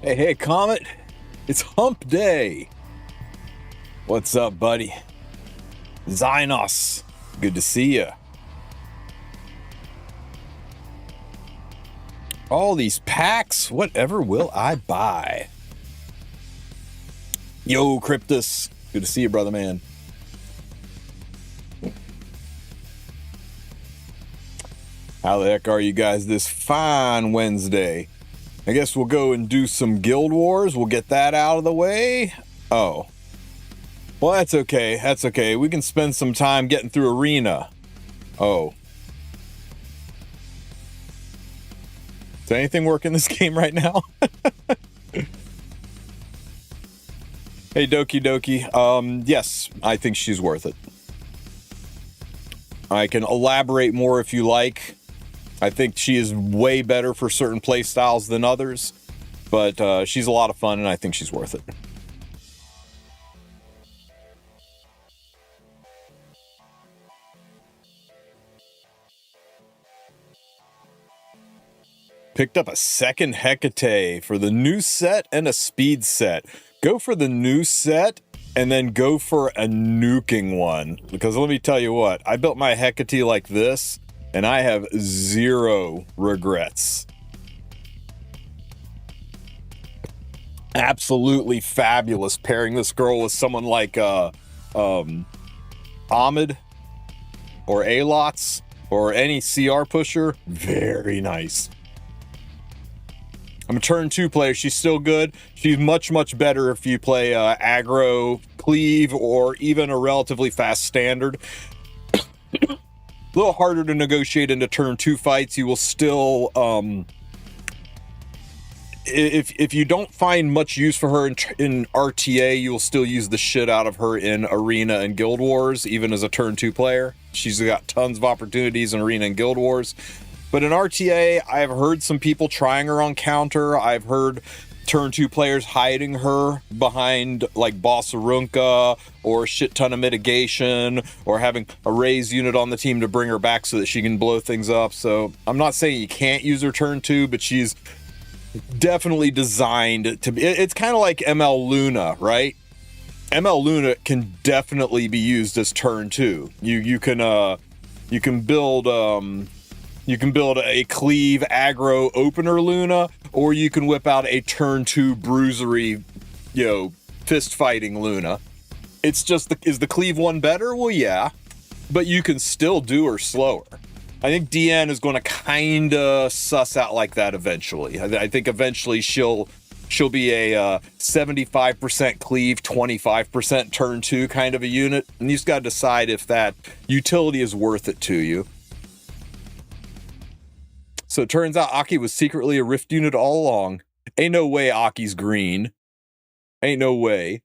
Hey, Comet. It's hump day. What's up, buddy? Xynos. Good to see ya. All these packs. Whatever will I buy? Yo, Cryptus. Good to see you, brother man. How the heck are you guys this fine Wednesday? I guess we'll go and do some Guild Wars. We'll get that out of the way. Oh. Well, that's okay. That's okay. We can spend some time getting through Arena. Oh. Does anything work in this game right now? Hey, Doki Doki. Yes, I think she's worth it. I can elaborate more if you like. I think she is way better for certain play styles than others, but she's a lot of fun, and I think she's worth it. Picked up a second Hecate for the new set and a speed set. Go for the new set and then go for a nuking one, because let me tell you what, I built my Hecate like this, and I have zero regrets. Absolutely fabulous pairing this girl with someone like Ahmed or Alots or any CR pusher. Very nice. I'm a turn 2 player. She's still good. She's much, much better if you play aggro, cleave, or even a relatively fast standard. A little harder to negotiate into turn 2 fights. You will still, if you don't find much use for her in RTA, you will still use the shit out of her in Arena and Guild Wars, even as a turn 2 player. She's got tons of opportunities in Arena and Guild Wars. But in RTA, I've heard some people trying her on counter. I've heard turn 2 players hiding her behind like Boss Arunka or a shit ton of mitigation or having a raise unit on the team to bring her back so that she can blow things up. So I'm not saying you can't use her turn 2, but she's definitely designed to be. It's kind of like ML Luna, right? ML Luna can definitely be used as turn 2. You can build a cleave aggro opener Luna, or you can whip out a turn 2 bruisery, fist fighting Luna. It's just, is the cleave one better? Well, yeah, but you can still do her slower. I think DN is going to kind of suss out like that eventually. I think eventually she'll be a 75% cleave, 25% turn 2 kind of a unit, and you just got to decide if that utility is worth it to you. So it turns out Aki was secretly a Rift unit all along. Ain't no way Aki's green. Ain't no way.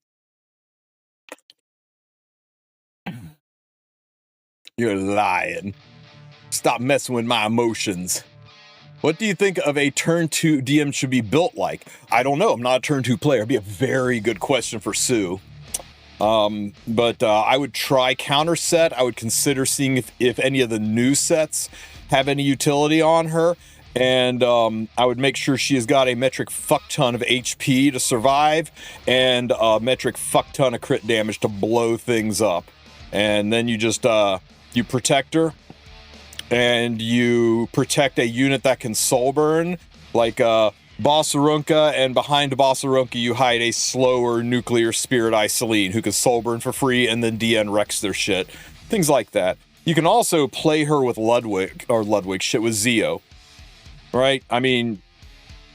You're lying. Stop messing with my emotions. What do you think of a turn 2 DM should be built like? I don't know. I'm not a turn 2 player. It'd be a very good question for Sue. But I would try counter set. I would consider seeing if any of the new sets have any utility on her, and I would make sure she has got a metric fuck ton of HP to survive and a metric fuck ton of crit damage to blow things up. And then you just you protect her, and you protect a unit that can soul burn, like Boss Arunka, and behind Boss Arunka you hide a slower nuclear spirit Iceline who can soul burn for free, and then DN wrecks their shit. Things like that. You can also play her with with Zeo, right? I mean,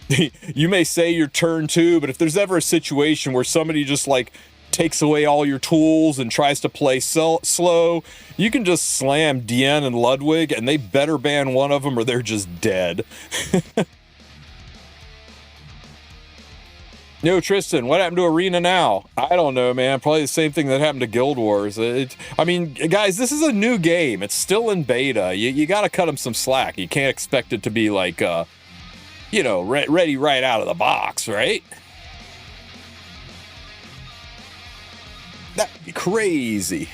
you may say you're turn 2, but if there's ever a situation where somebody just like takes away all your tools and tries to play slow, you can just slam DN and Ludwig, and they better ban one of them or they're just dead. Yo, Tristen, what happened to Arena now? I don't know, man. Probably the same thing that happened to Guild Wars. I mean, guys, this is a new game. It's still in beta. You got to cut them some slack. You can't expect it to be like, ready right out of the box, right? That'd be crazy.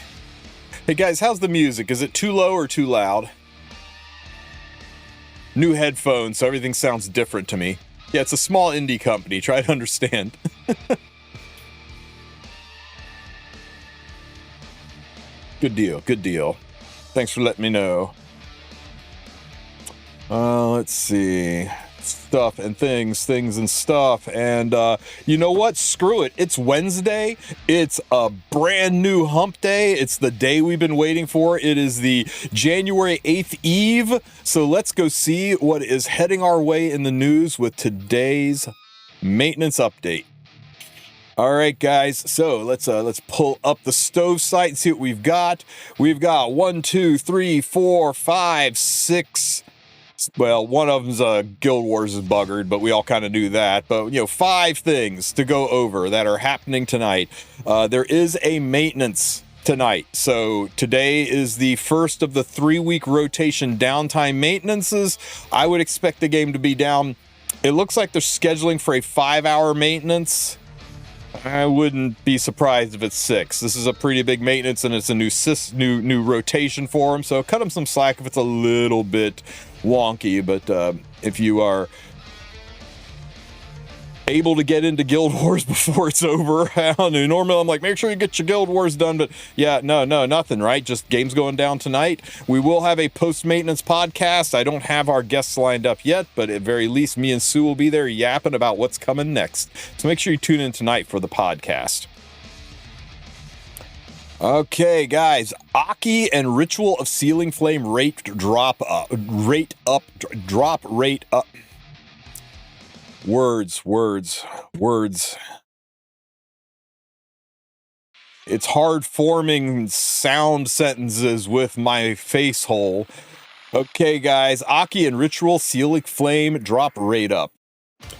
Hey, guys, how's the music? Is it too low or too loud? New headphones, so everything sounds different to me. Yeah, it's a small indie company. Try to understand. Good deal. Good deal. Thanks for letting me know. Let's see. Stuff and things and stuff. And you know what? Screw it. It's Wednesday. It's a brand new hump day. It's the day we've been waiting for. It is the January 8th Eve. So let's go see what is heading our way in the news with today's maintenance update. All right, guys. So let's pull up the stove site and see what we've got. We've got 1, 2, 3, 4, 5, 6. Well, one of them's Guild Wars is buggered, but we all kind of knew that. But, 5 things to go over that are happening tonight. There is a maintenance tonight. So today is the first of the 3-week rotation downtime maintenances. I would expect the game to be down. It looks like they're scheduling for a 5-hour maintenance. I wouldn't be surprised if it's 6. This is a pretty big maintenance, and it's a new rotation for them. So cut them some slack if it's a little bit wonky. But if you are able to get into Guild Wars before it's over, I don't know. Normally I'm like, make sure you get your Guild Wars done. But yeah, no, nothing, right? Just games going down tonight. We will have a post-maintenance podcast. I don't have our guests lined up yet, but at very least, me and Sue will be there yapping about what's coming next. So make sure you tune in tonight for the podcast. Okay, guys. Aki and Ritual of Sealing Flame drop rate up. Words. It's hard forming sound sentences with my face hole. Okay, guys. Aki and Ritual Sealing Flame drop rate up.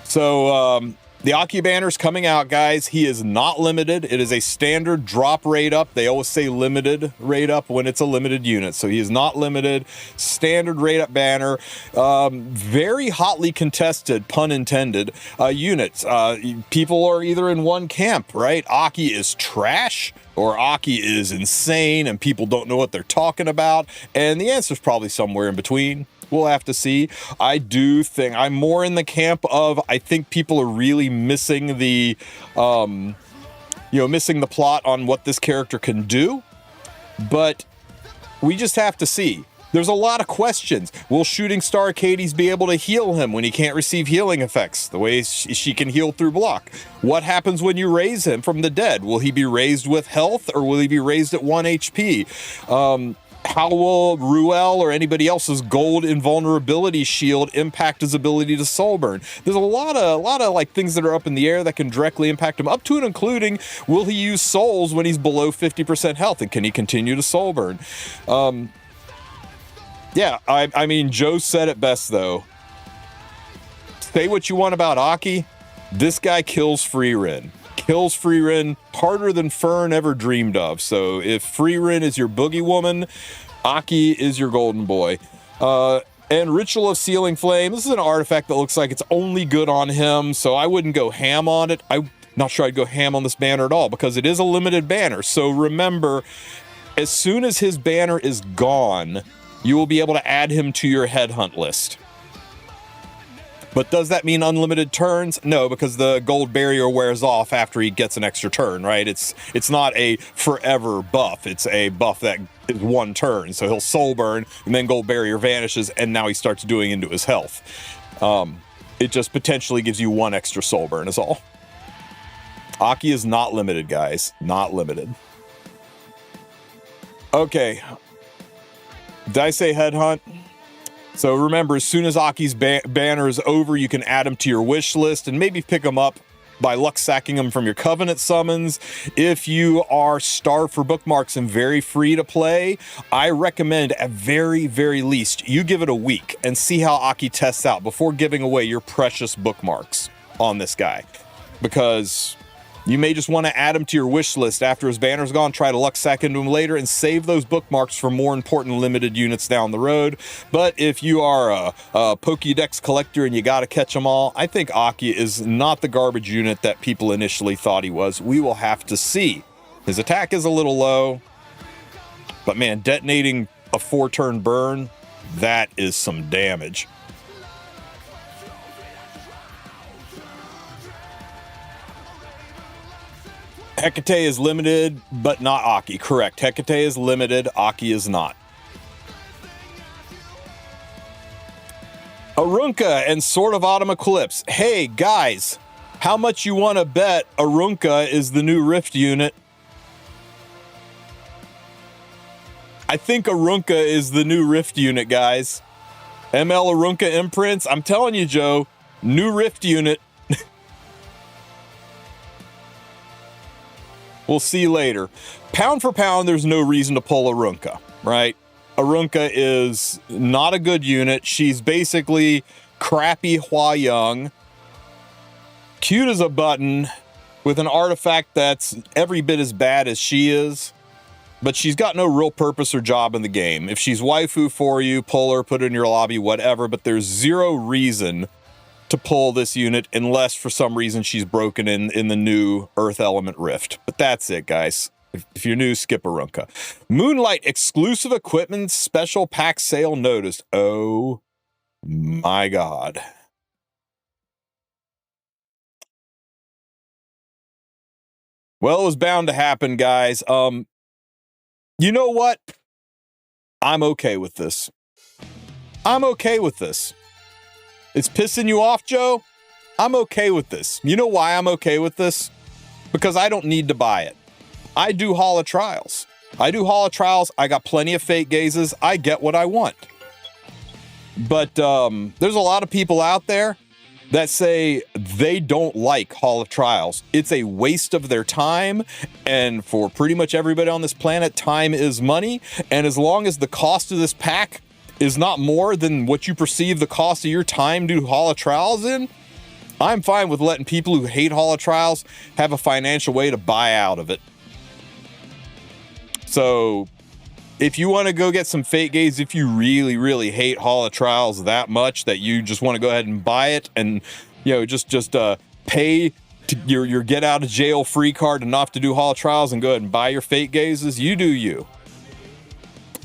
So, the Aki banner's coming out, guys. He is not limited. It is a standard drop rate up. They always say limited rate up when it's a limited unit. So he is not limited. Standard rate up banner. Very hotly contested, pun intended, units. People are either in one camp, right? Aki is trash or Aki is insane and people don't know what they're talking about. And the answer's probably somewhere in between. We'll have to see. I do think I'm more in the camp of I think people are really missing the, missing the plot on what this character can do. But we just have to see. There's a lot of questions. Will Shooting Star Katie's be able to heal him when he can't receive healing effects the way she can heal through block? What happens when you raise him from the dead? Will he be raised with health or will he be raised at 1 HP? How will Ruel or anybody else's gold invulnerability shield impact his ability to soul burn? There's a lot of like things that are up in the air that can directly impact him, up to and including will he use souls when he's below 50% health, and can he continue to soul burn? Yeah, I mean, Joe said it best though. Say what you want about Aki, this guy kills Freerin. Kills Freerin harder than Fern ever dreamed of. So if Freerin is your boogie woman, Aki is your golden boy. And Ritual of Sealing Flame, this is an artifact that looks like it's only good on him, so I wouldn't go ham on it. I'm not sure I'd go ham on this banner at all because it is a limited banner. So remember, as soon as his banner is gone, you will be able to add him to your headhunt list. But does that mean unlimited turns? No, because the gold barrier wears off after he gets an extra turn, right? It's not a forever buff. It's a buff that is 1 turn. So he'll soul burn, and then gold barrier vanishes, and now he starts doing into his health. It just potentially gives you 1 extra soul burn is all. Aki is not limited, guys. Not limited. Okay. Did I say headhunt? So remember, as soon as Aki's banner is over, you can add him to your wish list and maybe pick him up by luck sacking him from your Covenant summons. If you are starved for bookmarks and very free to play, I recommend at very, very least you give it a week and see how Aki tests out before giving away your precious bookmarks on this guy. Because you may just want to add him to your wish list after his banner's gone, try to luck sack into him later, and save those bookmarks for more important limited units down the road. But if you are a Pokédex collector and you got to catch them all, I think Aki is not the garbage unit that people initially thought he was. We will have to see. His attack is a little low, but man, detonating a 4-turn burn, that is some damage. Hecate is limited, but not Aki. Correct. Hecate is limited. Aki is not. Arunka and Sword of Autumn Eclipse. Hey, guys, how much you want to bet Arunka is the new Rift unit? I think Arunka is the new Rift unit, guys. ML Arunka imprints. I'm telling you, Joe, new Rift unit. We'll see later. Pound for pound, there's no reason to pull Arunka, right? Arunka is not a good unit. She's basically crappy Hua Young. Cute as a button with an artifact that's every bit as bad as she is. But she's got no real purpose or job in the game. If she's waifu for you, pull her, put her in your lobby, whatever. But there's zero reason to pull this unit unless for some reason she's broken in the new Earth Element Rift. But that's it, guys. If you're new, skip Arunka. Moonlight exclusive equipment special pack sale notice. Oh my God. Well, it was bound to happen, guys. You know what? I'm okay with this. I'm okay with this. It's pissing you off, Joe? I'm okay with this. You know why I'm okay with this? Because I don't need to buy it. I do Holo Trials. I got plenty of fake gazes. I get what I want. But there's a lot of people out there that say they don't like Holo Trials. It's a waste of their time. And for pretty much everybody on this planet, time is money. And as long as the cost of this pack is not more than what you perceive the cost of your time to Holo Trials in, I'm fine with letting people who hate Holo Trials have a financial way to buy out of it. So if you want to go get some fake gaze, if you really, really hate Holo Trials that much that you just want to go ahead and buy it and, you know, just pay to your get out of jail free card enough to do Holo Trials and go ahead and buy your fake gazes, you do you.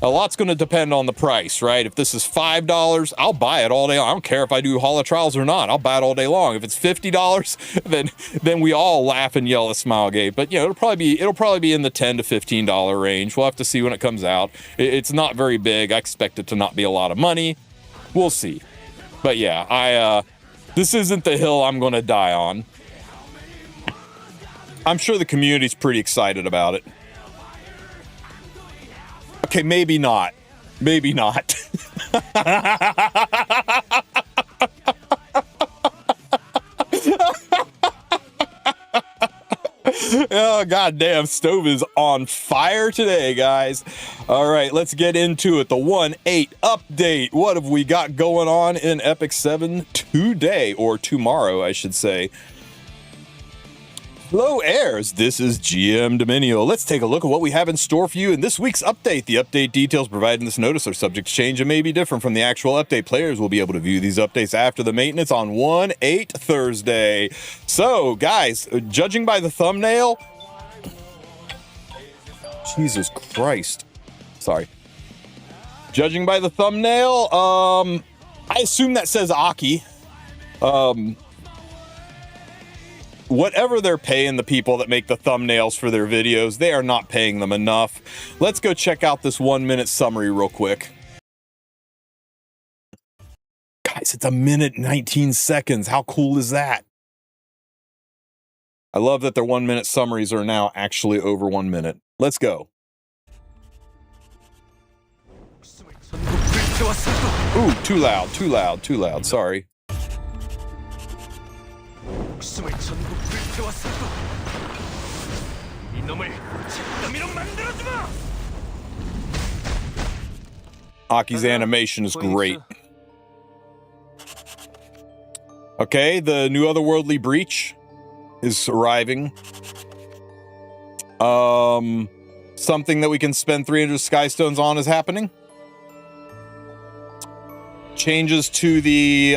A lot's going to depend on the price, right? If this is $5, I'll buy it all day long. I don't care if I do Holo Trials or not. I'll buy it all day long. If it's $50, then we all laugh and yell at Smilegate. But you know, it'll probably be in the $10 to $15 range. We'll have to see when it comes out. It's not very big. I expect it to not be a lot of money. We'll see. But yeah, this isn't the hill I'm going to die on. I'm sure the community's pretty excited about it. Okay, maybe not. Maybe not. Oh, goddamn, Stove is on fire today, guys. All right, let's get into it. The 1.8 update. What have we got going on in Epic 7 today, or tomorrow, I should say? Hello, heirs. This is GM Dominio. Let's take a look at what we have in store for you in this week's update. The update details provided in this notice are subject to change and may be different from the actual update. Players will be able to view these updates after the maintenance on 1/8 Thursday. So, guys, judging by the thumbnail... Jesus Christ. Sorry. Judging by the thumbnail, I assume that says Aki. Whatever they're paying the people that make the thumbnails for their videos, they are not paying them enough. Let's go check out this 1-minute summary real quick. Guys, it's 1 minute 19 seconds. How cool is that? I love that their 1-minute summaries are now actually over 1 minute. Let's go. Ooh, too loud. Sorry. Aki's animation is great. Okay, the new otherworldly breach is arriving. Something that we can spend 300 Skystones on is happening. Changes to the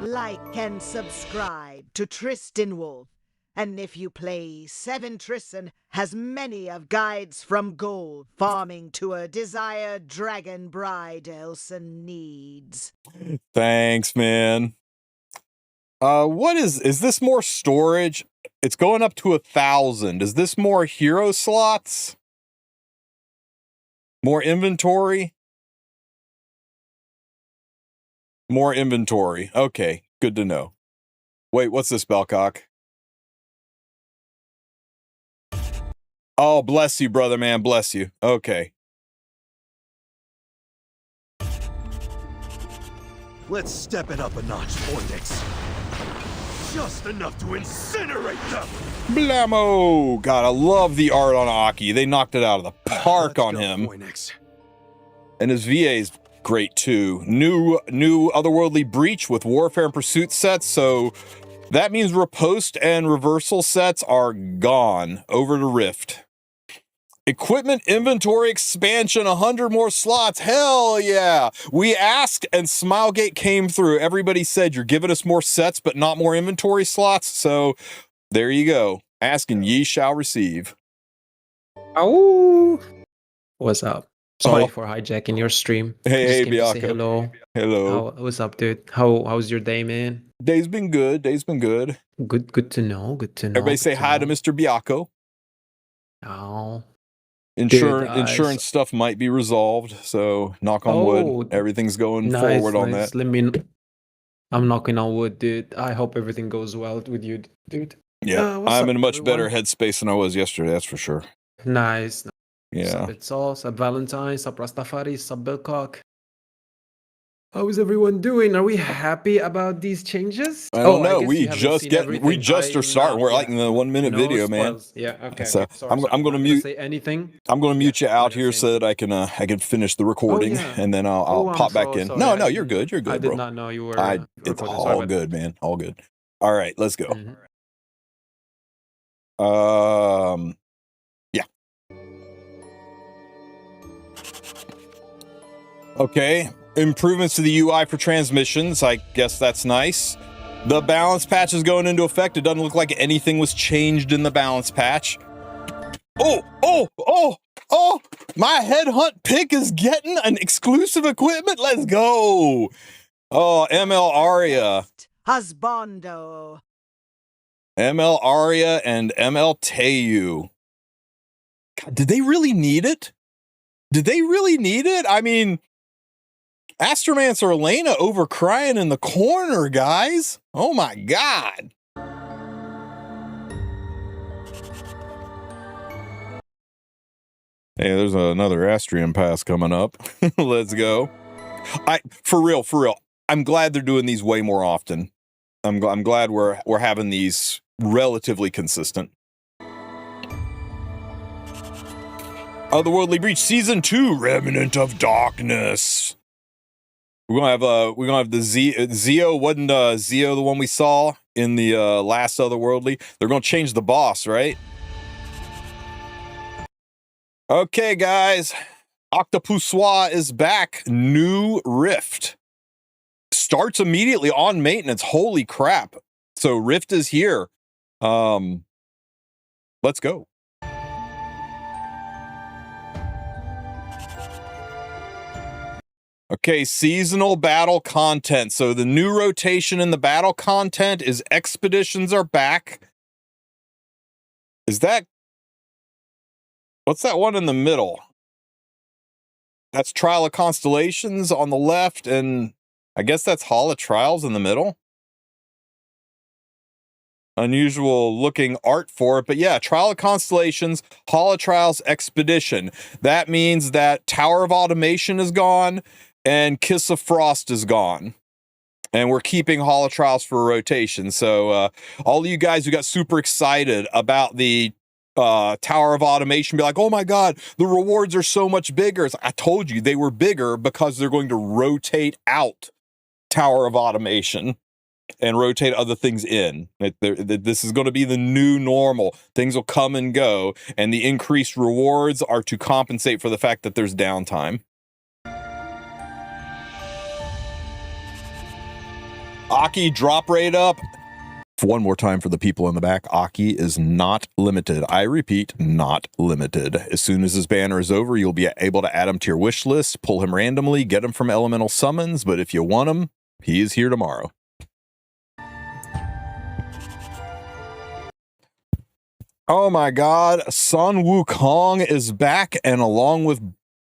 like and subscribe to Tristen Wulf. And if you play 7 Tristen, has many of guides from gold, farming to a desired dragon bride Elson needs. Thanks, man. What is this more storage? It's going up to 1,000. Is this more hero slots? More inventory? More inventory. Okay, good to know. Wait, what's this, Belcock? Oh, bless you, brother, man. Bless you. Okay. Let's step it up a notch, Phoenix. Just enough to incinerate them! Blammo! God, I love the art on Aki. They knocked it out of the park on him. Phoenix. And his VA's great too. New Otherworldly Breach with Warfare and Pursuit sets, so that means Riposte and Reversal sets are gone. Over to Rift. Equipment inventory expansion, 100 more slots. Hell yeah. We asked and Smilegate came through. Everybody said you're giving us more sets, but not more inventory slots. So there you go. Ask and ye shall receive. Oh, what's up? Sorry for hijacking your stream. Hey, Just came to say Biako. hello. Hello. What's up, dude? How's your day, man? Day's been good. Day's been good. Good to know. Good to know. Everybody say hi to Mr. Biako. Oh. Insurance stuff might be resolved, so knock on wood. Everything's going forward on that. I'm knocking on wood, dude. I hope everything goes well with you, dude. Yeah, I'm in a much better headspace than I was yesterday, that's for sure. Nice. Yeah. Sub Valentine, sub Rastafari, sub Billcock. How is everyone doing? Are we happy about these changes? I don't know. We just are starting. We're like in the 1 minute video, man. Yeah. Okay. So okay. Sorry, I'm going to mute. Say anything. I'm going to mute you out here so that I can finish the recording and then I'll pop back in. Sorry. No, you're good. You're good, I bro. did not know you were. It's all good, man. All good. All right, let's go. Yeah. Okay. Improvements to the UI for transmissions. I guess that's nice. The balance patch is going into effect. It doesn't look like anything was changed in the balance patch. Oh! My headhunt pick is getting an exclusive equipment. Let's go. Oh, ML Aria. Husbando. ML Aria and ML Teu. God, did they really need it? I mean, Astromancer Elena over crying in the corner, guys. Oh my god. Hey, there's another Astrian pass coming up. Let's go. For real. I'm glad they're doing these way more often. I'm glad we're having these relatively consistent. Otherworldly Breach Season 2, Remnant of Darkness. We're gonna have the Zeo. Wasn't Zeo the one we saw in the last Otherworldly? They're gonna change the boss, right? Okay, guys. Octopusois is back. New Rift. Starts immediately on maintenance. Holy crap. So Rift is here. Let's go. Okay, seasonal battle content. So the new rotation in the battle content is expeditions are back. Is that... What's that one in the middle? That's Trial of Constellations on the left, and I guess that's Hall of Trials in the middle. Unusual looking art for it, but yeah, Trial of Constellations, Hall of Trials, Expedition. That means that Tower of Automation is gone, and Kiss of Frost is gone. And we're keeping Hall of Trials for a rotation. So all of you guys who got super excited about the Tower of Automation, be like, oh my god, the rewards are so much bigger. I told you they were bigger because they're going to rotate out Tower of Automation and rotate other things in. This is going to be the new normal. Things will come and go, and the increased rewards are to compensate for the fact that there's downtime. Aki drop rate up. One more time for the people in the back. Aki is not limited. I repeat, not limited. As soon as his banner is over, you'll be able to add him to your wish list, pull him randomly, get him from elemental summons, but if you want him, he is here tomorrow. Oh my god, Sun Wukong is back, and along with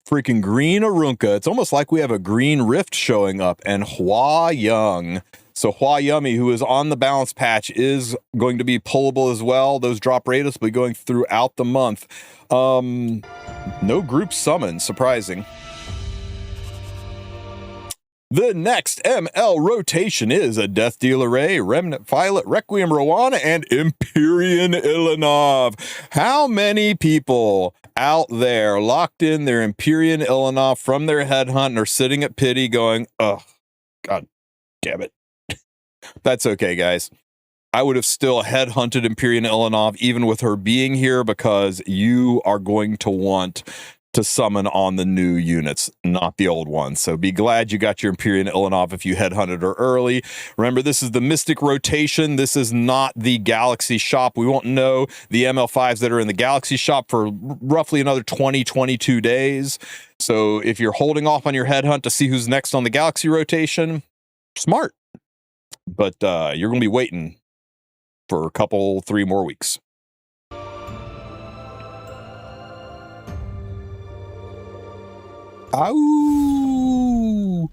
freaking green Arunka, it's almost like we have a green rift showing up, and Hua Young. So Hua Yummy, who is on the balance patch, is going to be pullable as well. Those drop rates will be going throughout the month. No group summon, surprising. The next ML rotation is a Death Dealer Ray, Remnant Violet, Requiem Rowana, and Empyrean Ilanov. How many people out there locked in their Empyrean Ilanov from their headhunt and are sitting at pity going, oh, god damn it. That's okay, guys. I would have still headhunted Empyrean Ilanov even with her being here, because you are going to want to summon on the new units, not the old ones. So be glad you got your Empyrean Ilanov if you headhunted her early. Remember, this is the Mystic rotation. This is not the Galaxy shop. We won't know the ML5s that are in the Galaxy shop for roughly another 22 days. So if you're holding off on your headhunt to see who's next on the Galaxy rotation, smart. But you're going to be waiting for a couple, 3 more weeks. Ow!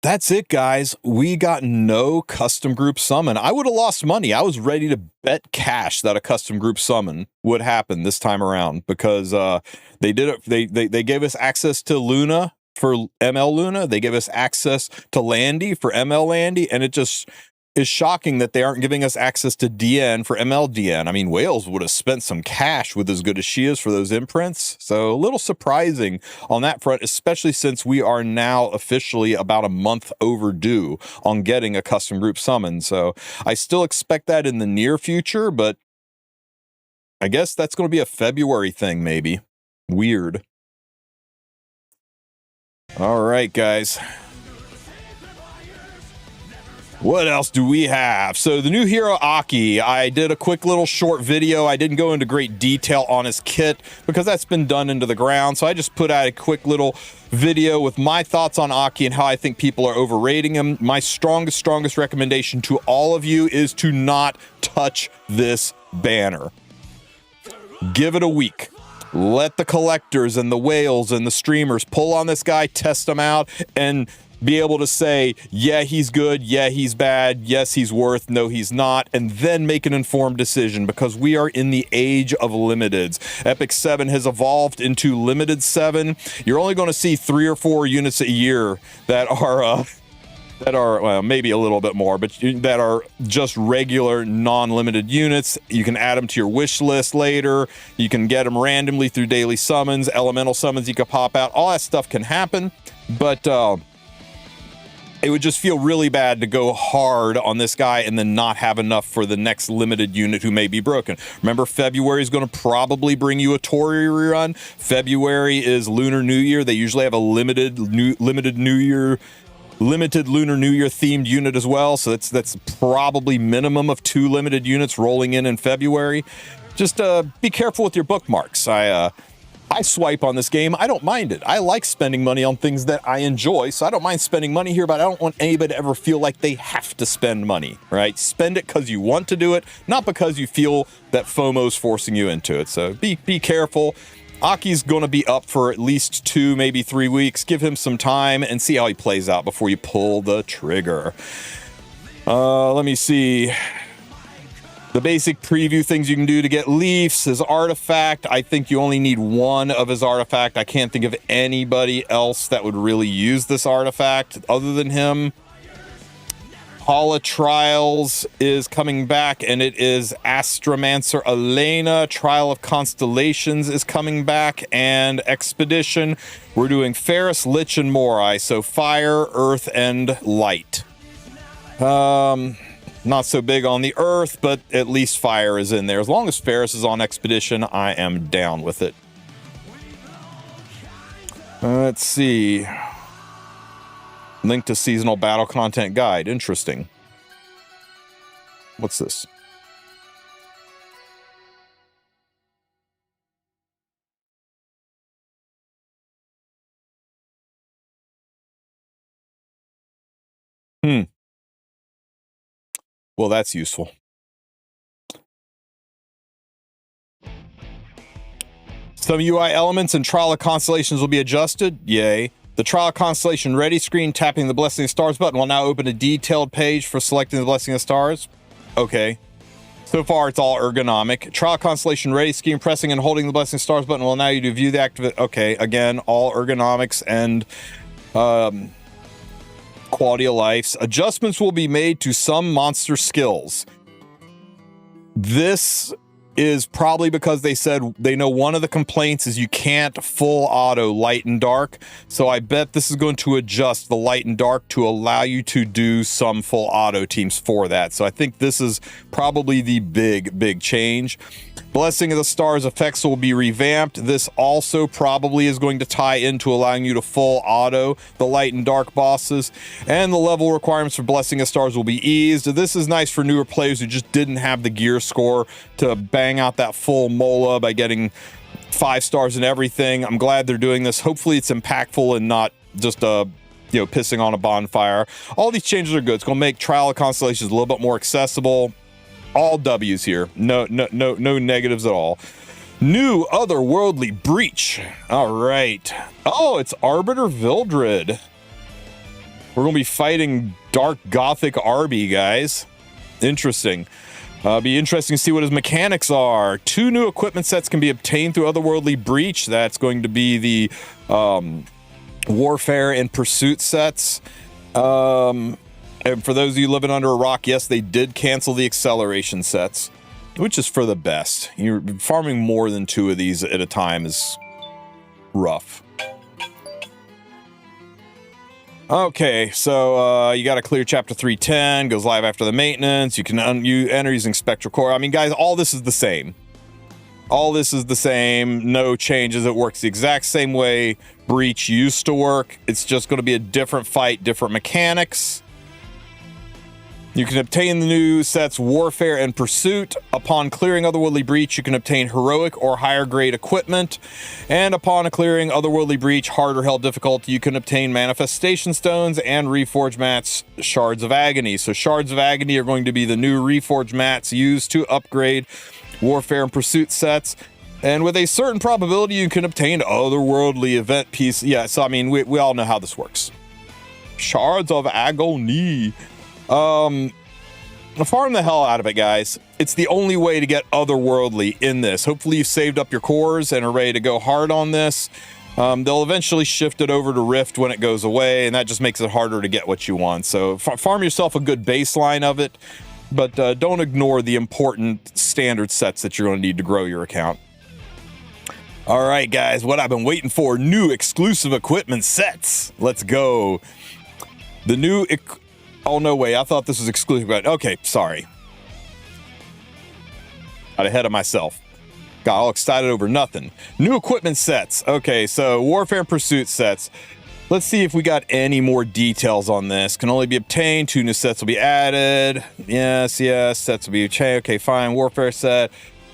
That's it, guys. We got no custom group summon. I would have lost money. I was ready to bet cash that a custom group summon would happen this time around, because they did it. They gave us access to Luna for ML Luna. They gave us access to Landy for ML Landy, and it just is shocking that they aren't giving us access to DN for ML DN. I mean, Wales would have spent some cash with as good as she is for those imprints. So a little surprising on that front, especially since we are now officially about a month overdue on getting a custom group summon. So I still expect that in the near future, but I guess that's going to be a February thing, maybe. Weird. All right, guys. What else do we have? So the new hero Aki, I did a quick little short video. I didn't go into great detail on his kit because that's been done into the ground. So I just put out a quick little video with my thoughts on Aki and how I think people are overrating him. My strongest recommendation to all of you is to not touch this banner. Give it a week. Let the collectors and the whales and the streamers pull on this guy, test him out, and be able to say, yeah, he's good, yeah, he's bad, yes, he's worth, no, he's not, and then make an informed decision, because we are in the age of limiteds. Epic 7 has evolved into Limited 7. You're only going to see 3 or 4 units a year that are well, maybe a little bit more, but that are just regular non-limited units. You can add them to your wish list later. You can get them randomly through daily summons, elemental summons you can pop out. All that stuff can happen, but it would just feel really bad to go hard on this guy and then not have enough for the next limited unit who may be broken. Remember, February is going to probably bring you a Tory rerun. February is Lunar New Year. They usually have a limited Lunar New Year themed unit as well. So that's probably minimum of 2 limited units rolling in February. Just be careful with your bookmarks. I swipe on this game. I don't mind it. I like spending money on things that I enjoy, so I don't mind spending money here, but I don't want anybody to ever feel like they have to spend money, right? Spend it because you want to do it, not because you feel that FOMO's forcing you into it. So be careful. Aki's going to be up for at least 2, maybe 3 weeks. Give him some time and see how he plays out before you pull the trigger. Let me see. The basic preview things you can do to get Leafs, his artifact. I think you only need 1 of his artifact. I can't think of anybody else that would really use this artifact other than him. Hall of Trials is coming back, and it is Astromancer Elena. Trial of Constellations is coming back, and Expedition. We're doing Ferris, Lich, and Morai, so fire, earth, and light. Not so big on the earth, but at least fire is in there. As long as Ferris is on Expedition, I am down with it. Let's see. Link to seasonal battle content guide. Interesting. What's this? Well, that's useful. Some UI elements and Trial of Constellations will be adjusted. Yay. The Trial of Constellation Ready screen, tapping the Blessing of Stars button will now open a detailed page for selecting the Blessing of Stars. Okay. So far, it's all ergonomic. Trial of Constellation Ready screen, pressing and holding the Blessing of Stars button will allow you to view the activate. Okay, again, all ergonomics and quality of life. Adjustments will be made to some monster skills. This is probably because they said they know one of the complaints is you can't full auto light and dark. So I bet this is going to adjust the light and dark to allow you to do some full auto teams for that. So I think this is probably the big change. Blessing of the Stars effects will be revamped. This also probably is going to tie into allowing you to full auto the light and dark bosses, and the level requirements for Blessing of Stars will be eased. This is nice for newer players who just didn't have the gear score to bang out that full MOLA by getting 5 stars and everything. I'm glad they're doing this. Hopefully it's impactful and not just pissing on a bonfire. All these changes are good. It's going to make Trial of Constellations a little bit more accessible. All W's here. No negatives at all. New otherworldly breach. All right. Oh, it's Arbiter Vildred. We're going to be fighting Dark Gothic Arby, guys. Interesting. Be interesting to see what his mechanics are. 2 new equipment sets can be obtained through otherworldly breach. That's going to be the warfare and pursuit sets. And for those of you living under a rock, yes, they did cancel the acceleration sets, which is for the best. You're farming more than 2 of these at a time is rough. Okay, so you got to clear chapter 310, goes live after the maintenance. You can you enter using Spectral Core. I mean, guys, all this is the same. All this is the same. No changes. It works the exact same way Breach used to work. It's just going to be a different fight, different mechanics. You can obtain the new sets Warfare and Pursuit. Upon clearing Otherworldly Breach, you can obtain heroic or higher grade equipment. And upon clearing Otherworldly Breach, hard or hell difficulty, you can obtain Manifestation Stones and Reforged Mats, Shards of Agony. So Shards of Agony are going to be the new Reforged Mats used to upgrade Warfare and Pursuit sets. And with a certain probability, you can obtain Otherworldly event piece. Yeah, so I mean, we all know how this works. Shards of Agony. Farm the hell out of it, guys. It's the only way to get otherworldly in this. Hopefully you've saved up your cores and are ready to go hard on this. They'll eventually shift it over to Rift when it goes away, and that just makes it harder to get what you want. So farm yourself a good baseline of it, but don't ignore the important standard sets that you're going to need to grow your account. All right, guys, what I've been waiting for, new exclusive equipment sets. Let's go. The new... Oh, no way. I thought this was exclusive. Okay, sorry. Got ahead of myself. Got all excited over nothing. New equipment sets. Okay, so Warfare and Pursuit sets. Let's see if we got any more details on this. Can only be obtained. 2 new sets will be added. Yes. Sets will be changed. Okay, fine. Warfare set.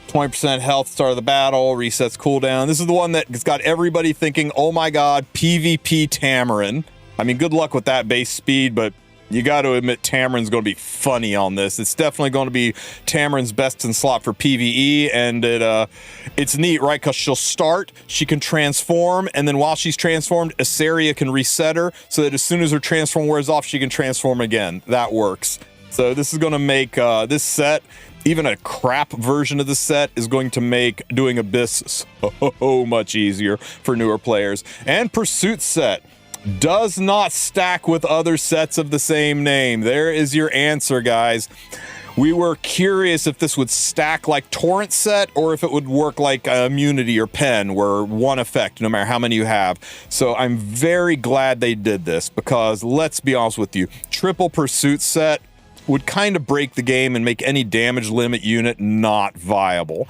20% health, start of the battle. Resets cooldown. This is the one that's got everybody thinking, oh my god, PvP Tamarin. I mean, good luck with that base speed, but you got to admit Tamarin's going to be funny on this. It's definitely going to be Tamarin's best in slot for PvE, and it's neat, right? Because she'll start, she can transform, and then while she's transformed, Asaria can reset her, so that as soon as her transform wears off, she can transform again. That works. So this is going to make this set, even a crap version of the set, is going to make doing Abyss so much easier for newer players. And Pursuit set does not stack with other sets of the same name. There is your answer, guys. We were curious if this would stack like Torrent set or if it would work like Immunity or Pen, where one effect no matter how many you have. So I'm very glad they did this, because let's be honest with you, triple Pursuit set would kind of break the game and make any damage limit unit not viable.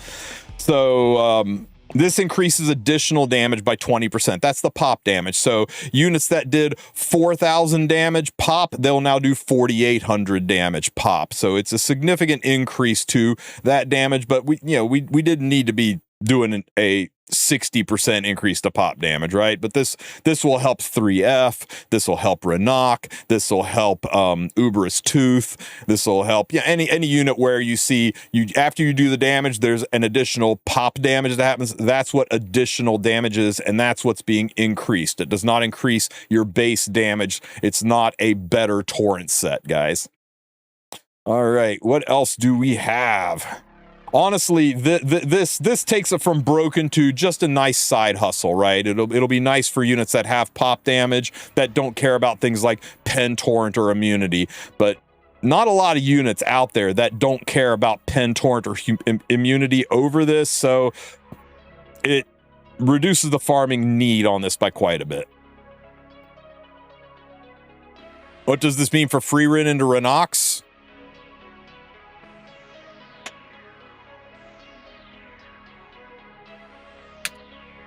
So this increases additional damage by 20%. That's the pop damage. So units that did 4,000 damage pop, they'll now do 4,800 damage pop. So it's a significant increase to that damage, but we didn't need to be doing a 60% increase to pop damage, right? But this will help 3F, this will help Renok, this will help Uber's Tooth, this will help any unit where you see after you do the damage, there's an additional pop damage that happens. That's what additional damage is, and that's what's being increased. It does not increase your base damage. It's not a better torrent set, guys. All right, what else do we have? Honestly, this takes it from broken to just a nice side hustle, right? It'll be nice for units that have pop damage, that don't care about things like pen torrent or immunity, but not a lot of units out there that don't care about pen torrent or immunity over this, so it reduces the farming need on this by quite a bit. What does this mean for free run into Renox?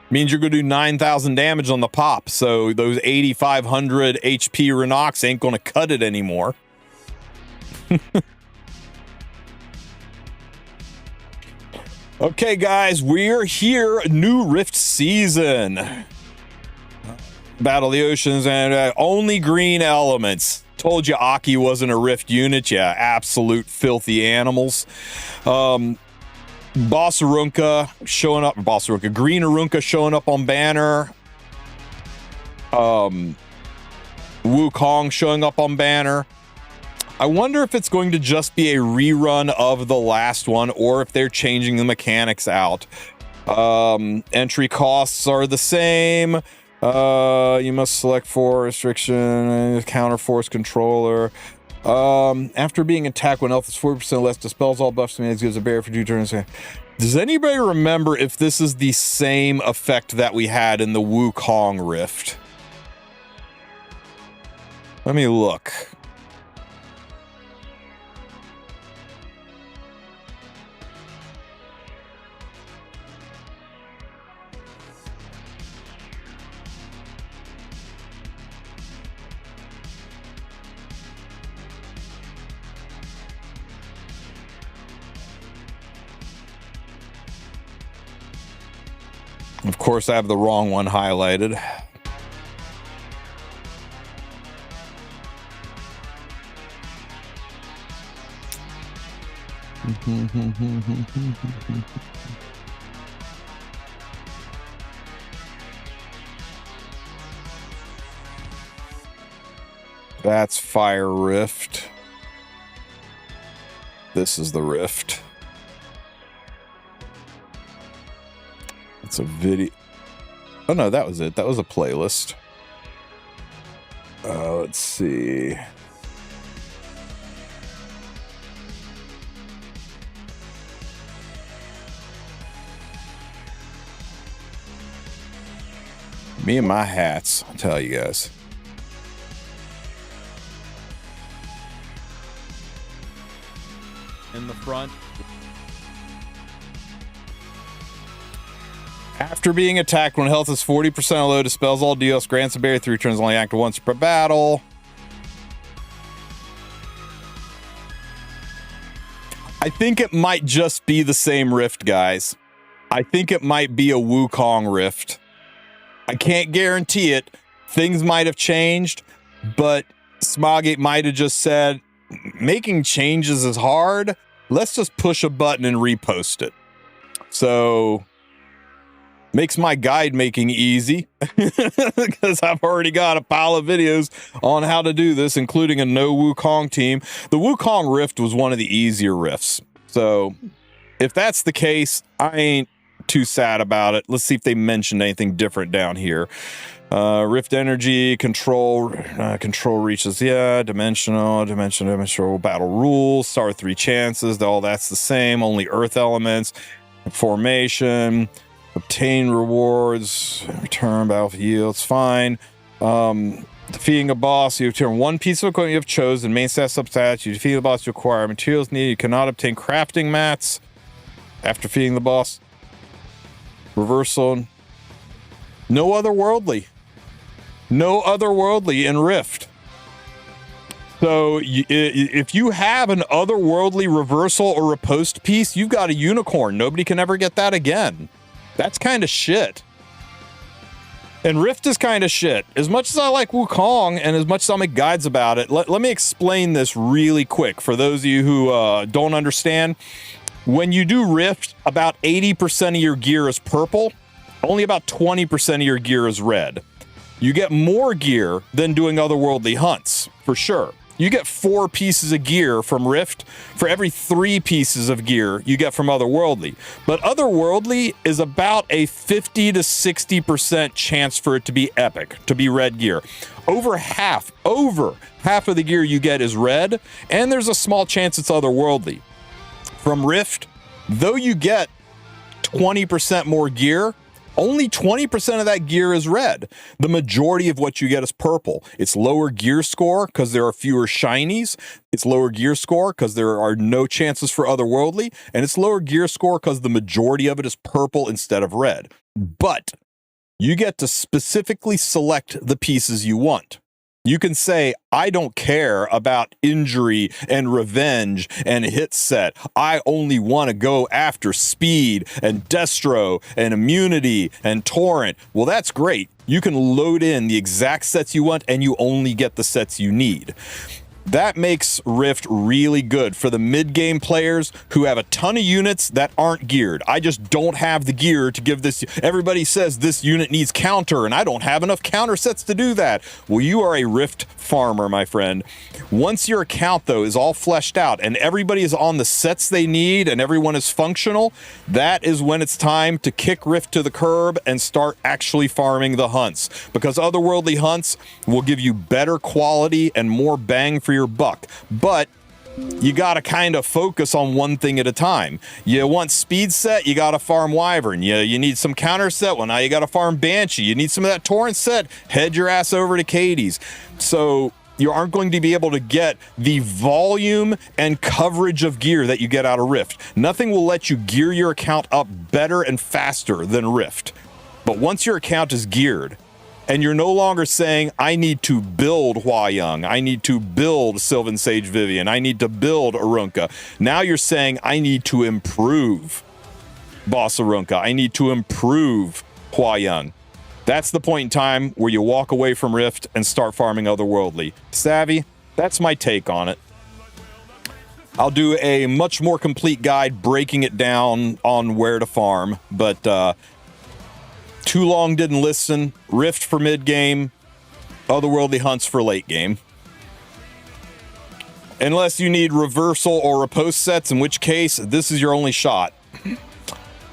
Means you're going to do 9,000 damage on the pop, so those 8,500 HP Renox ain't going to cut it anymore. Okay, guys, we're here. New Rift season. Battle of the Oceans and only green elements. Told you Aki wasn't a Rift unit. Yeah, absolute filthy animals. Boss Arunka showing up. Green Arunka showing up on banner. Wukong showing up on banner. I wonder if it's going to just be a rerun of the last one, or if they're changing the mechanics out. Entry costs are the same. You must select for restriction, counter force controller. After being attacked, when health is 40% less, dispels all buffs and gives a barrier for 2 turns. Does anybody remember if this is the same effect that we had in the Wukong Rift? Let me look. Of course, I have the wrong one highlighted. That's Fire Rift. This is the Rift. It's a video. Oh no, that was it. That was a playlist. Let's see. Me and my hats, I'll tell you guys. In the front. After being attacked, when health is 40% low, dispels all deals, grants a barrier 3 turns, only active once per battle. I think it might just be the same Rift, guys. I think it might be a Wukong Rift. I can't guarantee it. Things might have changed, but Smogate might have just said, making changes is hard. Let's just push a button and repost it. So makes my guide making easy because I've already got a pile of videos on how to do this, including a no Wukong team. The Wukong Rift was one of the easier rifts. So if that's the case, I ain't too sad about it. Let's see if they mentioned anything different down here. Rift energy, control reaches, yeah, dimensional, battle rules, star 3 chances, all that's the same, only earth elements, formation, obtain rewards, return battle yields, fine. Defeating a boss, you return 1 piece of equipment you have chosen, main stat substats, you defeat the boss, you acquire materials needed, you cannot obtain crafting mats after defeating the boss. Reversal. No otherworldly in Rift. So if you have an otherworldly reversal or riposte piece, you've got a unicorn. Nobody can ever get that again. That's kind of shit. And Rift is kind of shit. As much as I like Wukong and as much as I'll make guides about it, let me explain this really quick for those of you who don't understand. When you do Rift, about 80% of your gear is purple. Only about 20% of your gear is red. You get more gear than doing otherworldly hunts, for sure. You get 4 pieces of gear from Rift for every 3 pieces of gear you get from Otherworldly. But Otherworldly is about a 50 to 60% chance for it to be epic, to be red gear. Over half of the gear you get is red, and there's a small chance it's Otherworldly. From Rift, though you get 20% more gear, only 20% of that gear is red. The majority of what you get is purple. It's lower gear score because there are fewer shinies. It's lower gear score because there are no chances for otherworldly. And it's lower gear score because the majority of it is purple instead of red. But you get to specifically select the pieces you want. You can say, I don't care about injury and revenge and hit set. I only want to go after speed and destro and immunity and torrent. Well, that's great. You can load in the exact sets you want and you only get the sets you need. That makes Rift really good for the mid-game players who have a ton of units that aren't geared. I just don't have the gear to give this. Everybody says this unit needs counter, and I don't have enough counter sets to do that. Well, you are a Rift farmer, my friend. Once your account, though, is all fleshed out and everybody is on the sets they need and everyone is functional, that is when it's time to kick Rift to the curb and start actually farming the hunts. Because otherworldly hunts will give you better quality and more bang for your buck, but you gotta kind of focus on one thing at a time. You want speed set, you gotta farm Wyvern. You need some counter set, well now you gotta farm Banshee. You need some of that torrent set, head your ass over to Katie's. So you aren't going to be able to get the volume and coverage of gear that you get out of Rift. Nothing will let you gear your account up better and faster than Rift. But once your account is geared, and you're no longer saying, I need to build Hua Young, I need to build Sylvan Sage Vivian, I need to build Arunka. Now you're saying, I need to improve Boss Arunka, I need to improve Hua Young. That's the point in time where you walk away from Rift and start farming otherworldly. Savvy, that's my take on it. I'll do a much more complete guide breaking it down on where to farm, but too long didn't listen. Rift for mid-game, otherworldly hunts for late game. Unless you need reversal or riposte sets, in which case, this is your only shot.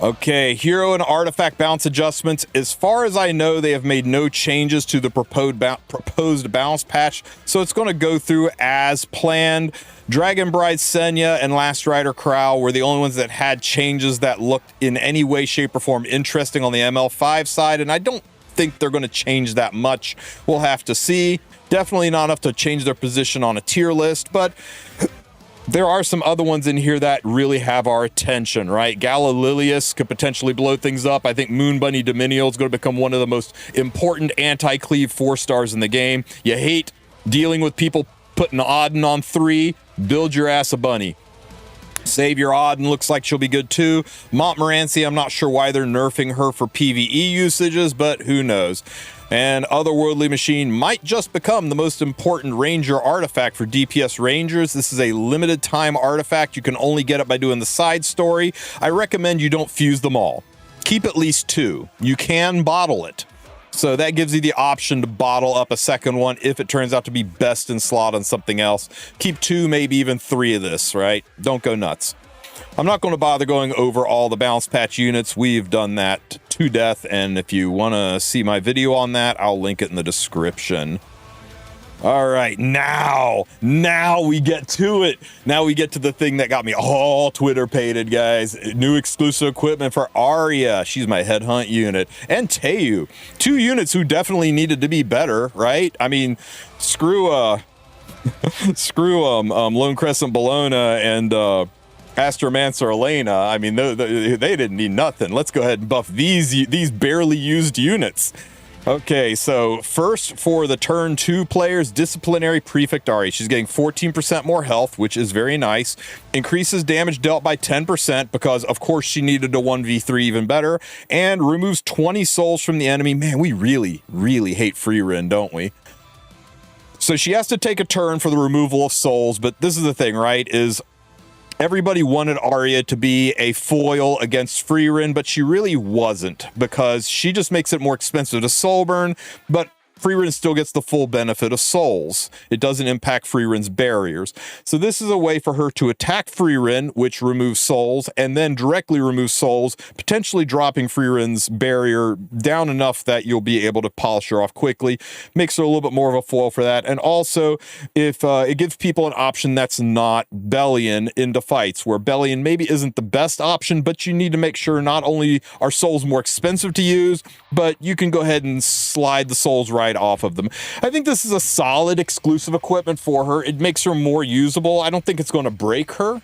Okay, hero and artifact balance adjustments. As far as I know, they have made no changes to the proposed balance patch, so it's going to go through as planned. Dragon Bride Senya and Last Rider Crow were the only ones that had changes that looked in any way, shape, or form interesting on the ML5 side, and I don't think they're going to change that much. We'll have to see. Definitely not enough to change their position on a tier list, but there are some other ones in here that really have our attention, right? Galililius could potentially blow things up. I think Moon Bunny Dominial is going to become one of the most important anti-cleave 4-stars in the game. You hate dealing with people putting Auden on 3. Build your ass a bunny. Savior Auden looks like she'll be good too. Montmorency, I'm not sure why they're nerfing her for PvE usages, but who knows. And Otherworldly Machine might just become the most important Ranger artifact for DPS Rangers. This is a limited time artifact. You can only get it by doing the side story. I recommend you don't fuse them all. Keep at least 2. You can bottle it. So that gives you the option to bottle up a second one if it turns out to be best in slot on something else. Keep 2, maybe even 3 of this, right? Don't go nuts. I'm not going to bother going over all the balance patch units. We've done that to death, and if you want to see my video on that, I'll link it in the description. All right, now we get to it. Now we get to the thing that got me all Twitter-pated, guys. New exclusive equipment for Arya. She's my headhunt unit. And Teu. 2 units who definitely needed to be better, right? I mean, screw Lone Crescent Bologna and Astromancer Elena. I mean, they didn't need nothing. Let's go ahead and buff these barely used units. Okay, so first for the turn 2 players, Disciplinary Prefect Ari. She's getting 14% more health, which is very nice. Increases damage dealt by 10% because, of course, she needed a 1v3 even better. And removes 20 souls from the enemy. Man, we really, really hate Freerin, don't we? So she has to take a turn for the removal of souls, but this is the thing, right, is everybody wanted Arya to be a foil against Freerin, but she really wasn't, because she just makes it more expensive to soul burn, but Freerin still gets the full benefit of souls. It doesn't impact Freerin's barriers. So this is a way for her to attack Freerin, which removes souls, and then directly remove souls, potentially dropping Freerin's barrier down enough that you'll be able to polish her off quickly. Makes her a little bit more of a foil for that. And also, if it gives people an option that's not Bellion into fights, where Bellion maybe isn't the best option, but you need to make sure not only are souls more expensive to use, but you can go ahead and slide the souls right off of them. I think this is a solid exclusive equipment for her. It makes her more usable. I don't think it's going to break her,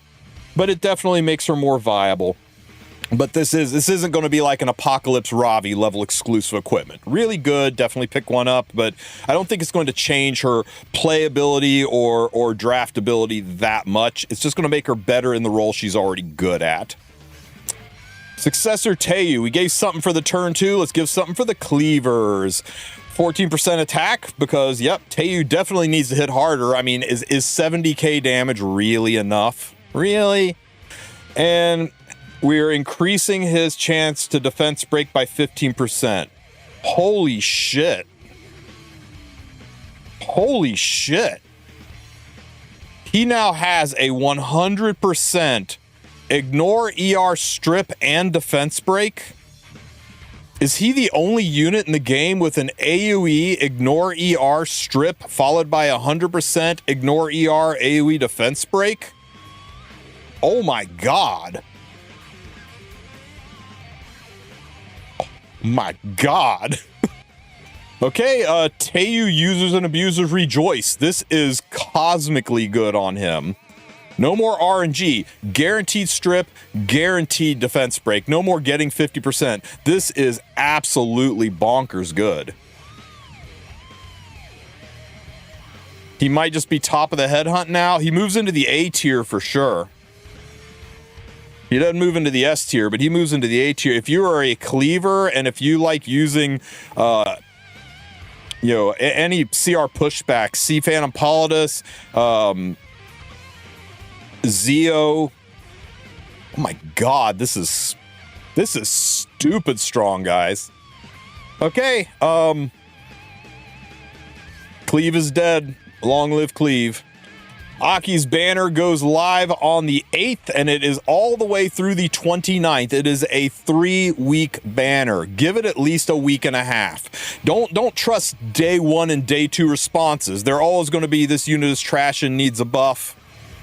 but it definitely makes her more viable. But this isn't going to be like an Apocalypse Ravi level exclusive equipment. Really good, definitely pick one up, but I don't think it's going to change her playability or draftability that much. It's just going to make her better in the role she's already good at. Successor Teu, we gave something for the turn 2. Let's give something for the cleavers. 14% attack, because, yep, Teu definitely needs to hit harder. I mean, is 70k damage really enough? Really? And we're increasing his chance to defense break by 15%. Holy shit. Holy shit. He now has a 100% ignore ER strip and defense break. Is he the only unit in the game with an AoE ignore ER strip followed by 100% ignore ER AoE defense break? Oh my god. Oh my god. Okay, Teu users and abusers rejoice. This is cosmically good on him. No more RNG, guaranteed strip, guaranteed defense break. No more getting 50%. This is absolutely bonkers good. He might just be top of the headhunt now. He moves into the A tier for sure. He doesn't move into the S tier, but he moves into the A tier. If you are a cleaver and if you like using, any CR pushback, C Phantom Politis, Zeo. Oh my god, this is stupid strong, guys. Okay, Cleave is dead. Long live Cleave. Aki's banner goes live on the 8th, and it is all the way through the 29th. It is a 3-week banner. Give it at least a week and a half. Don't trust day 1 and day 2 responses. They're always going to be, this unit is trash and needs a buff.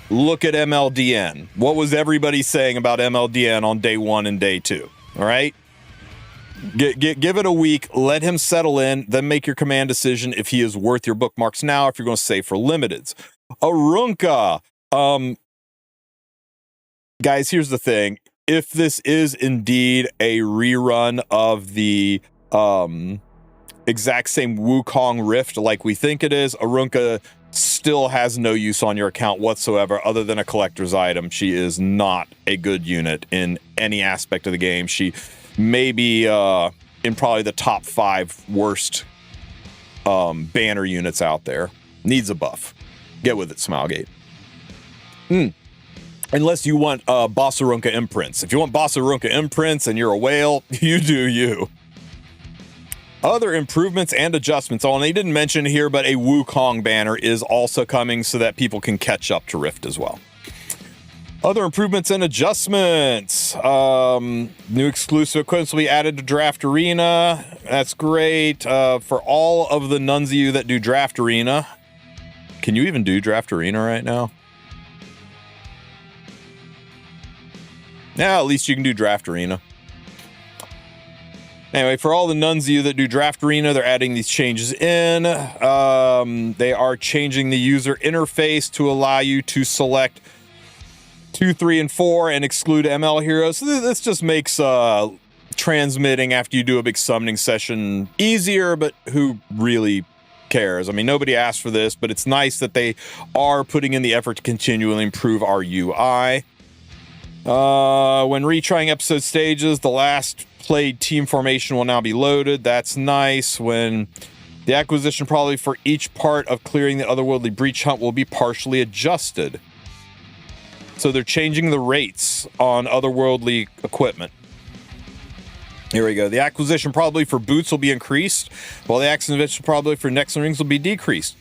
Look at MLDN. What was everybody saying about MLDN on day 1 and day 2? All right? Give it a week. Let him settle in. Then make your command decision if he is worth your bookmarks now, if you're going to save for limiteds. Arunka. Guys, here's the thing. If this is indeed a rerun of the exact same Wukong Rift like we think it is, Arunka still has no use on your account whatsoever other than a collector's item. She is not a good unit in any aspect of the game. She may be in probably the top 5 worst banner units out there. Needs a buff. Get with it, Smilegate. Unless you want Boss Arunka imprints. If you want Boss Arunka imprints and you're a whale, you do you. Other improvements and adjustments. Oh, and they didn't mention here, but a Wukong banner is also coming so that people can catch up to Rift as well. Other improvements and adjustments. New exclusive equipment will be added to Draft Arena. That's great. For all of the nuns of you that do Draft Arena. Can you even do Draft Arena right now? Yeah, at least you can do Draft Arena. Anyway, for all the nuns of you that do Draft Arena, they're adding these changes in. They are changing the user interface to allow you to select 2, 3, and 4 and exclude ML heroes. So this just makes transmitting after you do a big summoning session easier, but who really cares? I mean, nobody asked for this, but it's nice that they are putting in the effort to continually improve our UI. When retrying episode stages, the last played team formation will now be loaded. That's nice. When the acquisition probably for each part of clearing the otherworldly breach hunt will be partially adjusted. So they're changing the rates on otherworldly equipment. Here we go. The acquisition probably for boots will be increased, while the acquisition probably for necks and rings will be decreased.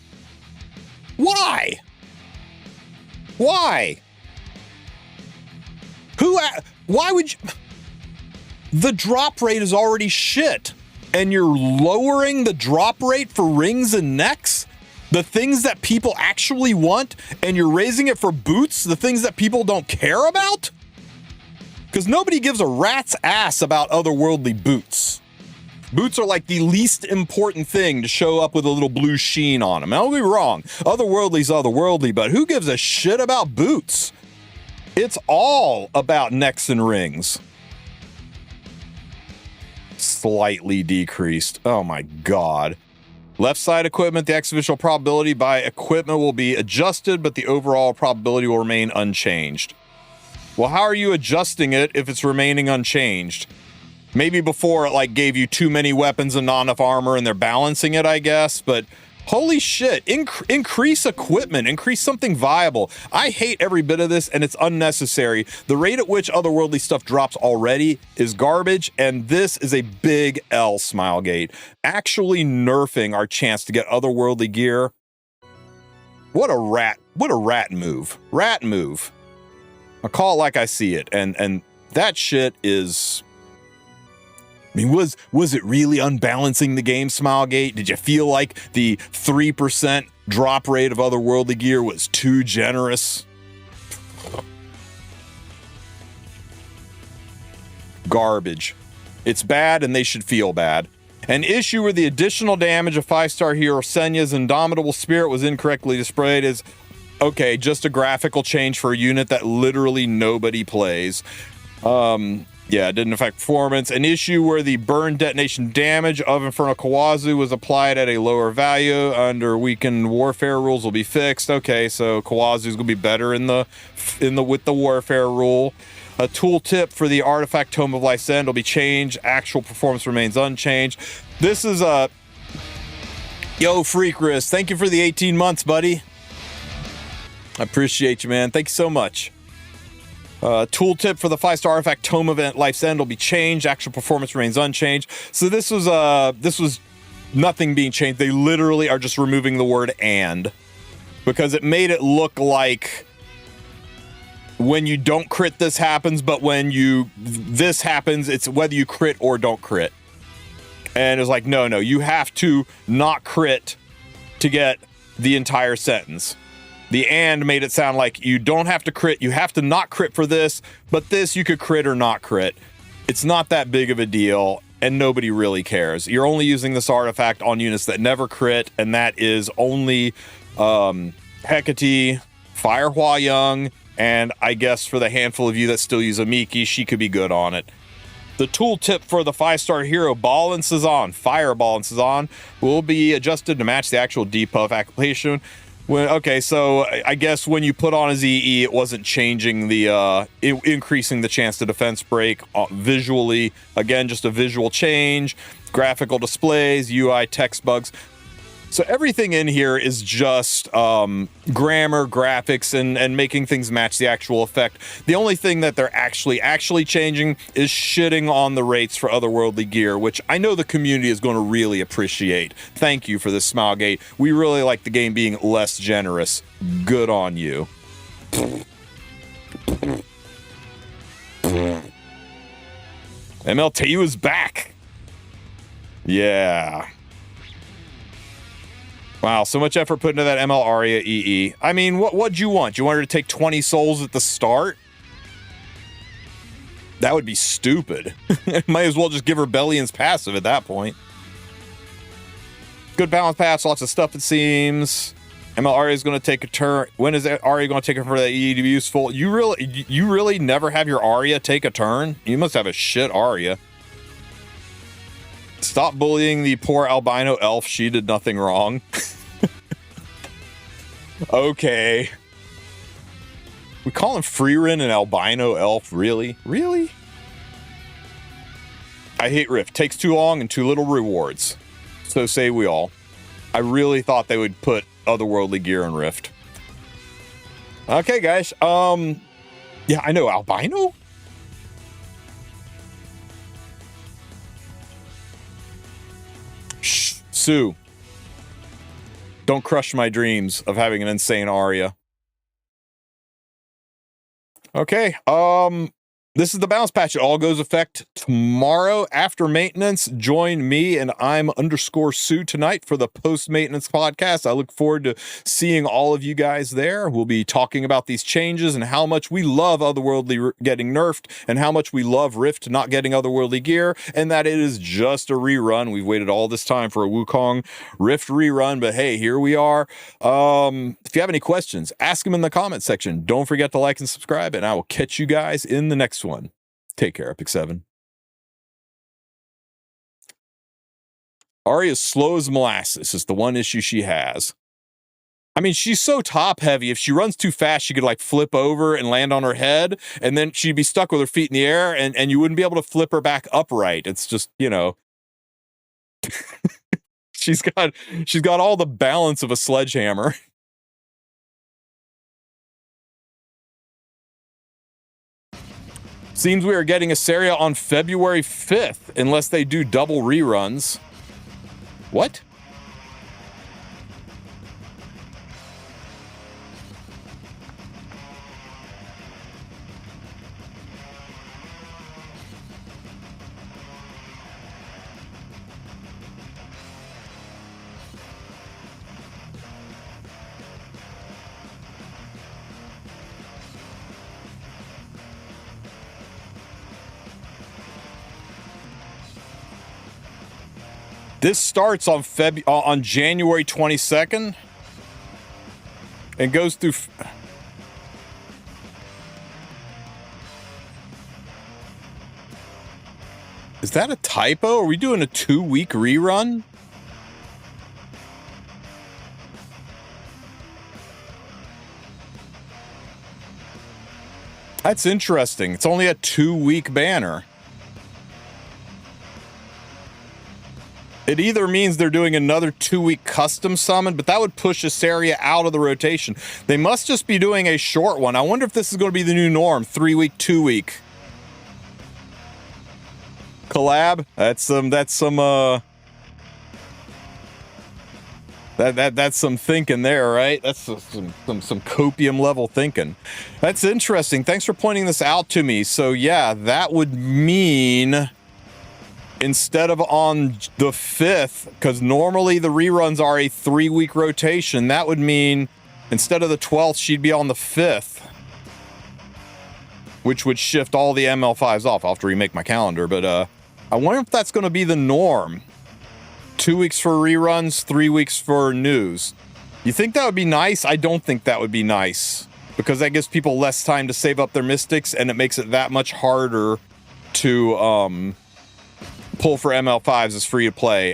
Why? Why? Why would you? The drop rate is already shit, and you're lowering the drop rate for rings and necks, the things that people actually want, and you're raising it for boots, the things that people don't care about? Because nobody gives a rat's ass about otherworldly boots. Boots are like the least important thing to show up with a little blue sheen on them. Don't be wrong. Otherworldly's otherworldly, but who gives a shit about boots? It's all about necks and rings. Slightly decreased. Oh my God. Left side equipment, the exhibitional probability by equipment will be adjusted, but the overall probability will remain unchanged. Well, how are you adjusting it if it's remaining unchanged? Maybe before it like gave you too many weapons and not enough armor and they're balancing it, I guess, but holy shit, increase equipment, increase something viable. I hate every bit of this and it's unnecessary. The rate at which otherworldly stuff drops already is garbage, and this is a big L, Smilegate. Actually nerfing our chance to get otherworldly gear. What a rat move. Rat move. I'll call it like I see it, and that shit is... I mean, was it really unbalancing the game, Smilegate? Did you feel like the 3% drop rate of otherworldly gear was too generous? Garbage. It's bad, and they should feel bad. An issue where the additional damage of 5-star hero Senya's Indomitable Spirit was incorrectly displayed is, okay, just a graphical change for a unit that literally nobody plays. Yeah, it didn't affect performance. An issue where the burn detonation damage of Infernal Kawazu was applied at a lower value under weakened warfare rules will be fixed. Okay, so Kawazu's gonna be better with the warfare rule. A tooltip for the artifact Tome of Life's End will be changed. Actual performance remains unchanged. This is a yo Freakrist. Thank you for the 18 months, buddy. I appreciate you, man. Thank you so much. Tooltip for the 5-star artifact Tome of Life's End will be changed. Actual performance remains unchanged. So this was nothing being changed. They literally are just removing the word "and" because it made it look like when you don't crit this happens, but when this happens, it's whether you crit or don't crit. And it's like, no, you have to not crit to get the entire sentence. The "and" made it sound like you don't have to crit, you have to not crit for this, but this you could crit or not crit. It's not that big of a deal, and nobody really cares. You're only using this artifact on units that never crit, and that is only Hecate, Fire Hua Young, and I guess for the handful of you that still use Amiki, she could be good on it. The tooltip for the 5-star hero Fire Balance is on, will be adjusted to match the actual debuff application. Okay, so I guess when you put on a ZE, it wasn't changing increasing the chance to defense break visually. Again, just a visual change, graphical displays, UI text bugs. So everything in here is just grammar, graphics, and making things match the actual effect. The only thing that they're actually changing is shitting on the rates for otherworldly gear, which I know the community is going to really appreciate. Thank you for this, Smilegate. We really like the game being less generous. Good on you. MLTU is back. Yeah. Wow, so much effort put into that ML Aria EE. I mean, what'd you want? You wanted to take 20 souls at the start? That would be stupid. Might as well just give her Bellion's passive at that point. Good balance pass, lots of stuff it seems. ML Aria is going to take a turn. When is Aria going to take her for that EE to be useful? You really never have your Aria take a turn? You must have a shit Aria. Stop bullying the poor albino elf. She did nothing wrong. Okay. We call him Freerin an albino elf? Really? Really? I hate Rift. Takes too long and too little rewards. So say we all. I really thought they would put otherworldly gear in Rift. Okay, guys. Yeah, I know. Albino? Shh. Sue. Don't crush my dreams of having an insane Aria. Okay, this is the bounce patch. It all goes effect tomorrow after maintenance. Join me and I'm _Sue tonight for the post-maintenance podcast. I look forward to seeing all of you guys there. We'll be talking about these changes and how much we love Otherworldly getting nerfed and how much we love Rift not getting Otherworldly gear and that it is just a rerun. We've waited all this time for a Wukong Rift rerun, but hey, here we are. If you have any questions, ask them in the comment section. Don't forget to like and subscribe, and I will catch you guys in the next one. Take care, Epic 7. Arya's slow as molasses is the one issue she has. I mean, she's so top heavy. If she runs too fast, she could like flip over and land on her head, and then she'd be stuck with her feet in the air, and you wouldn't be able to flip her back upright. It's just, you know, she's got all the balance of a sledgehammer. Seems we are getting Asaria on February 5th, unless they do double reruns. What? This starts on January 22nd and goes through. Is that a typo? Are we doing a 2-week rerun? That's interesting. It's only a 2-week banner. It either means they're doing another 2-week custom summon, but that would push Asaria out of the rotation. They must just be doing a short one. I wonder if this is going to be the new norm, 3-week, 2-week. Collab? That's some thinking there, right? That's some copium level thinking. That's interesting. Thanks for pointing this out to me. So yeah, that would mean instead of on the 5th, because normally the reruns are a 3-week rotation, that would mean instead of the 12th, she'd be on the 5th, which would shift all the ML5s off. I'll have to remake my calendar, but I wonder if that's going to be the norm. 2 weeks for reruns, 3 weeks for news. You think that would be nice? I don't think that would be nice, because that gives people less time to save up their mystics, and it makes it that much harder to pull for ML5s as free to play.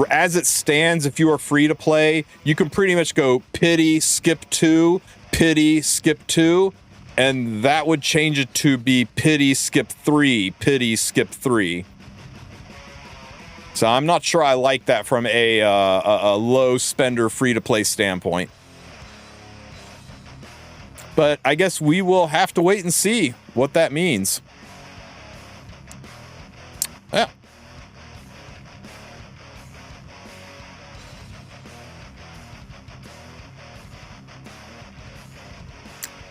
As it stands, if you are free to play, you can pretty much go pity, skip 2, pity, skip 2, and that would change it to be pity, skip 3, pity, skip 3. So I'm not sure I like that from a low spender free to play standpoint. But I guess we will have to wait and see what that means. Yeah.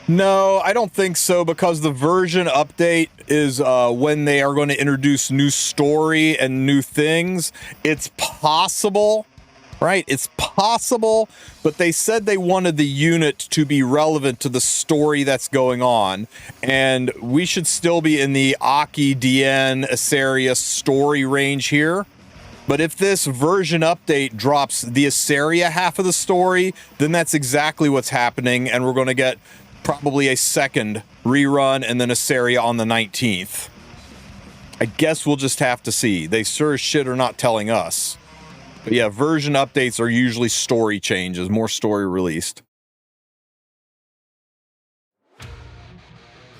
No, I don't think so, because the version update is when they are going to introduce new story and new things. It's possible, right? It's possible, but they said they wanted the unit to be relevant to the story that's going on, and we should still be in the Aki, Dien, Asaria story range here. But if this version update drops the Asaria half of the story, then that's exactly what's happening, and we're going to get probably a second rerun and then Asaria on the 19th. I guess we'll just have to see. They sure as shit are not telling us. But yeah, version updates are usually story changes, more story released.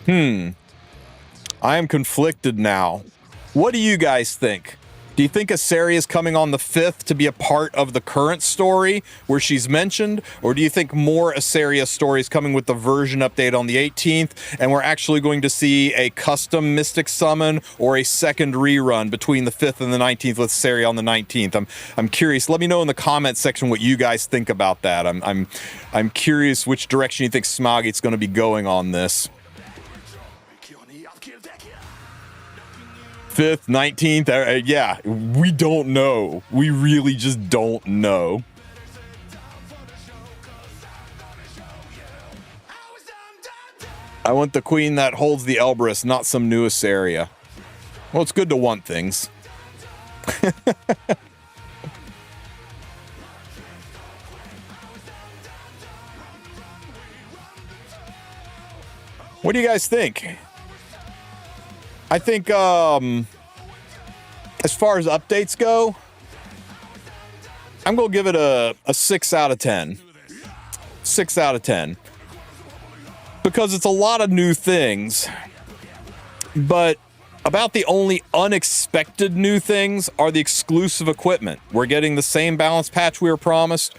I am conflicted now. What do you guys think? Do you think Asari is coming on the 5th to be a part of the current story where she's mentioned? Or do you think more Asari stories coming with the version update on the 18th and we're actually going to see a custom Mystic Summon or a second rerun between the 5th and the 19th with Asari on the 19th? I'm curious. Let me know in the comments section what you guys think about that. I'm curious which direction you think Smoggy's going to be going on this. 5th, 19th, yeah, we don't know. We really just don't know. I want the queen that holds the Elbrus, not some newest area. Well, it's good to want things. What do you guys think? I think, as far as updates go, I'm going to give it a 6 out of 10. 6 out of 10. Because it's a lot of new things. But about the only unexpected new things are the exclusive equipment. We're getting the same balance patch we were promised.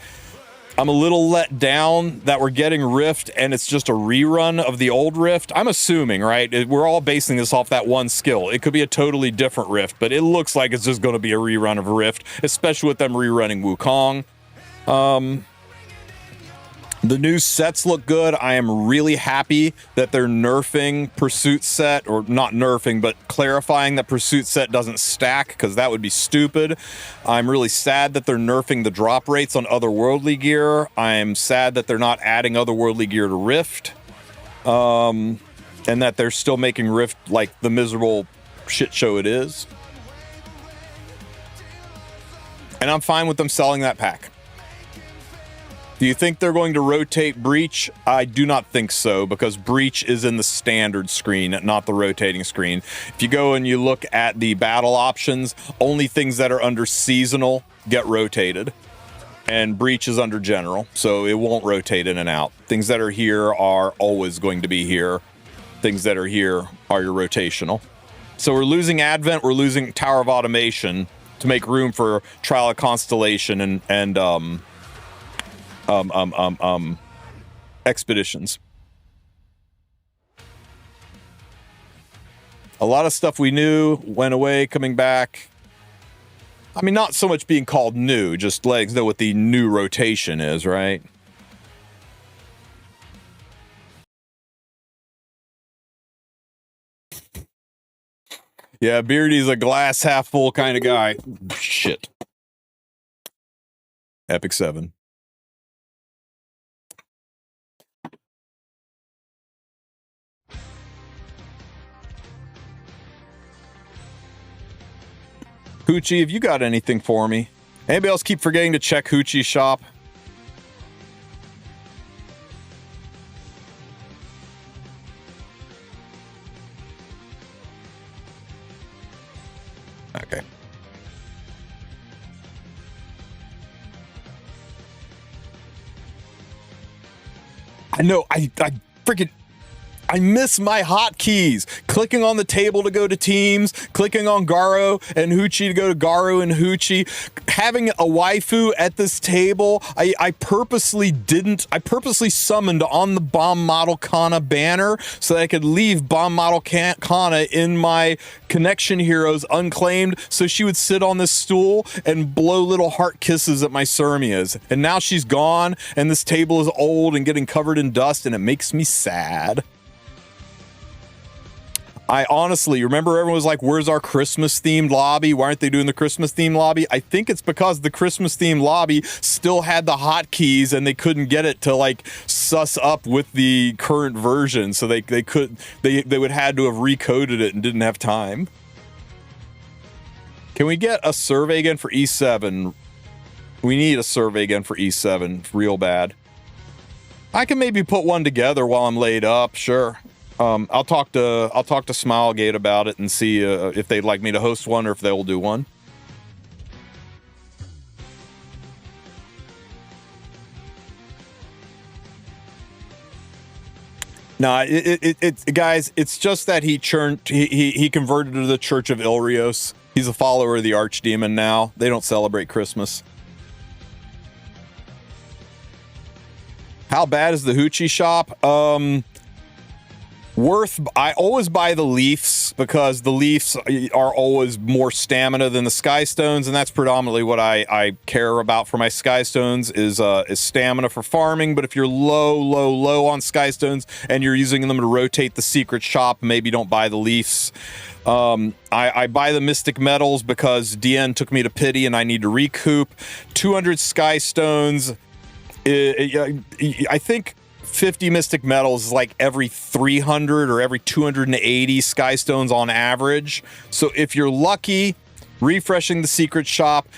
I'm a little let down that we're getting Rift and it's just a rerun of the old Rift. I'm assuming, right? We're all basing this off that one skill. It could be a totally different Rift, but it looks like it's just going to be a rerun of Rift, especially with them rerunning Wukong. The new sets look good. I am really happy that they're nerfing Pursuit Set, or not nerfing, but clarifying that Pursuit Set doesn't stack, because that would be stupid. I'm really sad that they're nerfing the drop rates on otherworldly gear. I'm sad that they're not adding otherworldly gear to Rift. And that they're still making Rift like the miserable shit show it is. And I'm fine with them selling that pack. Do you think they're going to rotate Breach? I do not think so, because Breach is in the standard screen, not the rotating screen. If you go and you look at the battle options, only things that are under seasonal get rotated. And Breach is under general, so it won't rotate in and out. Things that are here are always going to be here. Things that are here are your rotational. So we're losing Advent, we're losing Tower of Automation to make room for Trial of Constellation and expeditions. A lot of stuff we knew went away, coming back. I mean, not so much being called new, just letting us know what the new rotation is, right? Yeah, Beardy's a glass half full kind of guy. Shit. Epic 7. Hoochie, have you got anything for me? Anybody else keep forgetting to check Hoochie's shop? Okay. I know, I freaking... I miss my hotkeys. Clicking on the table to go to teams, clicking on Garo and Hoochie to go to Garo and Hoochie. Having a waifu at this table, I purposely summoned on the Bomb Model Kana banner so that I could leave Bomb Model Kana in my Connection Heroes unclaimed, so she would sit on this stool and blow little heart kisses at my Surmias. And now she's gone, and this table is old and getting covered in dust, and it makes me sad. I honestly, remember everyone was like, where's our Christmas themed lobby? Why aren't they doing the Christmas themed lobby? I think it's because the Christmas themed lobby still had the hotkeys and they couldn't get it to like suss up with the current version. So they would had to have recoded it and didn't have time. Can we get a survey again for E7? We need a survey again for E7 real bad. I can maybe put one together while I'm laid up. Sure. I'll talk to Smilegate about it and see if they'd like me to host one or if they'll do one. No, guys, it's just that he converted to the Church of Ilrios. He's a follower of the Archdemon now. They don't celebrate Christmas. How bad is the Hoochie shop? I always buy the Leafs because the Leafs are always more stamina than the Skystones, and that's predominantly what I care about for my Skystones is stamina for farming. But if you're low on Skystones and you're using them to rotate the secret shop, maybe don't buy the Leafs. I buy the Mystic Metals because DN took me to pity and I need to recoup. 200 Skystones. I think 50 Mystic Metals is like every 300 or every 280 Skystones on average. So if you're lucky, refreshing the secret shop,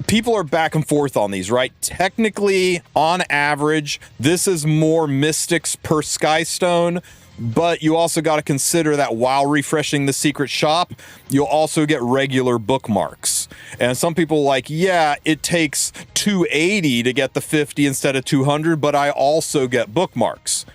people are back and forth on these, right? Technically, on average, this is more Mystics per Skystone, but you also got to consider that while refreshing the secret shop, you'll also get regular bookmarks. And some people like, yeah, it takes 280 to get the 50 instead of 200, but I also get bookmarks.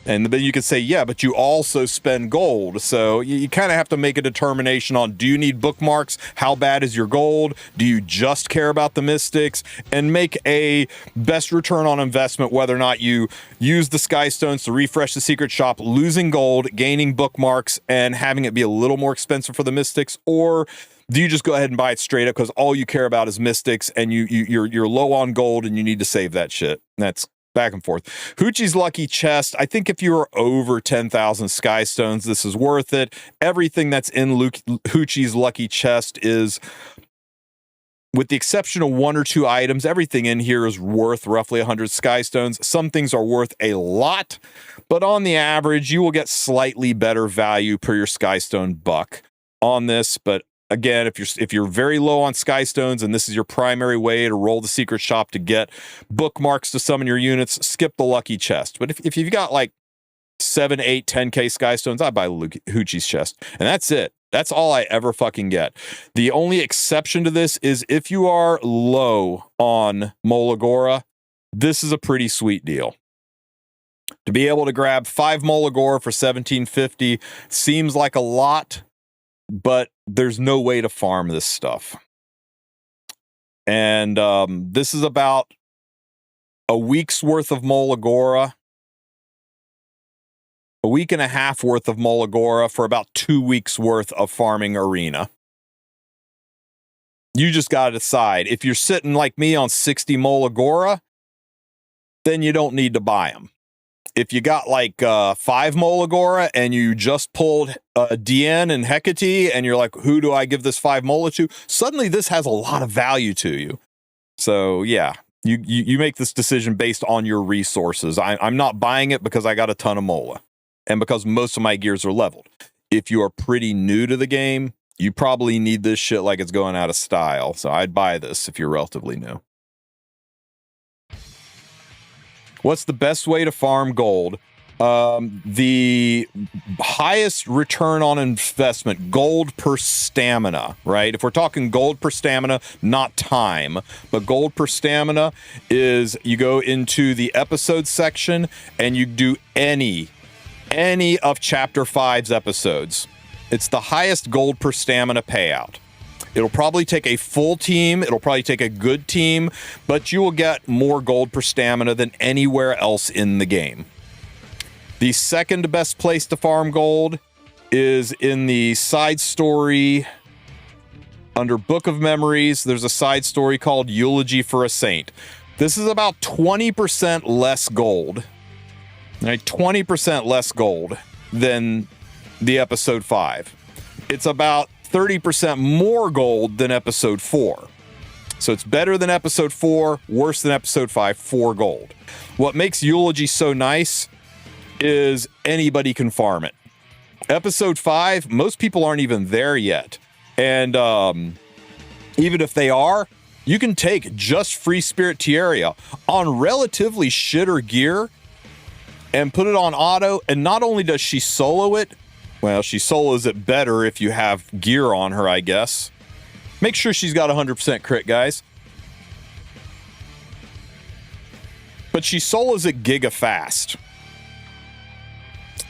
And then you could say, yeah, but you also spend gold. So you kind of have to make a determination on, do you need bookmarks? How bad is your gold? Do you just care about the Mystics? And make a best return on investment, whether or not you use the Skystones to refresh the secret shop, losing gold, gaining bookmarks, and having it be a little more expensive for the Mystics, or do you just go ahead and buy it straight up because all you care about is Mystics and you're low on gold and you need to save that shit? That's back and forth. Hoochie's Lucky Chest. I think if you are over 10,000 Skystones, this is worth it. Everything that's in Hoochie's Lucky Chest is, with the exception of one or two items, everything in here is worth roughly 100 Skystones. Some things are worth a lot, but on the average, you will get slightly better value per your Skystone buck on this. But again, if you're very low on Skystones and this is your primary way to roll the secret shop to get bookmarks to summon your units, skip the Lucky Chest. But if you've got like 7, 8, 10k Skystones, I buy Hoochie's Chest. And that's it. That's all I ever fucking get. The only exception to this is if you are low on Molagora, this is a pretty sweet deal. To be able to grab 5 Molagora for 1750 seems like a lot, but there's no way to farm this stuff. And this is about a week's worth of Molagora, a week and a half worth of Molagora for about 2 weeks worth of farming Arena. You just got to decide. If you're sitting like me on 60 Molagora, then you don't need to buy them. If you got like 5 Molagora and you just pulled DN and Hecate and you're like, who do I give this 5 Mola to? Suddenly this has a lot of value to you. So yeah, you make this decision based on your resources. I'm not buying it because I got a ton of Mola and because most of my gears are leveled. If you are pretty new to the game, you probably need this shit like it's going out of style. So I'd buy this if you're relatively new. What's the best way to farm gold? The highest return on investment, gold per stamina, right? If we're talking gold per stamina, not time, but gold per stamina is you go into the episode section and you do any of Chapter 5's episodes. It's the highest gold per stamina payout. It'll probably take a full team. It'll probably take a good team, but you will get more gold per stamina than anywhere else in the game. The second best place to farm gold is in the side story under Book of Memories. There's a side story called Eulogy for a Saint. This is about 20% less gold. Right? 20% less gold than the episode 5. It's about 30% more gold than episode 4. So it's better than episode 4, worse than episode 5, 4 gold. What makes Eulogy so nice is anybody can farm it. Episode 5, most people aren't even there yet. And even if they are, you can take just Free Spirit Tierra on relatively shitter gear and put it on auto. And not only does she solo it, well, she solos it better if you have gear on her, I guess. Make sure she's got 100% crit, guys. But she solos it giga fast.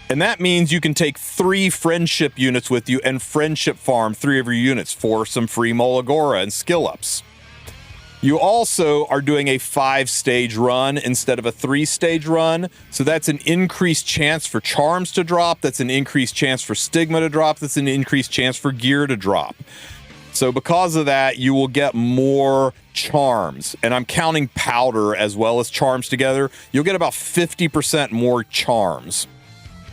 And that means you can take 3 friendship units with you and friendship farm 3 of your units for some free Molagora and skill ups. You also are doing a 5-stage run instead of a 3-stage run. So that's an increased chance for charms to drop. That's an increased chance for stigma to drop. That's an increased chance for gear to drop. So because of that, you will get more charms. And I'm counting powder as well as charms together. You'll get about 50% more charms.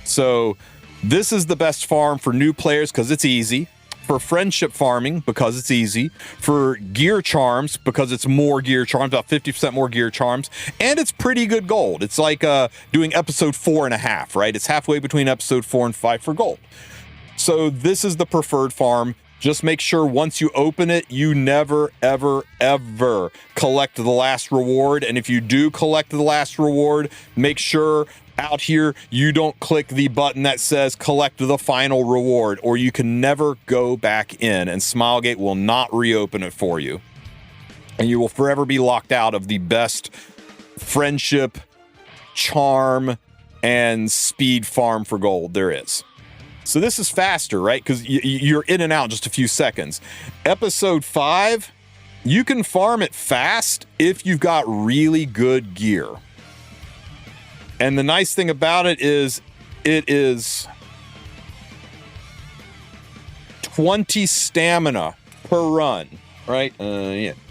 So this is the best farm for new players because it's easy. For friendship farming, because it's easy. For gear charms, because it's more gear charms, about 50% more gear charms. And it's pretty good gold. It's like doing episode 4.5, right? It's halfway between episode 4 and 5 for gold. So this is the preferred farm. Just make sure once you open it, you never, ever, ever collect the last reward. And if you do collect the last reward, make sure out here you don't click the button that says collect the final reward, or you can never go back in, and Smilegate will not reopen it for you. And you will forever be locked out of the best friendship, charm, and speed farm for gold there is. So this is faster, right? Because you're in and out in just a few seconds. Episode 5, you can farm it fast if you've got really good gear. And the nice thing about it is 20 stamina per run, right?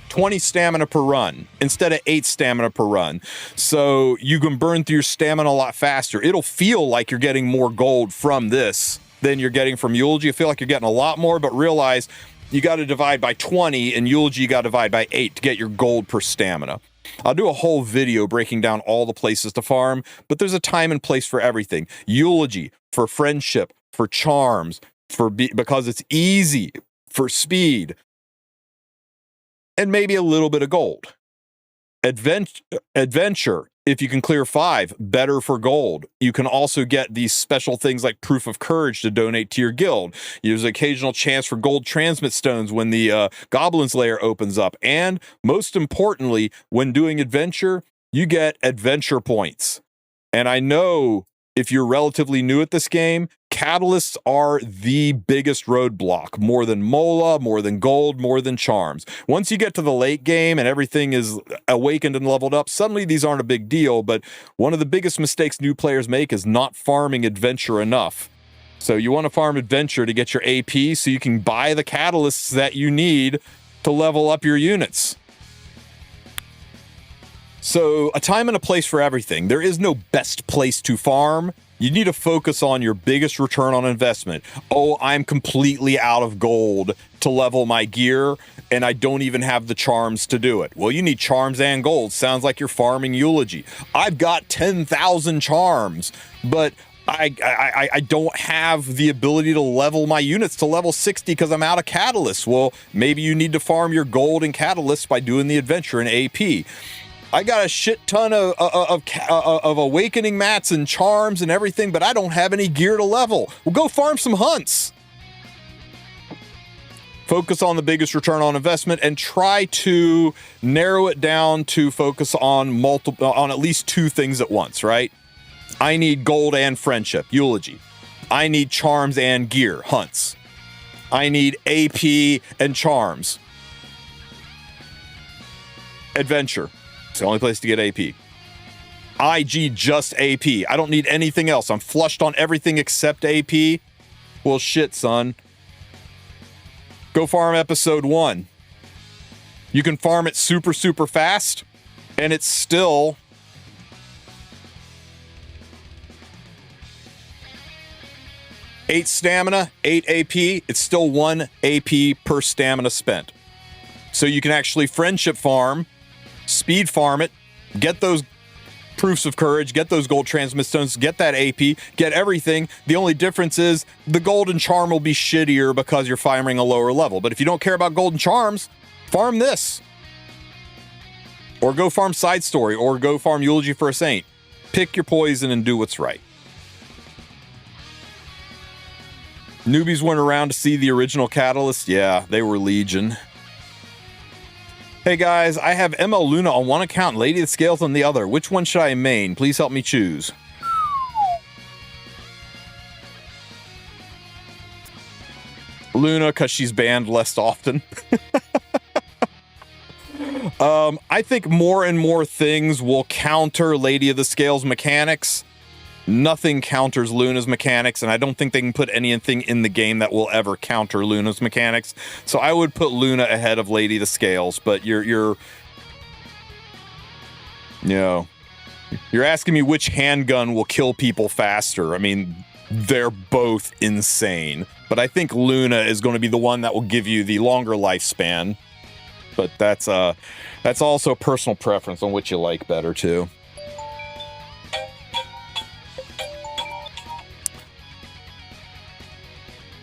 20 stamina per run instead of 8 stamina per run. So you can burn through your stamina a lot faster. It'll feel like you're getting more gold from this than you're getting from Eulogy. You feel like you're getting a lot more, but realize you got to divide by 20, and Eulogy you got to divide by 8 to get your gold per stamina. I'll do a whole video breaking down all the places to farm, but there's a time and place for everything. Eulogy for friendship, for charms, because it's easy, for speed, and maybe a little bit of gold. Adventure, if you can clear 5, better for gold. You can also get these special things like Proof of Courage to donate to your guild. There's an occasional chance for gold transmit stones when the Goblin's Lair opens up. And most importantly, when doing adventure, you get adventure points. And I know if you're relatively new at this game, catalysts are the biggest roadblock, more than Mola, more than gold, more than charms. Once you get to the late game and everything is awakened and leveled up, suddenly these aren't a big deal. But one of the biggest mistakes new players make is not farming adventure enough. So you want to farm adventure to get your AP so you can buy the catalysts that you need to level up your units. So a time and a place for everything. There is no best place to farm. You need to focus on your biggest return on investment. Oh, I'm completely out of gold to level my gear, and I don't even have the charms to do it. Well, you need charms and gold. Sounds like you're farming Eulogy. I've got 10,000 charms, but I don't have the ability to level my units to level 60 because I'm out of catalysts. Well, maybe you need to farm your gold and catalysts by doing the adventure in AP. I got a shit ton of awakening mats and charms and everything, but I don't have any gear to level. Well, go farm some hunts. Focus on the biggest return on investment and try to narrow it down to focus on at least 2 things at once, right? I need gold and friendship, Eulogy. I need charms and gear, hunts. I need AP and charms, adventure. It's the only place to get AP. IG just AP. I don't need anything else. I'm flushed on everything except AP. Well, shit, son. Go farm episode 1. You can farm it super, super fast, and it's still eight stamina, 8 AP. It's still 1 AP per stamina spent. So you can actually friendship farm, speed farm it, get those proofs of courage, get those gold transmit stones, get that AP, get everything. The only difference is the golden charm will be shittier because you're farming a lower level. But if you don't care about golden charms, farm this. Or go farm Side Story, or go farm Eulogy for a Saint. Pick your poison and do what's right. Newbies went around to see the original Catalyst. Yeah, they were legion. Hey guys, I have ML Luna on one account and Lady of the Scales on the other. Which one should I main? Please help me choose. Luna, because she's banned less often. I think more and more things will counter Lady of the Scales mechanics. Nothing counters Luna's mechanics, and I don't think they can put anything in the game that will ever counter Luna's mechanics. So I would put Luna ahead of Lady of the Scales, but you're asking me which handgun will kill people faster. I mean, they're both insane, but I think Luna is going to be the one that will give you the longer lifespan. But that's also personal preference on what you like better too.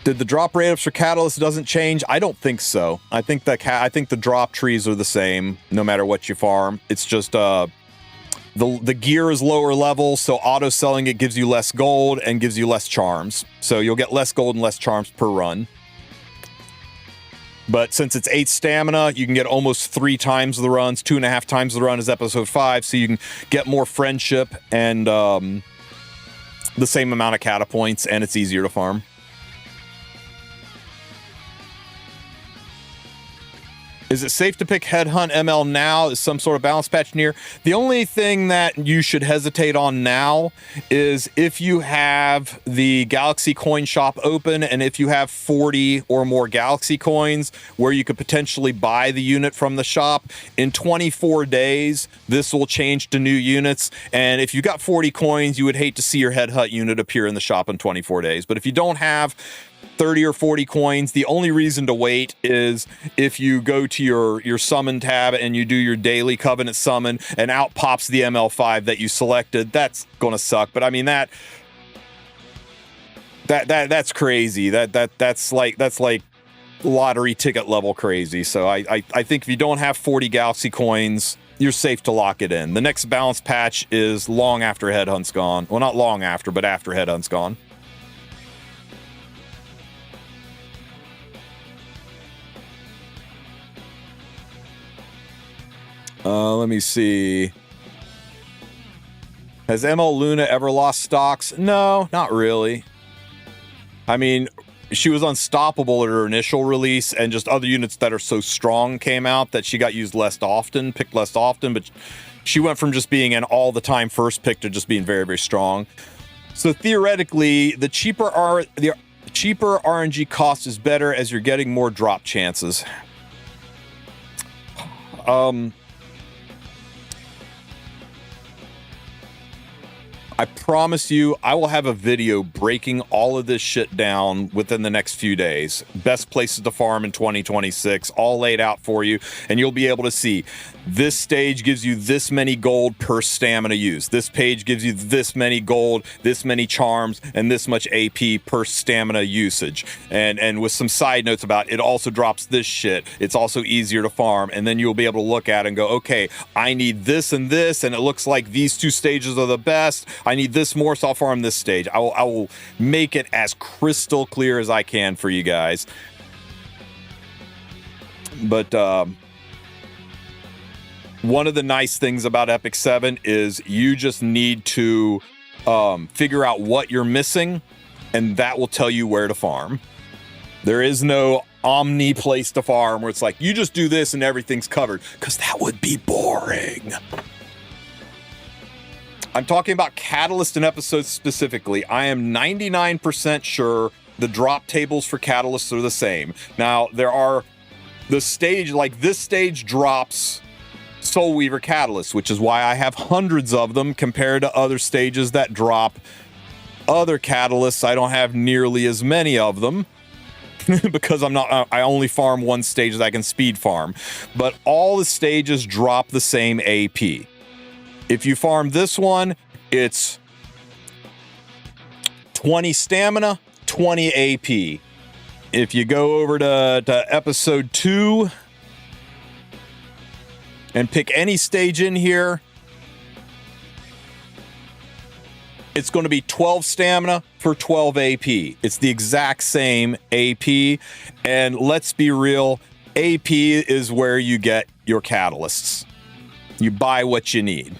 Did the drop rate ups for Catalyst doesn't change? I don't think so. I think the drop trees are the same no matter what you farm. It's just the gear is lower level, so auto selling it gives you less gold and gives you less charms. So you'll get less gold and less charms per run. But since it's 8 stamina, you can get almost 3 times the runs, 2.5 times the run as episode 5, so you can get more friendship and the same amount of cata points, and it's easier to farm. Is it safe to pick Headhunt ML now? Is some sort of balance patch near? The only thing that you should hesitate on now is if you have the Galaxy Coin Shop open and if you have 40 or more Galaxy Coins where you could potentially buy the unit from the shop. In 24 days, this will change to new units. And if you got 40 coins, you would hate to see your Headhunt unit appear in the shop in 24 days. But if you don't have 30 or 40 coins, the only reason to wait is if you go to your summon tab and you do your daily Covenant summon and out pops the ML5 that you selected. That's gonna suck, but I mean that's crazy. That's like lottery ticket level crazy. So I think if you don't have 40 Galaxy coins, you're safe to lock it in. The next balance patch is long after Headhunt's gone. Well, not long after, but after Headhunt's gone. Let me see. Has ML Luna ever lost stocks? No, not really. I mean, she was unstoppable at her initial release, and just other units that are so strong came out that she got used less often, picked less often, but she went from just being an all-the-time first pick to just being very, very strong. So theoretically, the cheaper RNG cost is better as you're getting more drop chances. I promise you, I will have a video breaking all of this shit down within the next few days. Best places to farm in 2026, all laid out for you, and you'll be able to see this stage gives you this many gold per stamina use. This page gives you this many gold, this many charms, and this much AP per stamina usage. And with some side notes about it also drops this shit. It's also easier to farm, and then you'll be able to look at it and go, okay, I need this and this, and it looks like these 2 stages are the best. I need this more, so I'll farm this stage. I will make it as crystal clear as I can for you guys. But one of the nice things about Epic 7 is you just need to figure out what you're missing, and that will tell you where to farm. There is no omni place to farm where it's like, you just do this and everything's covered, because that would be boring. I'm talking about Catalyst and episodes specifically. I am 99% sure the drop tables for Catalysts are the same. Now, there are the stage, like this stage drops Soul Weaver Catalyst, which is why I have hundreds of them compared to other stages that drop other Catalysts. I don't have nearly as many of them because I only farm one stage that I can speed farm. But all the stages drop the same AP. If you farm this one, it's 20 stamina, 20 AP. If you go over to episode 2 and pick any stage in here, it's going to be 12 stamina for 12 AP. It's the exact same AP. And let's be real, AP is where you get your catalysts. You buy what you need.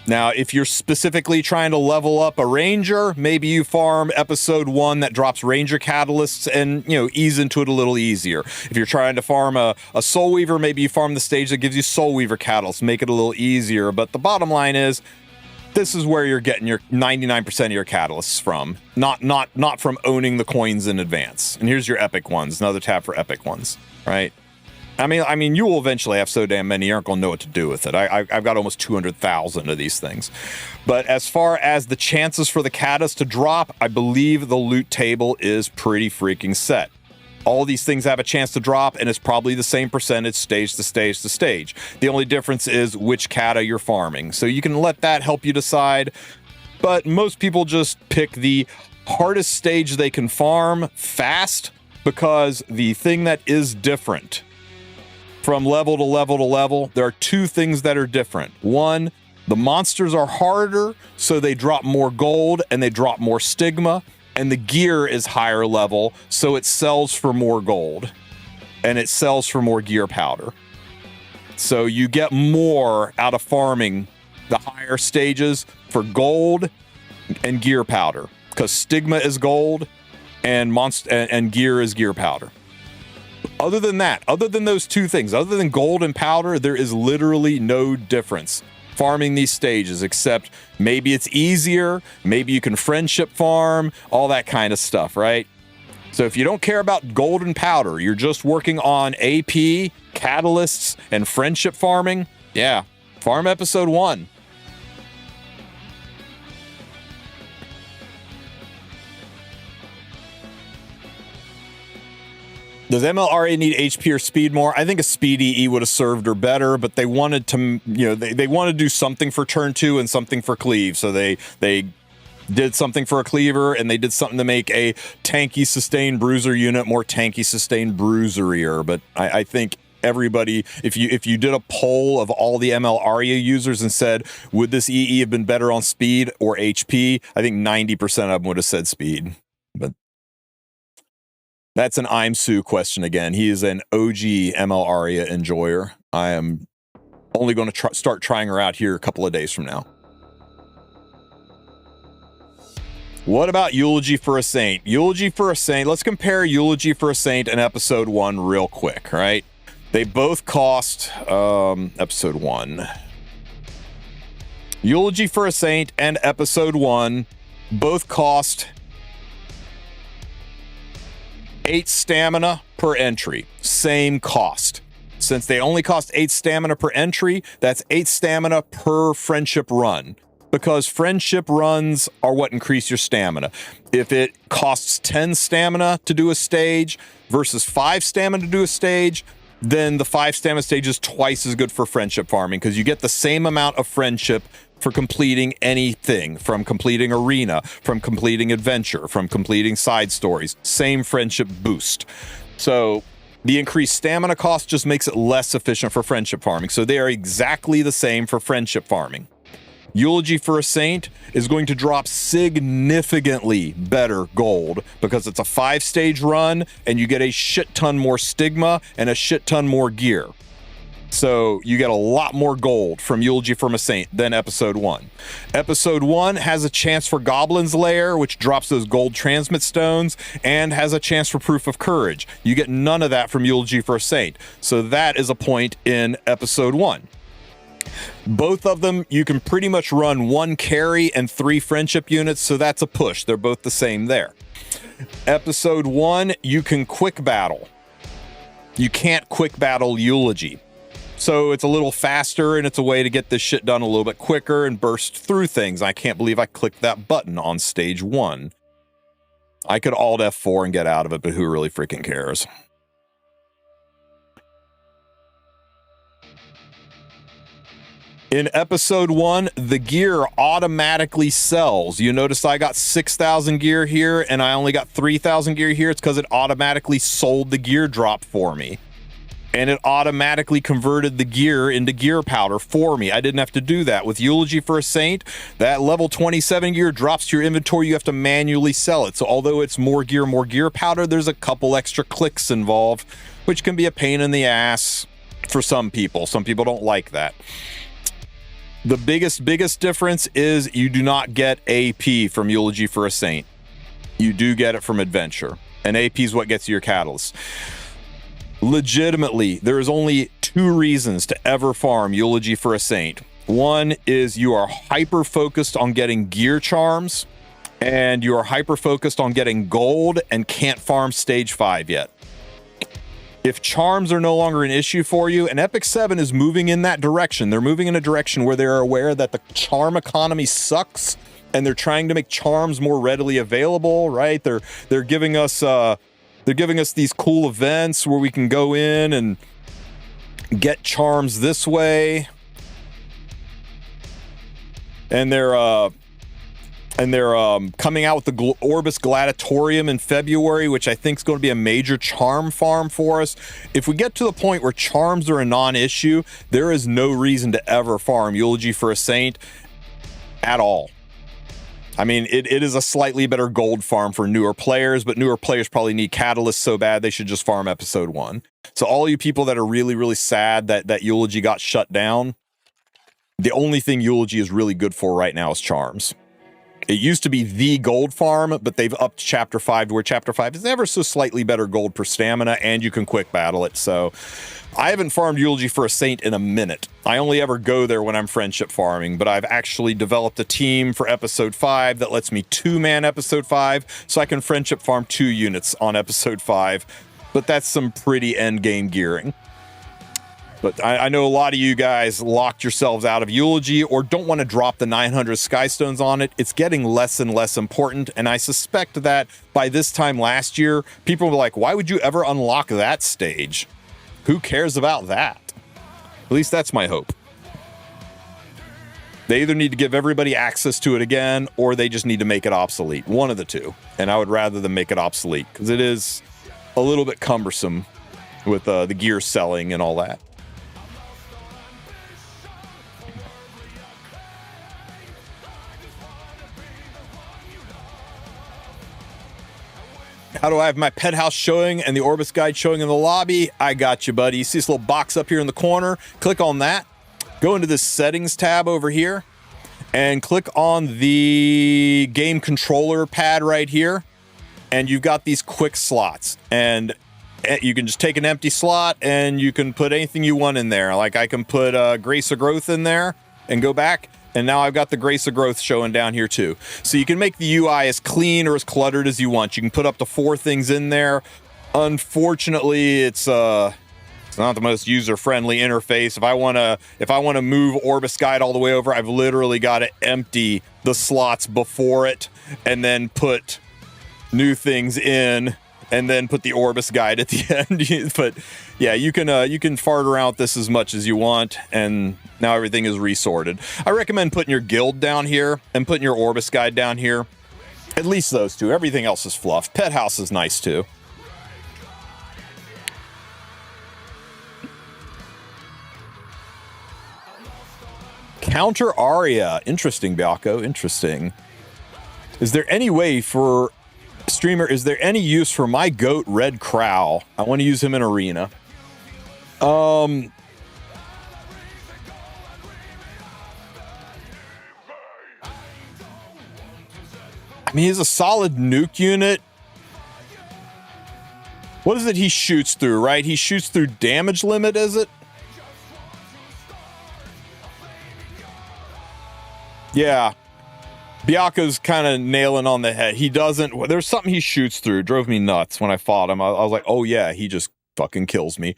Now, if you're specifically trying to level up a ranger, maybe you farm episode 1 that drops ranger catalysts and, ease into it a little easier. If you're trying to farm a soul weaver, maybe you farm the stage that gives you soul weaver catalysts, make it a little easier. But the bottom line is, this is where you're getting your 99% of your catalysts from, not from owning the coins in advance. And here's your epic ones, another tab for epic ones, right? I mean, you will eventually have so damn many, you aren't going to know what to do with it. I've got almost 200,000 of these things. But as far as the chances for the catas to drop, I believe the loot table is pretty freaking set. All these things have a chance to drop, and it's probably the same percentage stage to stage to stage. The only difference is which cata you're farming. So you can let that help you decide. But most people just pick the hardest stage they can farm fast, because the thing that is different from level to level to level, there are two things that are different. One, the monsters are harder, so they drop more gold and they drop more stigma, and the gear is higher level, so it sells for more gold and it sells for more gear powder. So you get more out of farming the higher stages for gold and gear powder, because stigma is gold and gear is gear powder. Other than that, other than those two things, other than gold and powder, there is literally no difference farming these stages, except maybe it's easier, maybe you can friendship farm, all that kind of stuff, right? So if you don't care about gold and powder, you're just working on AP, catalysts, and friendship farming, yeah, farm episode 1. Does MLRA need HP or speed more? I think a speed EE would have served her better, but they wanted to, they wanted to do something for turn 2 and something for cleave. So they did something for a cleaver, and they did something to make a tanky sustained bruiser unit more tanky sustained bruiserier. But I think everybody, if you did a poll of all the ML Aria users and said, would this EE have been better on speed or HP? I think 90% of them would have said speed. But that's an I'm Sue question again. He is an OG ML Aria enjoyer. I am only going to start trying her out here a couple of days from now. What about Eulogy for a Saint? Eulogy for a Saint. Let's compare Eulogy for a Saint and episode 1 real quick, right? They both cost episode 1. Eulogy for a Saint and episode 1 both cost 8 stamina per entry. Same cost. Since they only cost 8 stamina per entry, that's 8 stamina per friendship run, because friendship runs are what increase your stamina. If it costs 10 stamina to do a stage versus 5 stamina to do a stage, then the 5 stamina stage is twice as good for friendship farming, because you get the same amount of friendship for completing anything, from completing arena, from completing adventure, from completing side stories. Same friendship boost. So the increased stamina cost just makes it less efficient for friendship farming. So they are exactly the same for friendship farming. Eulogy for a Saint is going to drop significantly better gold, because it's a 5-stage run and you get a shit ton more stigma and a shit ton more gear. So you get a lot more gold from Eulogy from a Saint than episode 1. Episode 1 has a chance for Goblin's Lair, which drops those gold transmit stones, and has a chance for Proof of Courage. You get none of that from Eulogy for a Saint. So that is a point in episode 1. Both of them, you can pretty much run 1 carry and 3 friendship units, so that's a push. They're both the same there. Episode 1, you can quick battle. You can't quick battle Eulogy. So it's a little faster, and it's a way to get this shit done a little bit quicker and burst through things. I can't believe I clicked that button on stage 1. I could Alt F4 and get out of it, but who really freaking cares? In episode 1, the gear automatically sells. You notice I got 6,000 gear here, and I only got 3,000 gear here. It's because it automatically sold the gear drop for me. and it automatically converted the gear into gear powder for me. I didn't have to do that. With Eulogy for a Saint, that level 27 gear drops to your inventory. You have to manually sell it. So although it's more gear powder, there's a couple extra clicks involved, which can be a pain in the ass for some people. Some people don't like that. The biggest difference is you do not get AP from Eulogy for a Saint. You do get it from Adventure, and AP is what gets you your catalyst. Legitimately, there is only 2 reasons to ever farm Eulogy for a Saint. One is you are hyper focused on getting gear charms, and you are hyper focused on getting gold and can't farm stage 5 yet. If charms are no longer an issue for you, and Epic 7 is moving in that direction, they're moving in a direction where they're aware that the charm economy sucks, and they're trying to make charms more readily available, right? They're giving us these cool events where we can go in and get charms this way. And they're coming out with the Orbis Gladiatorium in February, which I think is going to be a major charm farm for us. If we get to the point where charms are a non-issue, there is no reason to ever farm Eulogy for a Saint at all. I mean, it is a slightly better gold farm for newer players, but newer players probably need catalysts so bad they should just farm episode 1. So all you people that are really, really sad that Eulogy got shut down, the only thing Eulogy is really good for right now is charms. It used to be the gold farm, but they've upped Chapter 5 to where Chapter 5 is ever so slightly better gold per stamina, and you can quick battle it. So I haven't farmed Eulogy for a Saint in a minute. I only ever go there when I'm friendship farming, but I've actually developed a team for Episode 5 that lets me 2-man Episode 5, so I can friendship farm 2 units on Episode 5. But that's some pretty endgame gearing. But I know a lot of you guys locked yourselves out of Eulogy or don't want to drop the 900 Skystones on it. It's getting less and less important, and I suspect that by this time last year, people were like, why would you ever unlock that stage? Who cares about that? At least that's my hope. They either need to give everybody access to it again, or they just need to make it obsolete. One of the two. And I would rather them make it obsolete, because it is a little bit cumbersome with the gear selling and all that. How do I have my pet house showing and the Orbis guide showing in the lobby? I got you, buddy. You see this little box up here in the corner? Click on that. Go into this settings tab over here and click on the game controller pad right here. And you've got these quick slots. And you can just take an empty slot and you can put anything you want in there. Like I can put Grace of Growth in there and go back. And now I've got the Grace of Growth showing down here too. So you can make the UI as clean or as cluttered as you want. You can put up to 4 things in there. Unfortunately, it's not the most user-friendly interface. If I want to move Orbis Guide all the way over, I've literally got to empty the slots before it and then put new things in and then put the Orbis Guide at the end. But yeah, you can fart around with this as much as you want, and now everything is resorted. I recommend putting your guild down here and putting your Orbis Guide down here. At least those two. Everything else is fluff. Pet House is nice too. Counter Aria. Interesting, Baka. Interesting. Is there any way for... Streamer, is there any use for my goat Red Crow? I want to use him in arena. I mean, he's a solid nuke unit. What is it he shoots through, right? He shoots through damage limit, is it? Yeah. Biaka's kind of nailing on the head. He doesn't... There's something he shoots through. It drove me nuts when I fought him. I was like, oh yeah, he just fucking kills me.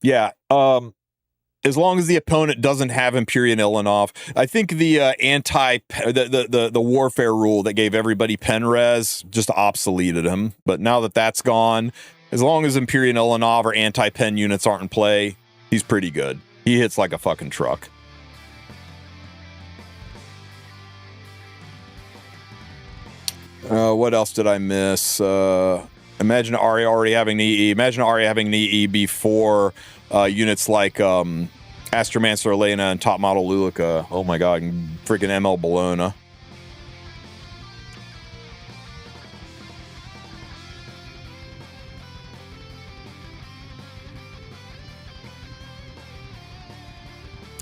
Yeah. As long as the opponent doesn't have Empyrean Ilanov. I think the the warfare rule that gave everybody Penres just obsoleted him. But now that that's gone, as long as Empyrean Ilanov or anti-pen units aren't in play, he's pretty good. He hits like a fucking truck. What else did I miss? Imagine Arya already having an EE. Imagine Arya having an EE before units like Astromancer Elena and Top Model Lulica. Oh my god, freaking ML Bologna.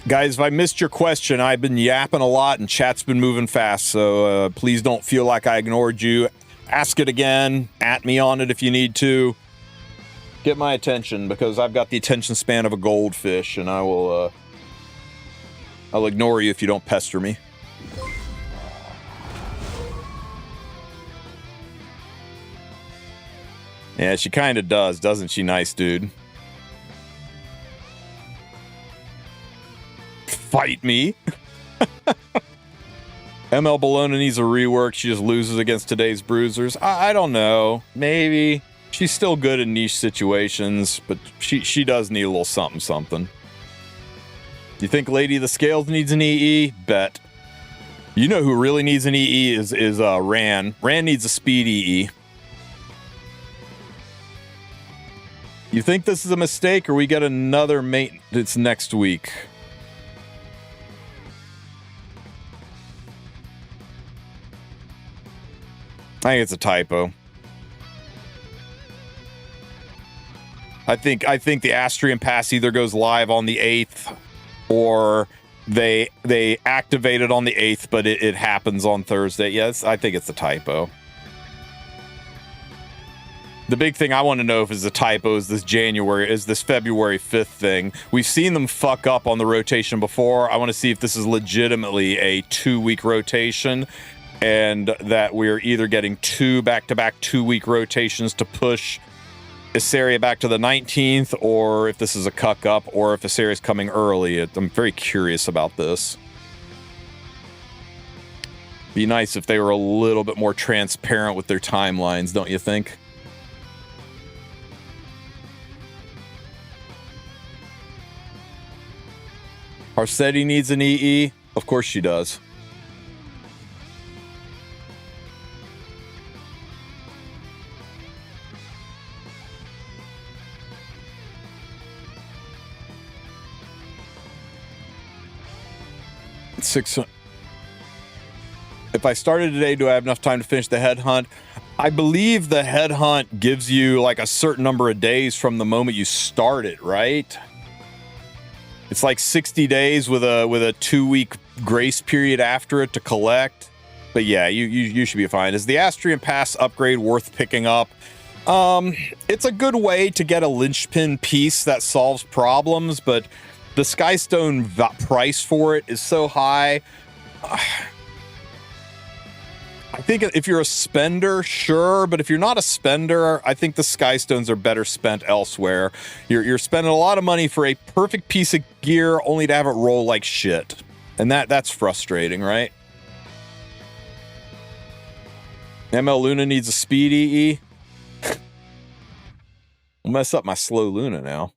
Guys, if I missed your question, I've been yapping a lot and chat's been moving fast, so please don't feel like I ignored you. Ask it again, at me on it if you need to. Get my attention, because I've got the attention span of a goldfish, and I'll ignore you if you don't pester me. Yeah, she kind of does, doesn't she, nice dude? Fight me. ML Bologna needs a rework. She just loses against today's bruisers. I don't know. Maybe. She's still good in niche situations, but she does need a little something something. You think Lady of the Scales needs an EE? Bet. You know who really needs an EE is Ran. Ran needs a speed EE. You think this is a mistake, or we get another maintenance next week? I think it's a typo. I think the Astrian Pass either goes live on the 8th, or they activate it on the 8th, but it happens on Thursday. Yes, I think it's a typo. The big thing I want to know if it's a typo is this February 5th thing. We've seen them fuck up on the rotation before. I want to see if this is legitimately a 2-week rotation, and that we're either getting 2 back-to-back 2-week rotations to push Issaria back to the 19th, or if this is a cuck up, or if Issaria is coming early. I'm very curious about this. Be nice if they were a little bit more transparent with their timelines, don't you think? Arcetti needs an EE? Of course she does. If I started today, do I have enough time to finish the headhunt? I believe the headhunt gives you like a certain number of days from the moment you start it, right? It's like 60 days with a 2-week grace period after it to collect. But yeah, you should be fine. Is the Astrian Pass upgrade worth picking up? It's a good way to get a linchpin piece that solves problems, but the Skystone price for it is so high. I think if you're a spender, sure, but if you're not a spender, I think the Skystones are better spent elsewhere. You're spending a lot of money for a perfect piece of gear only to have it roll like shit. And that's frustrating, right? ML Luna needs a speed EE. I'll mess up my slow Luna now.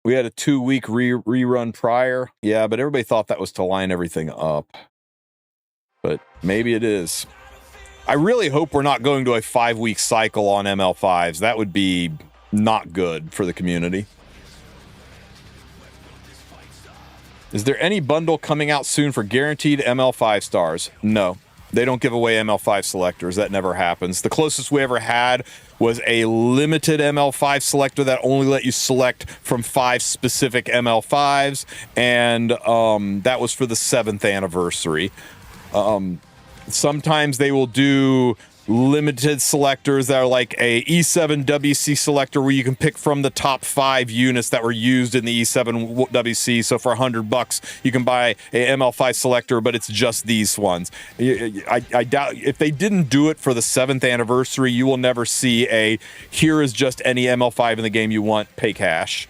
We had a 2-week rerun prior. Yeah, but everybody thought that was to line everything up. But maybe it is. I really hope we're not going to a 5-week cycle on ML5s. That would be not good for the community. Is there any bundle coming out soon for guaranteed ML5 stars? No. They don't give away ML5 selectors. That never happens. The closest we ever had was a limited ML5 selector that only let you select from 5 specific ML5s, and that was for the 7th anniversary. Sometimes they will do limited selectors that are like a E7 WC selector where you can pick from the top 5 units that were used in the E7 WC. So for $100, you can buy a ML5 selector, but it's just these ones. I doubt if they didn't do it for the 7th anniversary, you will never see a here is just any ML5 in the game you want, pay cash.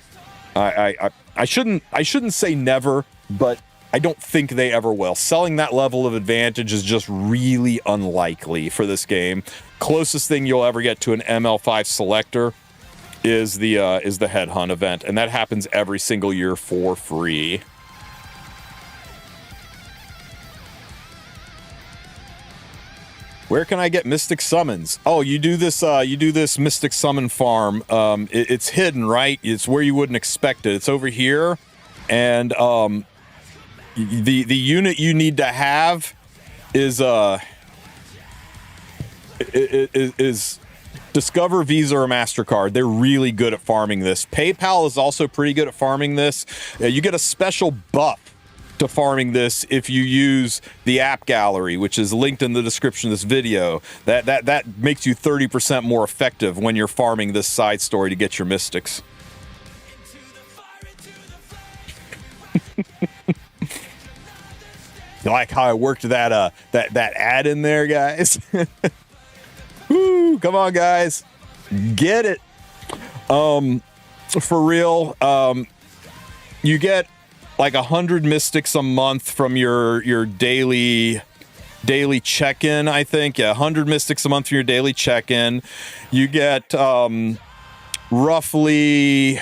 I shouldn't say never, but I don't think they ever will. Selling that level of advantage is just really unlikely for this game. Closest thing you'll ever get to an ML5 selector is the Headhunt event, and that happens every single year for free. Where can I get Mystic Summons? Oh, you do this Mystic Summon farm. It's hidden, right? It's where you wouldn't expect it. It's over here. And the unit you need to have is Discover, Visa, or MasterCard. They're really good at farming this. PayPal is also pretty good at farming this. You get a special buff to farming this if you use the AppGallery, which is linked in the description of this video. That makes you 30% more effective when you're farming this side story to get your mystics. You like how I worked that ad in there, guys? Woo, come on, guys. Get it. For real, you get like 100 mystics a month from your daily check-in, I think. Yeah, 100 mystics a month from your daily check-in. You get roughly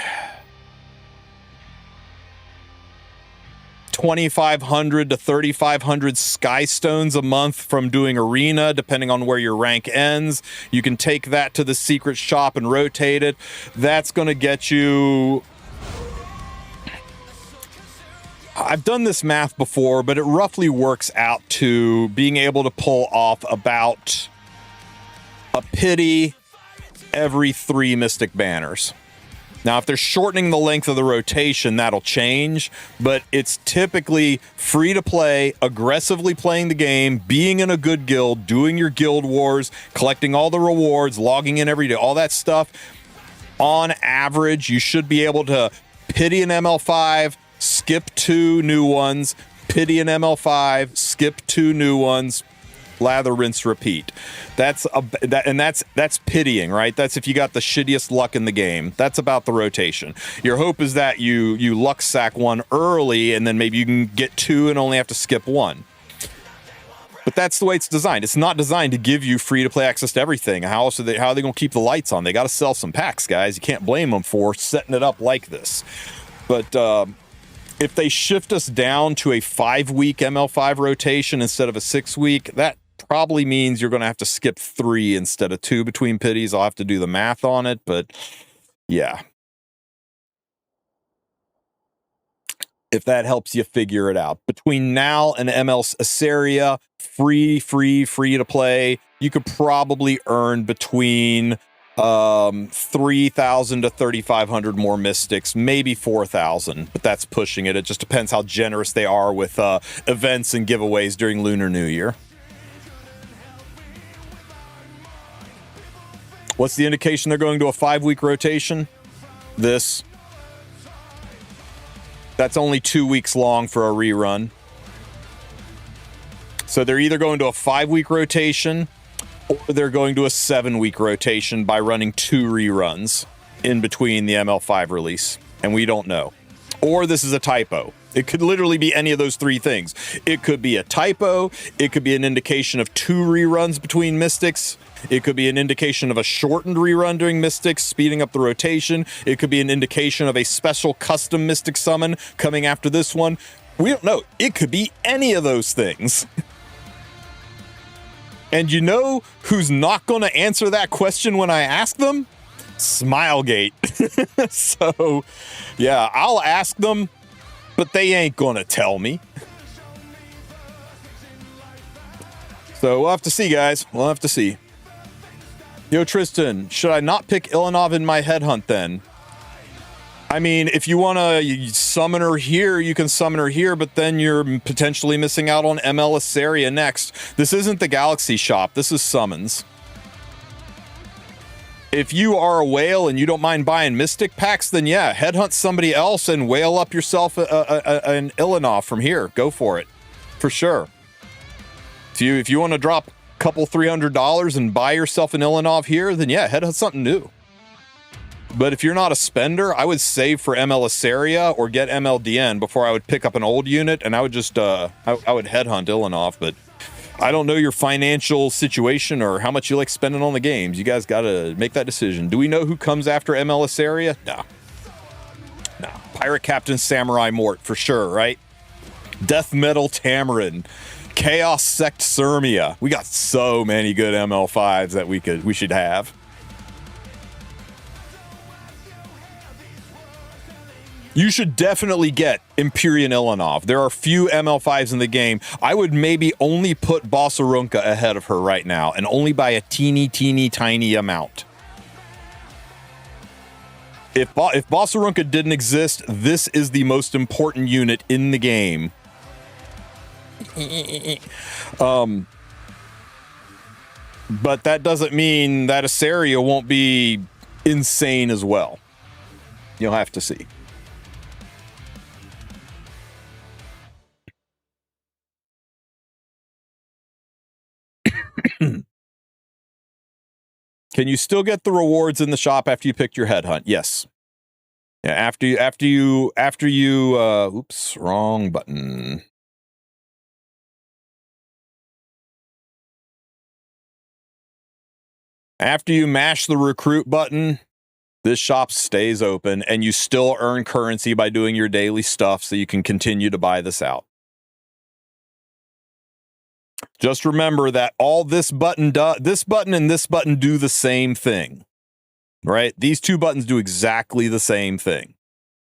2,500 to 3,500 sky stones a month from doing arena, depending on where your rank ends. You can take that to the secret shop and rotate it. That's going to get you... I've done this math before, but it roughly works out to being able to pull off about a pity every 3 mystic banners. Now, if they're shortening the length of the rotation, that'll change, but it's typically free to play, aggressively playing the game, being in a good guild, doing your guild wars, collecting all the rewards, logging in every day, all that stuff. On average, you should be able to pity an ML5, skip 2 new ones, pity an ML5, skip 2 new ones, lather, rinse, repeat. That's pitying, right? That's if you got the shittiest luck in the game. That's about the rotation. Your hope is that you luck sack 1 early, and then maybe you can get 2 and only have to skip 1. But that's the way it's designed. It's not designed to give you free-to-play access to everything. How are they going to keep the lights on? They got to sell some packs, guys. You can't blame them for setting it up like this. But if they shift us down to a 5-week ML5 rotation instead of a 6-week, that probably means you're going to have to skip 3 instead of 2 between pities. I'll have to do the math on it, but yeah. If that helps you figure it out. Between now and ML Assyria, free to play, you could probably earn between 3,000 to 3,500 more mystics, maybe 4,000, but that's pushing it. It just depends how generous they are with events and giveaways during Lunar New Year. What's the indication they're going to a 5-week rotation? This. That's only 2 weeks long for a rerun. So they're either going to a 5-week rotation or they're going to a 7-week rotation by running 2 reruns in between the ML5 release. And we don't know. Or this is a typo. It could literally be any of those 3 things. It could be a typo. It could be an indication of 2 reruns between mystics. It could be an indication of a shortened rerun during mystics, speeding up the rotation. It could be an indication of a special custom mystic summon coming after this one. We don't know. It could be any of those things. And you know who's not going to answer that question when I ask them? Smilegate. So, yeah, I'll ask them, but they ain't going to tell me. So we'll have to see, guys. We'll have to see. Yo, Tristen, should I not pick Ilanov in my headhunt then? I mean, if you want to summon her here, you can summon her here, but then you're potentially missing out on ML Assyria next. This isn't the Galaxy shop. This is summons. If you are a whale and you don't mind buying Mystic packs, then yeah, headhunt somebody else and whale up yourself an Ilanov from here. Go for it. For sure. If you want to drop couple $300 and buy yourself an Ilanov here, then yeah, head on something new. But if you're not a spender, I would save for ML Assyria or get MLDN before I would pick up an old unit, and I would just I would headhunt Ilanov. But I don't know your financial situation or how much you like spending on the games. You guys got to make that decision. Do we know who comes after ML Assyria? No. Pirate Captain Samurai Mort for sure, right? Death Metal Tamarin. Chaos Sect Sirmia. We got so many good ML5s that we should have. You should definitely get Empyrean Ilanov. There are few ML5s in the game. I would maybe only put Boss Arunka ahead of her right now, and only by a teeny tiny amount. If Boss Arunka didn't exist, this is the most important unit in the game. But that doesn't mean that Asaria won't be insane as well. You'll have to see. Can you still get the rewards in the shop after you picked your headhunt? Yes. Yeah, after you oops, wrong button. After you mash the recruit button, this shop stays open and you still earn currency by doing your daily stuff, so you can continue to buy this out. Just remember that all this button and this button do the same thing, right? These two buttons do exactly the same thing.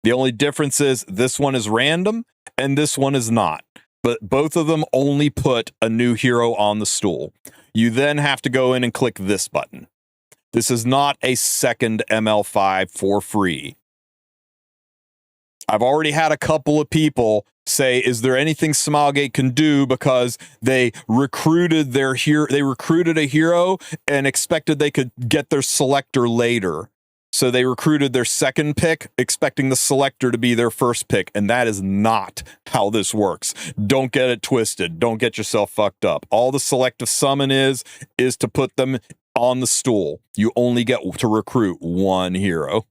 The only difference is this one is random and this one is not. But both of them only put a new hero on the stool. You then have to go in and click this button. This is not a second ML5 for free. I've already had a couple of people say, is there anything Smilegate can do, because they recruited a hero and expected they could get their selector later. So they recruited their second pick, expecting the selector to be their first pick, and that is not how this works. Don't get it twisted. Don't get yourself fucked up. All the selective summon is to put them on the stool. You only get to recruit one hero.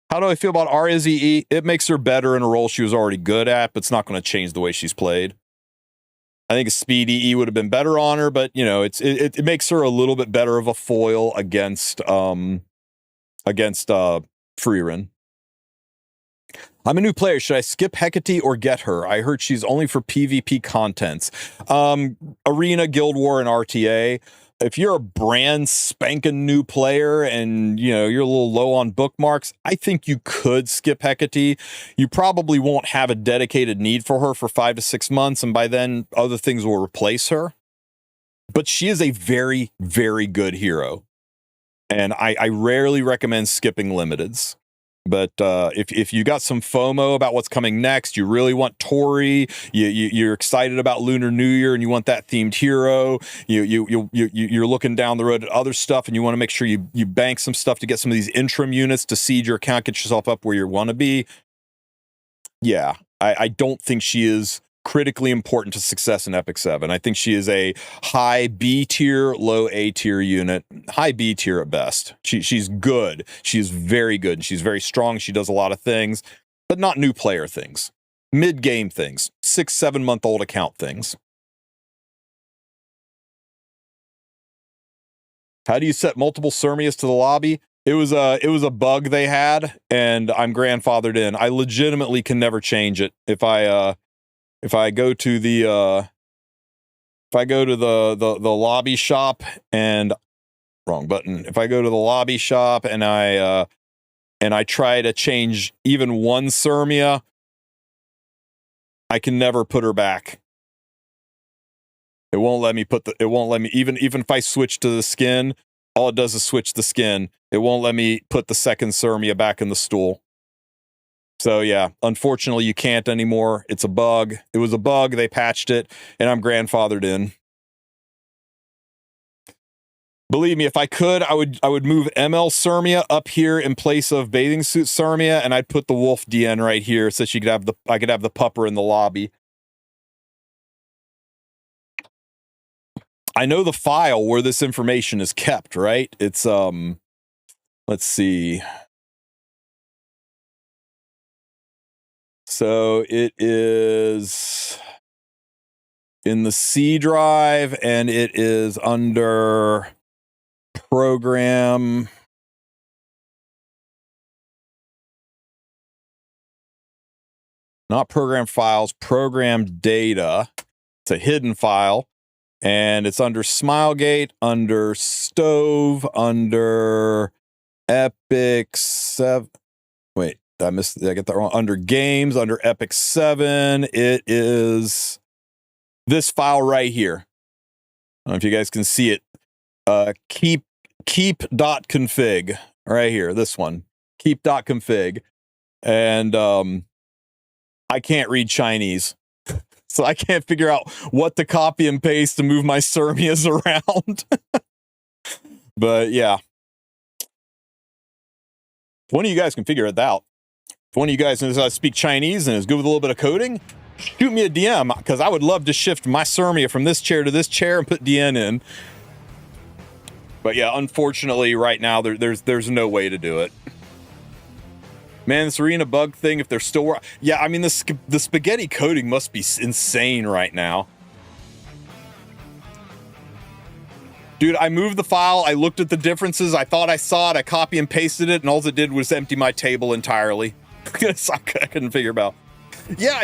How do I feel about RZE? It makes her better in a role she was already good at, but it's not going to change the way she's played. I think a speed EE would have been better on her, but you know, it makes her a little bit better of a foil against Freerin. I'm a new player. Should I skip Hecate or get her? I heard she's only for PvP contents. Arena, Guild War, and RTA. If you're a brand spanking new player and you're a little low on bookmarks, I think you could skip Hecate. You probably won't have a dedicated need for her for 5 to 6 months, and by then other things will replace her. But she is a very, very good hero, and I rarely recommend skipping limiteds. But if you got some FOMO about what's coming next, you really want Tori, you're excited about Lunar New Year and you want that themed hero, you're looking down the road at other stuff and you want to make sure you bank some stuff to get some of these interim units to seed your account, get yourself up where you want to be. Yeah, I don't think she is critically important to success in Epic 7. I think she is a high B tier, low A tier unit. High B tier at best. She's good. She's very good. She's very strong. She does a lot of things, but not new player things. Mid-game things. 6-7 month old account things. How do you set multiple Sirmias to the lobby? It was a bug they had, and I'm grandfathered in. I legitimately can never change it. If I go to the lobby shop and wrong button. If I go to the lobby shop and I try to change even one Sirmia, I can never put her back. It won't let me even if I switch to the skin, all it does is switch the skin. It won't let me put the second Sirmia back in the stool. So yeah, unfortunately you can't anymore. It's a bug. It was a bug. They patched it, and I'm grandfathered in. Believe me, if I could, I would move ML Sirmia up here in place of Bathing Suit Sirmia, and I'd put the Wulf DN right here so I could have the pupper in the lobby. I know the file where this information is kept, right? It's let's see. So it is in the C drive, and it is under program. Not program files, program data. It's a hidden file. And it's under Smilegate, under Stove, under Epic 7. Wait, did I get that wrong? Under Games, under Epic 7. It is this file right here. I don't know if you guys can see it. Keep.config right here. This one. Keep.config. And I can't read Chinese. So I can't figure out what to copy and paste to move my Surmias around. But yeah. If one of you guys can figure it out, if one of you guys knows how to speak Chinese and is good with a little bit of coding, shoot me a DM, because I would love to shift my Surmia from this chair to this chair and put DN in. But yeah, unfortunately, right now, there's no way to do it. Man, this arena bug thing, if they're still... Yeah, I mean, the spaghetti coding must be insane right now. Dude, I moved the file, I looked at the differences, I thought I saw it, I copy and pasted it, and all it did was empty my table entirely. I couldn't figure it out. Yeah,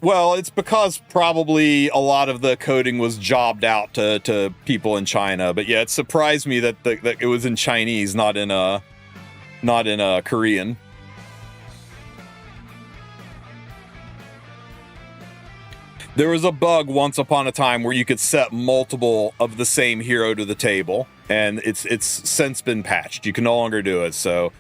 well, it's because probably a lot of the coding was jobbed out to people in China. But yeah, it surprised me that it was in Chinese, not in Korean. There was a bug once upon a time where you could set multiple of the same hero to the table, and it's since been patched. You can no longer do it, so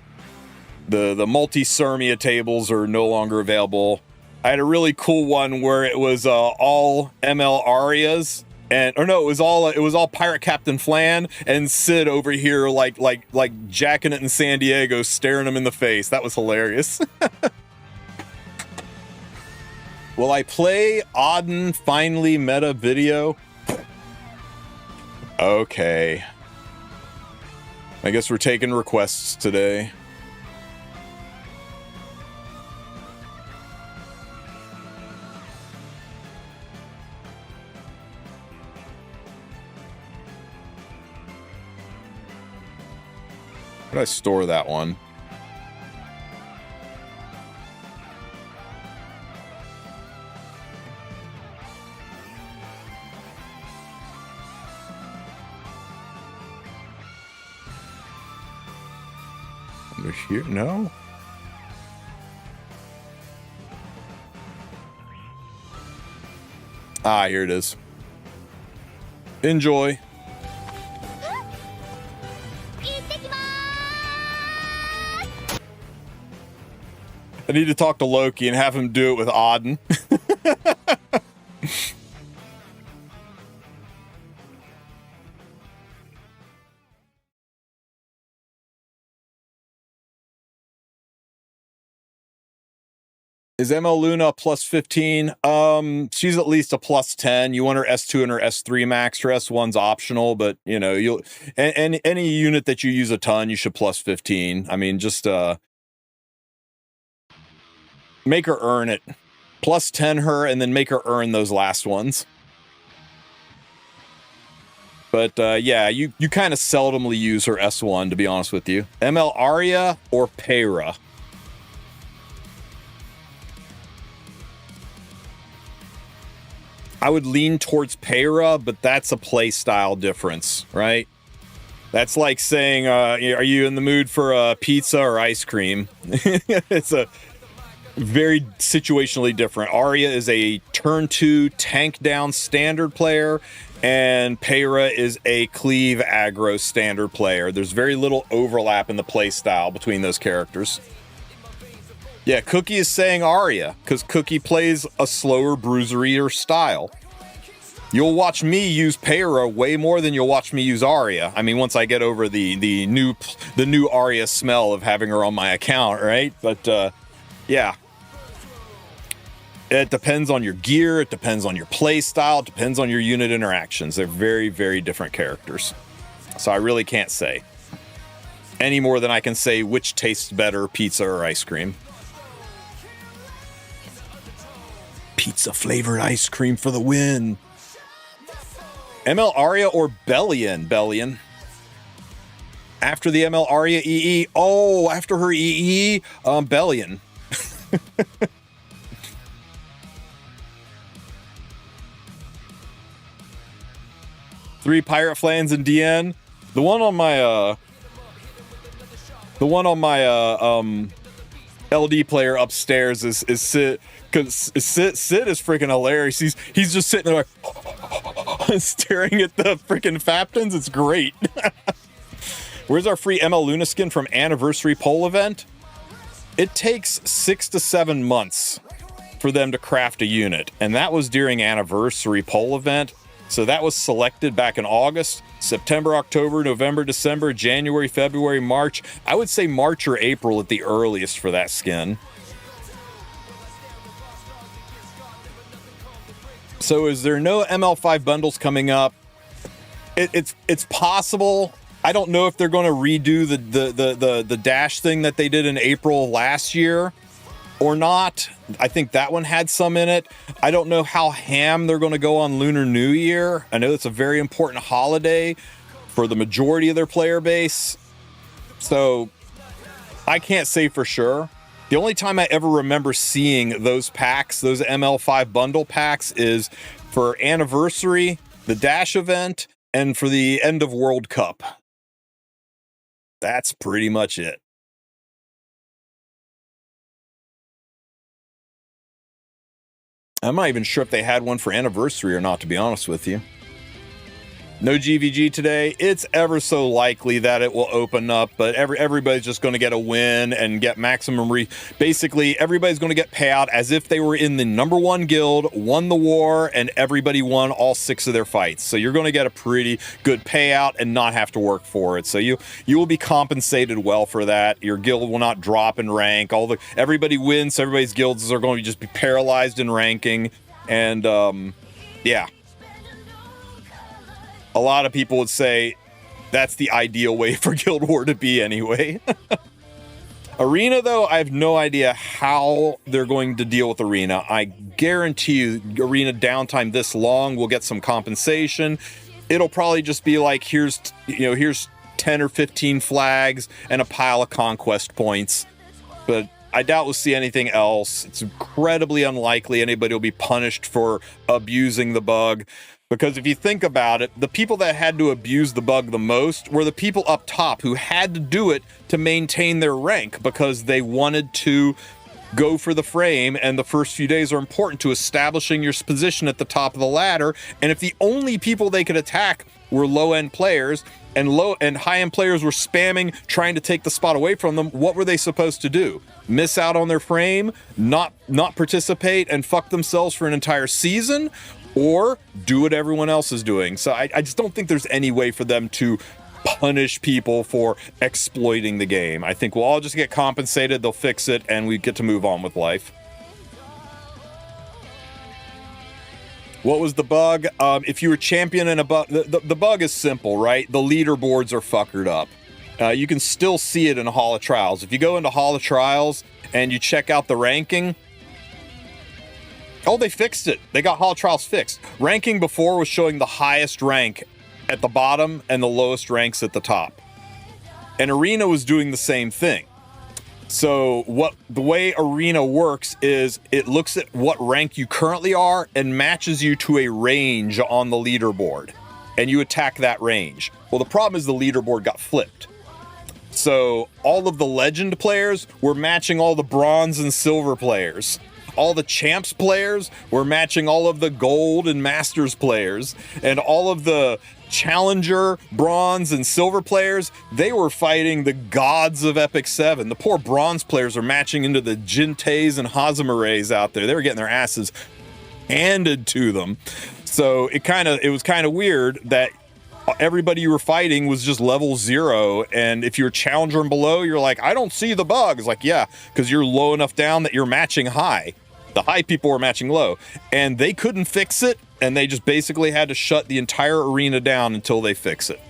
the multi-Surmia tables are no longer available. I had a really cool one where it was all ML Arias, it was all Pirate Captain Flan and Sid over here like jacking it in San Diego, staring him in the face. That was hilarious. Will I play Auden finally meta video? Okay. I guess we're taking requests today. Where did I store that one? Under here? No? Ah, here it is. Enjoy. I need to talk to Loki and have him do it with Auden. Is ML Luna plus 15? She's at least a plus 10. You want her S2 and her S3 max. Her S1's optional, but you know, any unit that you use a ton, you should plus 15. I mean, just make her earn it. Plus 10 her, and then make her earn those last ones. But yeah, you kind of seldomly use her S1, to be honest with you. ML Arya or Peyra? I would lean towards Peyra, but that's a play style difference, right? That's like saying, are you in the mood for pizza or ice cream? It's a very situationally different. Arya is a turn 2 tank down standard player, and Peyra is a cleave aggro standard player. There's very little overlap in the play style between those characters. Yeah, Cookie is saying Arya, because Cookie plays a slower, bruiserier style. You'll watch me use Peyra way more than you'll watch me use Arya. I mean, once I get over the new Arya smell of having her on my account, right? But yeah. It depends on your gear, it depends on your play style, it depends on your unit interactions. They're very, very different characters. So I really can't say. Any more than I can say which tastes better, pizza or ice cream. Pizza flavored ice cream for the win. ML Arya or Bellion? After the ML Arya EE. Oh, after her EE, Bellion. 3 pirate flans in DN. The one on my LD player upstairs is Sid, because Sid is freaking hilarious. He's just sitting there like staring at the freaking Faptons. It's great. Where's our free ML Luna skin from Anniversary Poll event? It takes 6 to 7 months for them to craft a unit, and that was during Anniversary Poll event. So that was selected back in August, September, October, November, December, January, February, March. I would say March or April at the earliest for that skin. So is there no ML5 bundles coming up? It's possible. I don't know if they're going to redo the dash thing that they did in April last year or not. I think that one had some in it. I don't know how ham they're going to go on Lunar New Year. I know it's a very important holiday for the majority of their player base. So I can't say for sure. The only time I ever remember seeing those packs, those ML5 bundle packs, is for Anniversary, the Dash event, and for the end of World Cup. That's pretty much it. I'm not even sure if they had one for Anniversary or not, to be honest with you. No GVG today. It's ever so likely that it will open up, but everybody's just going to get a win and get maximum basically, everybody's going to get payout as if they were in the #1 guild, won the war, and everybody won all 6 of their fights. So you're going to get a pretty good payout and not have to work for it. So you will be compensated well for that. Your guild will not drop in rank. Everybody wins, so everybody's guilds are going to just be paralyzed in ranking. And yeah. A lot of people would say that's the ideal way for Guild War to be anyway. Arena, though, I have no idea how they're going to deal with Arena. I guarantee you Arena downtime this long will get some compensation. It'll probably just be like, here's 10 or 15 flags and a pile of conquest points. But I doubt we'll see anything else. It's incredibly unlikely anybody will be punished for abusing the bug. Because if you think about it, the people that had to abuse the bug the most were the people up top who had to do it to maintain their rank because they wanted to go for the frame, and the first few days are important to establishing your position at the top of the ladder. And if the only people they could attack were low-end players, and high-end players were spamming, trying to take the spot away from them, what were they supposed to do? Miss out on their frame, not participate, and fuck themselves for an entire season? Or do what everyone else is doing? So I just don't think there's any way for them to punish people for exploiting the game. I think we'll all just get compensated, they'll fix it, and we get to move on with life. What was the bug? If you were champion in a bug, the bug is simple, right? The leaderboards are fuckered up. You can still see it in Hall of Trials. If you go into Hall of Trials and you check out the ranking, oh, they fixed it. They got Hall of Trials fixed. Ranking before was showing the highest rank at the bottom and the lowest ranks at the top. And Arena was doing the same thing. So the way Arena works is it looks at what rank you currently are and matches you to a range on the leaderboard. And you attack that range. Well, the problem is the leaderboard got flipped. So all of the legend players were matching all the bronze and silver players. All the champs players were matching all of the gold and masters players, and all of the challenger, bronze, and silver players, they were fighting the gods of Epic 7. The poor bronze players are matching into the Jintaes and Hazamares out there. They were getting their asses handed to them. So it was kind of weird that everybody you were fighting was just level 0, and if you're challenger and below, you're like, I don't see the bug. It's like, yeah, because you're low enough down that you're matching high. The high people were matching low, and they couldn't fix it, and they just basically had to shut the entire arena down until they fix it.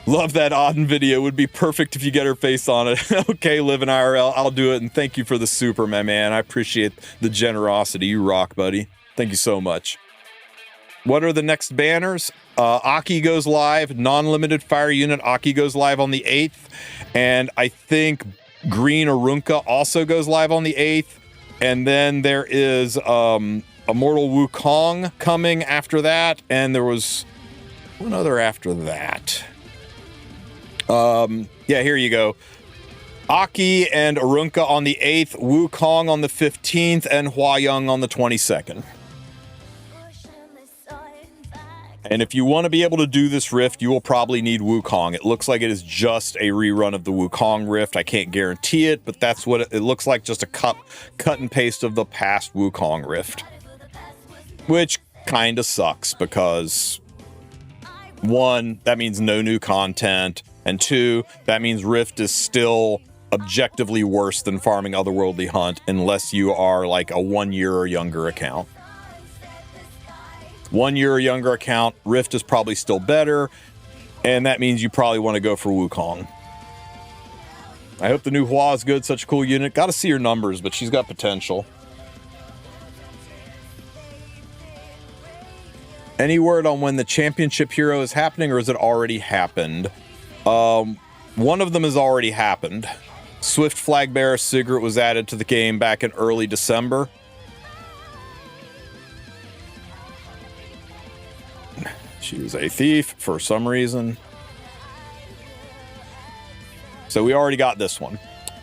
Love that Auden video. Would be perfect if you get her face on it. Okay, live in IRL. I'll do it, and thank you for the super, my man. I appreciate the generosity. You rock, buddy. Thank you so much. What are the next banners? Aki goes live, non-limited fire unit. Aki goes live on the 8th. And I think Green Arunka also goes live on the 8th. And then there is Immortal Wukong coming after that, and there was one other after that. Yeah, here you go. Aki and Arunka on the 8th, Wukong on the 15th, and Huayang on the 22nd. And if you want to be able to do this rift, you will probably need Wukong. It looks like it is just a rerun of the Wukong rift. I can't guarantee it, but that's what it looks like, just a cut and paste of the past Wukong rift. Which kind of sucks because, 1, that means no new content, and 2, that means rift is still objectively worse than farming Otherworldly Hunt unless you are like a 1 year or younger account. 1 year or younger account, rift is probably still better, and that means you probably want to go for Wukong. I hope the new Hua is good, such a cool unit. Got to see her numbers, but she's got potential. Any word on when the championship hero is happening, or has it already happened? One of them has already happened. Swift Flagbearer Sigrid was added to the game back in early December. She was a thief for some reason. So we already got this one.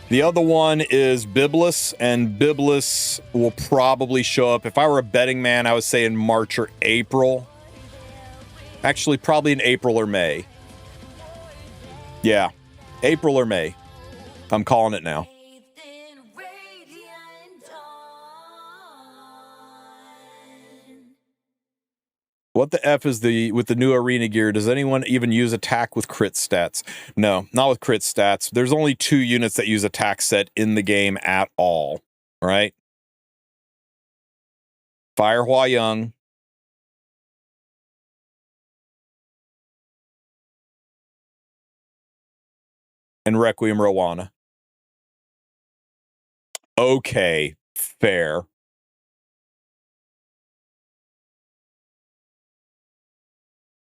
The other one is Biblis, and Biblis will probably show up. If I were a betting man, I would say in March or April. Actually, probably in April or May. Yeah, April or May. I'm calling it now. What the F is with the new arena gear? Does anyone even use attack with crit stats? No, not with crit stats. There's only 2 units that use attack set in the game at all, right? Fire Huayang. And Requiem Rowana. Okay, fair.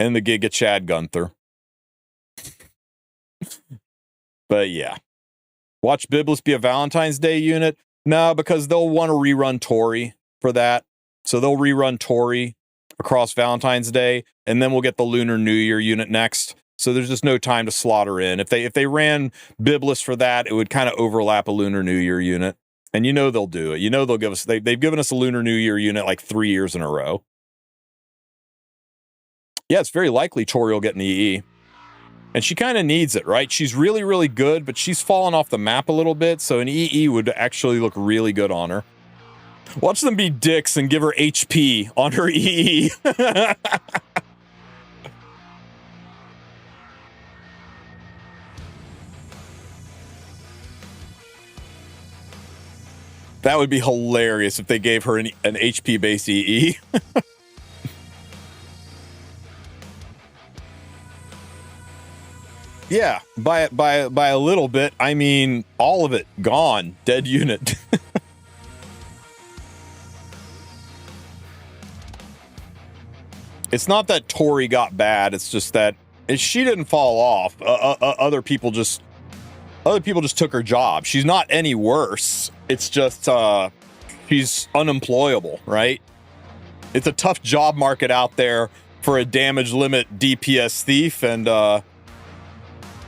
And the Giga Chad Gunther. But yeah. Watch Biblis be a Valentine's Day unit? No, because they'll want to rerun Tori for that. So they'll rerun Tori across Valentine's Day, and then we'll get the Lunar New Year unit next. So there's just no time to slot her in. If they ran Biblis for that, it would kind of overlap a Lunar New Year unit. And you know they'll do it. You know they'll give us... They've given us a Lunar New Year unit like 3 years in a row. Yeah, it's very likely Tori will get an EE. And she kind of needs it, right? She's really, really good, but she's fallen off the map a little bit, so an EE would actually look really good on her. Watch them be dicks and give her HP on her EE. That would be hilarious if they gave her an HP-based EE. Yeah, by a little bit, I mean all of it gone, dead unit. It's not that Tori got bad; it's just that she didn't fall off. Other people just took her job. She's not any worse. It's just she's unemployable, right? It's a tough job market out there for a damage limit DPS thief, and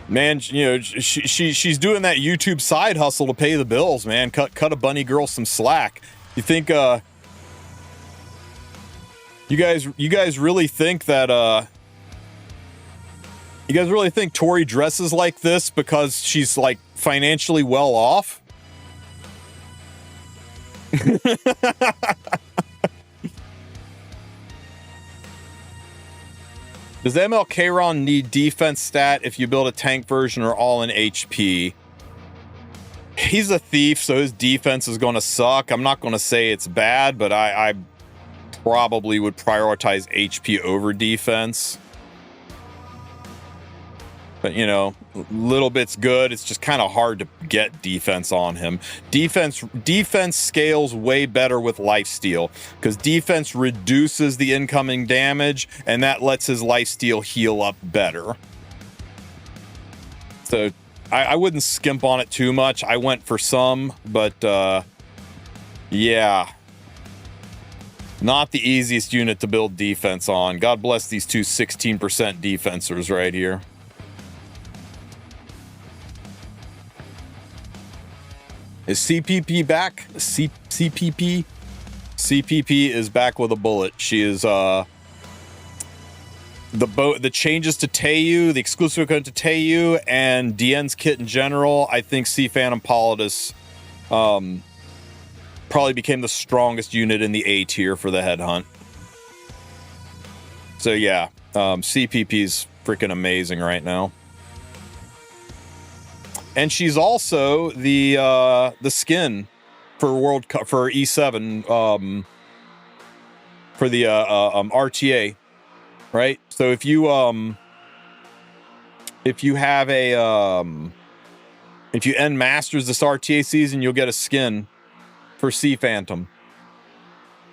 man, you know, she's doing that YouTube side hustle to pay the bills, man. Cut a bunny girl some slack. You think you guys really think that you guys really think Tori dresses like this because she's like financially well off? Does ML Kayron need defense stat if you build a tank version or all in HP? He's a thief, so his defense is going to suck. I'm not going to say it's bad, but I probably would prioritize HP over defense. But, you know, little bit's good. It's just kind of hard to get defense on him. Defense scales way better with lifesteal because defense reduces the incoming damage and that lets his lifesteal heal up better. So I wouldn't skimp on it too much. I went for some, but yeah. Not the easiest unit to build defense on. God bless these two 16% defensors right here. Is CPP back? CPP? CPP is back with a bullet. She is, the changes to Teiyu, the exclusive code to Teiyu, and Dien's kit in general, I think C Phantom Politis, probably became the strongest unit in the A tier for the headhunt. So yeah, CPP's freaking amazing right now. And she's also the skin for World Cup for E7 for the RTA, right? So if you have a if you end Masters this RTA season, you'll get a skin for Sea Phantom,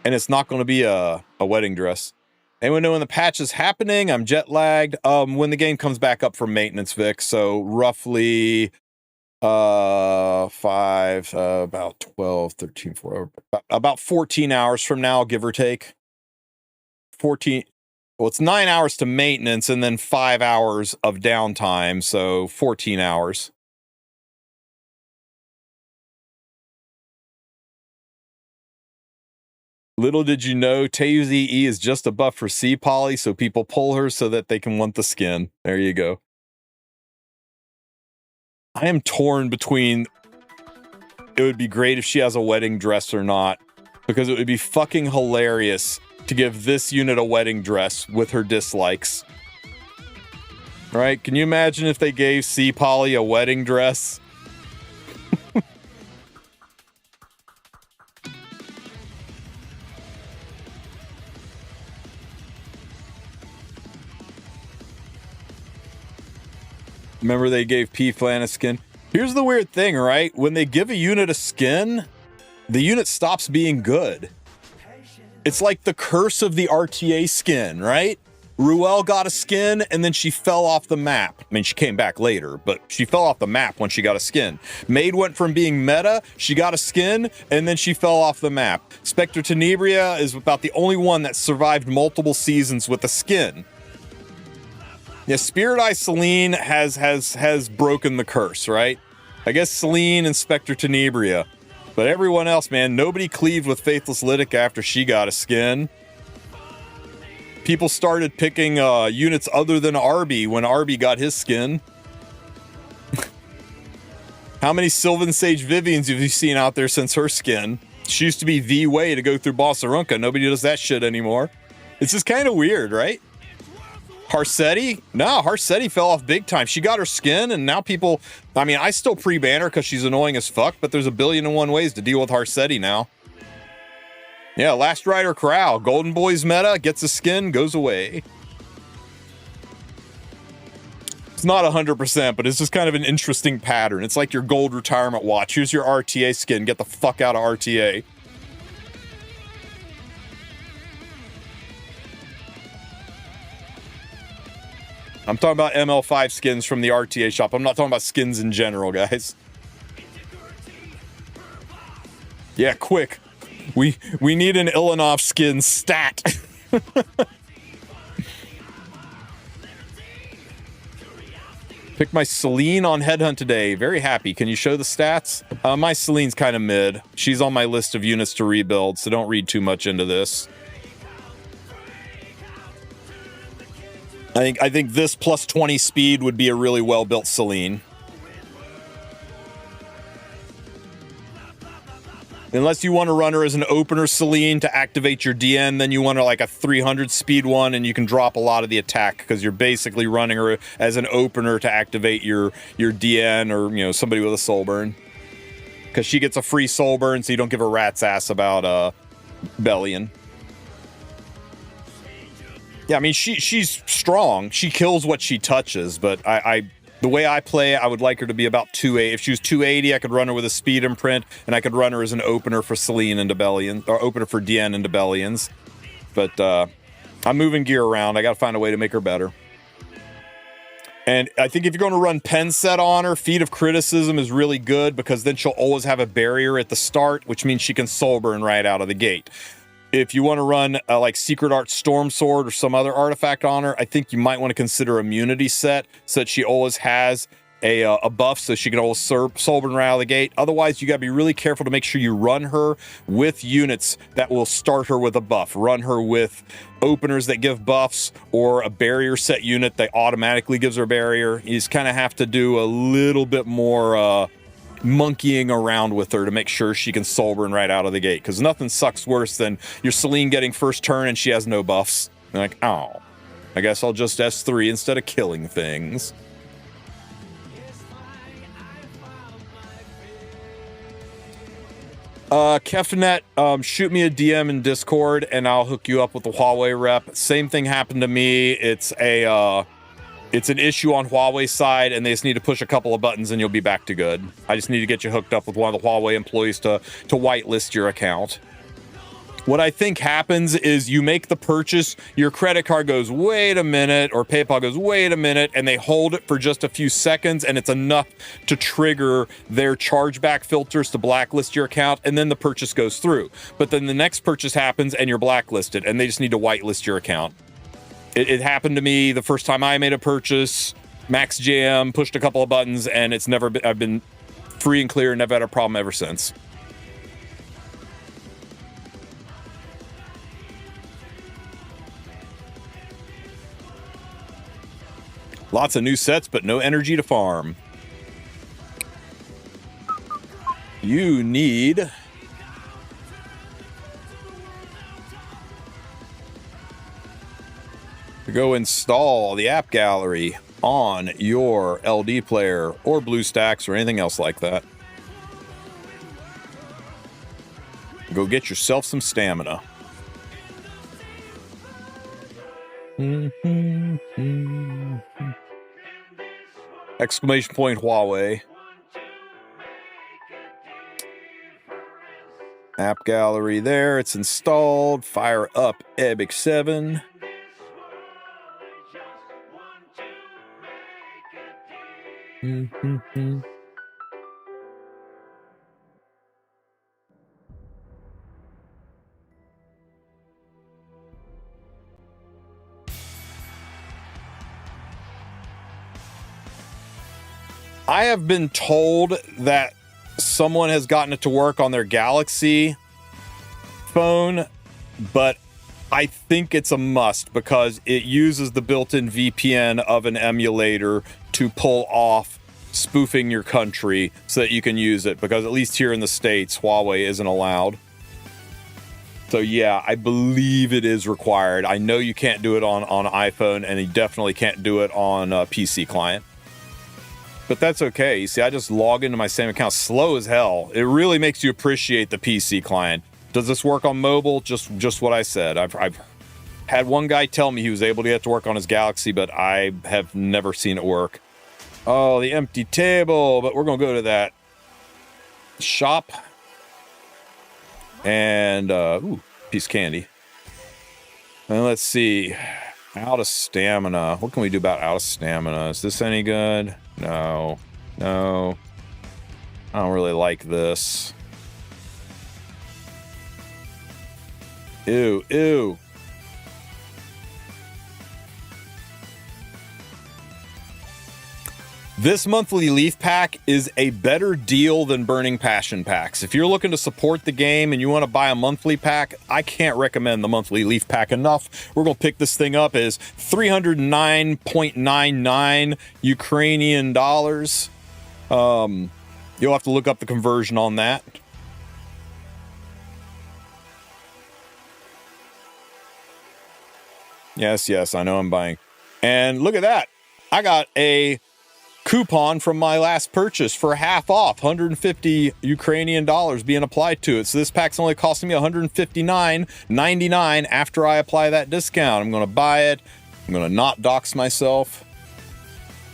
and it's not going to be a wedding dress. Anyone know when the patch is happening? I'm jet lagged. When the game comes back up from maintenance, Vic. So roughly about 12, 13, 4, about 14 hours from now, give or take. 14. Well, it's 9 hours to maintenance and then 5 hours of downtime. So 14 hours. Little did you know, Teiyu's EE is just a buff for C-Poly, so people pull her so that they can want the skin. There you go. I am torn between it would be great if she has a wedding dress or not, because it would be fucking hilarious to give this unit a wedding dress with her dislikes. Right? Can you imagine if they gave C-Poly a wedding dress? Remember they gave P-Flan a skin? Here's the weird thing, right? When they give a unit a skin, the unit stops being good. It's like the curse of the RTA skin, right? Ruel got a skin, and then she fell off the map. I mean, she came back later, but she fell off the map when she got a skin. Maid went from being meta, she got a skin, and then she fell off the map. Spectre Tenebria is about the only one that survived multiple seasons with a skin. Yeah, Spirit Eye Celine has broken the curse, right? I guess Celine and Spectre Tenebria. But everyone else, man, nobody cleaved with Faithless Lytic after she got a skin. People started picking units other than Arby when Arby got his skin. How many Sylvan Sage Vivians have you seen out there since her skin? She used to be the way to go through Boss Arunka. Nobody does that shit anymore. It's just kind of weird, right? Harsetti? No, Harsetti fell off big time. She got her skin, and now people... I mean, I still pre-ban her because she's annoying as fuck, but there's 1,000,001 ways to deal with Harsetti now. Yeah, Last Rider Corral. Golden Boys meta, gets a skin, goes away. It's not 100%, but it's just kind of an interesting pattern. It's like your gold retirement watch. Here's your RTA skin. Get the fuck out of RTA. I'm talking about ML5 skins from the RTA shop. I'm not talking about skins in general, guys. Yeah, quick. We need an Ilanov skin stat. Pick my Celine on Headhunt today. Very happy. Can you show the stats? My Celine's kind of mid. She's on my list of units to rebuild, so don't read too much into this. I think this plus 20 speed would be a really well-built Celine. Unless you want to run her as an opener Celine to activate your DN, then you want her like a 300 speed one, and you can drop a lot of the attack because you're basically running her as an opener to activate your DN or, you know, somebody with a soul burn. Because she gets a free soul burn, so you don't give a rat's ass about Bellion. Yeah, I mean, she's strong. She kills what she touches, but the way I play, I would like her to be about 280. If she was 280, I could run her with a speed imprint, and I could run her as an opener for Celine into Bellion, or opener for Dien into Bellions. But I'm moving gear around. I got to find a way to make her better. And I think if you're going to run pen set on her, Feet of Criticism is really good because then she'll always have a barrier at the start, which means she can soul burn right out of the gate. If you want to run like Secret Art Storm Sword or some other artifact on her, I think you might want to consider immunity set so that she always has a buff so she can always Soulburn right out of the gate. Otherwise, you got to be really careful to make sure you run her with units that will start her with a buff. Run her with openers that give buffs or a barrier set unit that automatically gives her a barrier. You just kind of have to do a little bit more monkeying around with her to make sure she can Soulburn right out of the gate, because nothing sucks worse than your Celine getting first turn and she has no buffs. You're like, oh, I guess I'll just S3 instead of killing things. Kefnet, shoot me a DM in Discord and I'll hook you up with the Huawei rep. Same thing happened to me. It's an issue on Huawei side, and they just need to push a couple of buttons and you'll be back to good. I just need to get you hooked up with one of the Huawei employees to whitelist your account. What I think happens is you make the purchase, your credit card goes, wait a minute, or PayPal goes, wait a minute, and they hold it for just a few seconds, and it's enough to trigger their chargeback filters to blacklist your account, and then the purchase goes through. But then the next purchase happens and you're blacklisted, and they just need to whitelist your account. It happened to me the first time I made a purchase. Max JM, pushed a couple of buttons, and it's never been, I've been free and clear and never had a problem ever since. Lots of new sets, but no energy to farm. You need to go install the AppGallery on your LD player or BlueStacks or anything else like that. Go get yourself some stamina. Exclamation point Huawei. AppGallery there, it's installed. Fire up Epic 7. I have been told that someone has gotten it to work on their Galaxy phone, but I think it's a must because it uses the built-in VPN of an emulator to pull off spoofing your country so that you can use it, because at least here in the States, Huawei isn't allowed. So yeah, I believe it is required. I know you can't do it on iPhone, and you definitely can't do it on a PC client. But that's okay. You see, I just log into my same account, slow as hell. It really makes you appreciate the PC client. Does this work on mobile? Just what I said. I've had one guy tell me he was able to get it to work on his Galaxy, but I have never seen it work. Oh, the empty table, but we're gonna go to that shop. And, ooh, piece of candy. And let's see. Out of stamina. What can we do about out of stamina? Is this any good? No. No. I don't really like this. Ew, ew. This monthly Leaf Pack is a better deal than Burning Passion packs. If you're looking to support the game and you want to buy a monthly pack, I can't recommend the monthly Leaf Pack enough. We're going to pick this thing up as 309.99 Ukrainian dollars. You'll have to look up the conversion on that. Yes, I know I'm buying. And look at that. I got a coupon from my last purchase for half off, 150 Ukrainian dollars being applied to it. So this pack's only costing me 159.99 after I apply that discount. I'm going to buy it. I'm going to not dox myself.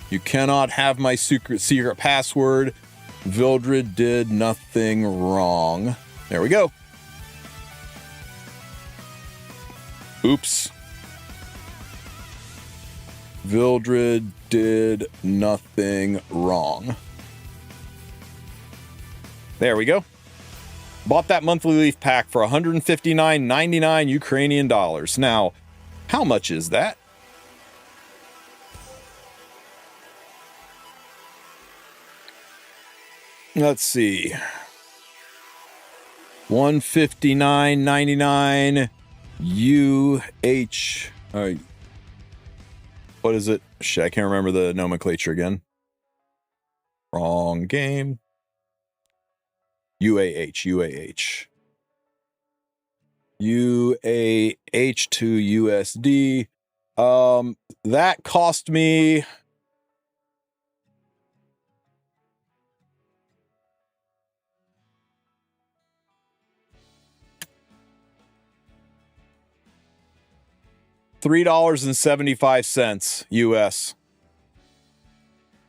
You cannot have my secret password. Vildred did nothing wrong. There we go. Oops. Vildred did nothing wrong. There we go. Bought that monthly leaf pack for $159.99 Ukrainian dollars. Now, how much is that? Let's see. $159.99 UH. What is it? Shit, I can't remember the nomenclature again. Wrong game. UAH. UAH to USD. That cost me $3.75 US.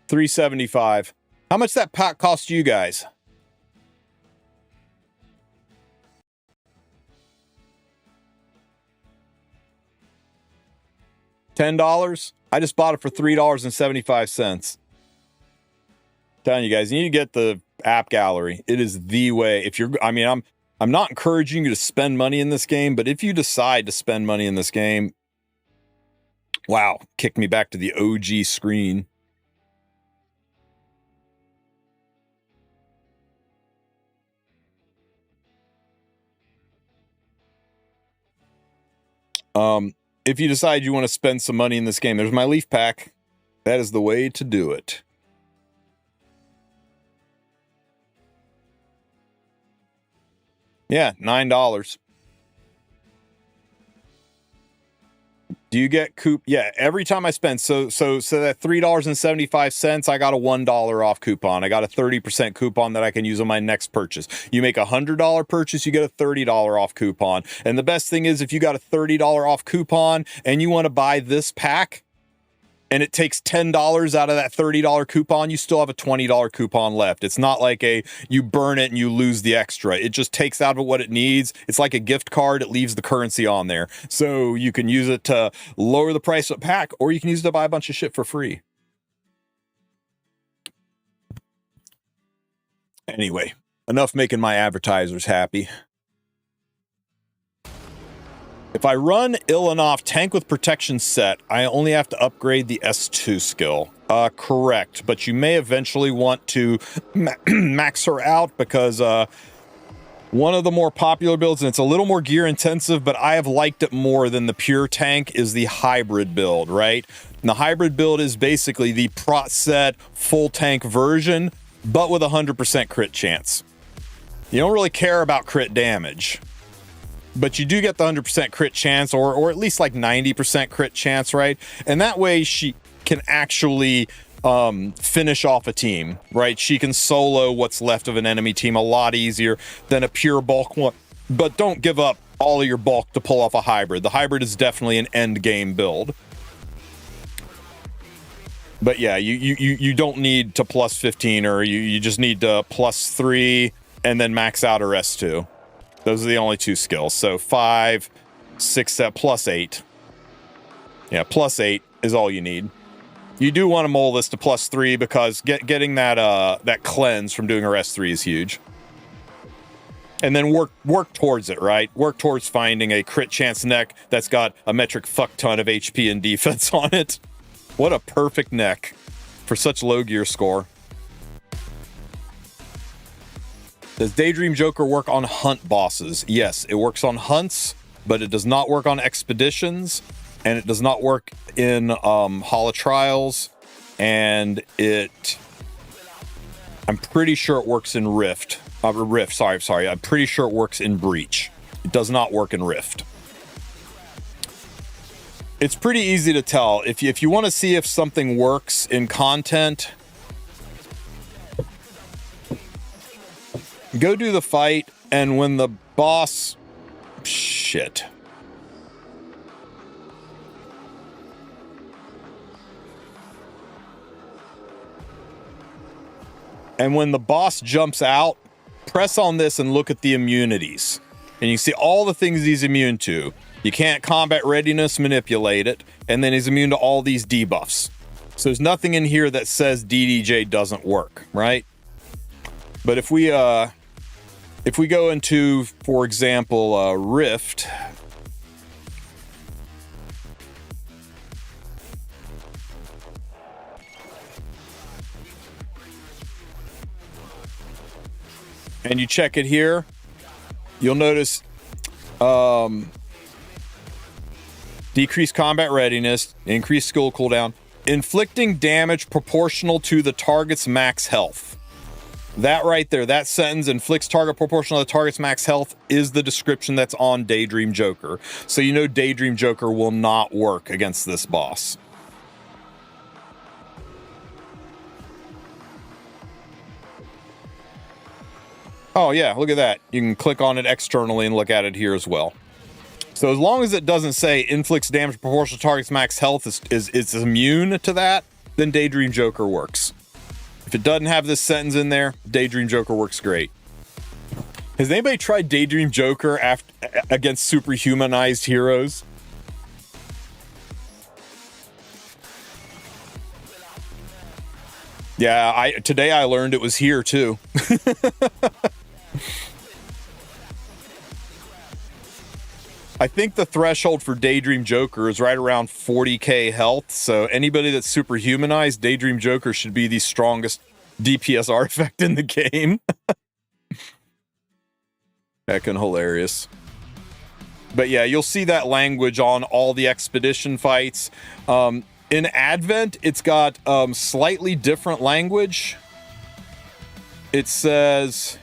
$3.75. How much that pack cost you guys? $10? I just bought it for $3.75. Telling you guys, you need to get the AppGallery. It is the way. If you're, I mean, I'm not encouraging you to spend money in this game, but if you decide to spend money in this game, wow, kick me back to the OG screen. If you decide you want to spend some money in this game, there's my leaf pack. That is the way to do it. Yeah, $9. Do you get coupon? Yeah, every time I spend, so that $3.75, I got a $1 off coupon. I got a 30% coupon that I can use on my next purchase. You make a $100 purchase, you get a $30 off coupon. And the best thing is, if you got a $30 off coupon and you want to buy this pack, and it takes $10 out of that $30 coupon, you still have a $20 coupon left. It's not like you burn it and you lose the extra. It just takes out of what it needs. It's like a gift card. It leaves the currency on there. So you can use it to lower the price of a pack, or you can use it to buy a bunch of shit for free. Anyway, enough making my advertisers happy. If I run Ilinoff Tank with Protection set, I only have to upgrade the S2 skill. Correct, but you may eventually want to max her out because one of the more popular builds, and it's a little more gear intensive, but I have liked it more than the pure tank, is the hybrid build, right? And the hybrid build is basically the prot set full tank version, but with 100% crit chance. You don't really care about crit damage, but you do get the 100% crit chance, or at least like 90% crit chance, right? And that way she can actually finish off a team, right? She can solo what's left of an enemy team a lot easier than a pure bulk one. But don't give up all of your bulk to pull off a hybrid. The hybrid is definitely an end game build. But yeah, you don't need to plus 15, or you just need to plus 3 and then max out her S2. Those are the only two skills. So 5, 6, 7, plus 8. Yeah, plus 8 is all you need. You do want to mole this to plus 3 because getting that cleanse from doing her S3 is huge. And then work towards it, right? Work towards finding a crit chance neck that's got a metric fuck ton of HP and defense on it. What a perfect neck for such low gear score. Does Daydream Joker work on hunt bosses? Yes, it works on hunts, but it does not work on expeditions, and it does not work in Holo Trials, and I'm pretty sure it works in Rift. Sorry. I'm pretty sure it works in Breach. It does not work in Rift. It's pretty easy to tell. If you want to see if something works in content, go do the fight, and when the boss... Shit. And when the boss jumps out, press on this and look at the immunities. And you see all the things he's immune to. You can't combat readiness manipulate it, and then he's immune to all these debuffs. So there's nothing in here that says DDJ doesn't work, right? But if we If we go into, for example, Rift, and you check it here, you'll notice decreased combat readiness, increased skill cooldown, inflicting damage proportional to the target's max health. That right there, that sentence, inflicts target proportional to the target's max health, is the description that's on Daydream Joker. So you know Daydream Joker will not work against this boss. Oh yeah, look at that. You can click on it externally and look at it here as well. So as long as it doesn't say inflicts damage proportional to target's max health is immune to that, then Daydream Joker works. If it doesn't have this sentence in there, Daydream Joker works great. Has anybody tried Daydream Joker against superhumanized heroes? Yeah, today I learned it was here too. I think the threshold for Daydream Joker is right around 40k health, so anybody that's superhumanized, Daydream Joker should be the strongest DPS artifact in the game. Heckin' hilarious. But yeah, you'll see that language on all the expedition fights. In Advent, it's got slightly different language. It says...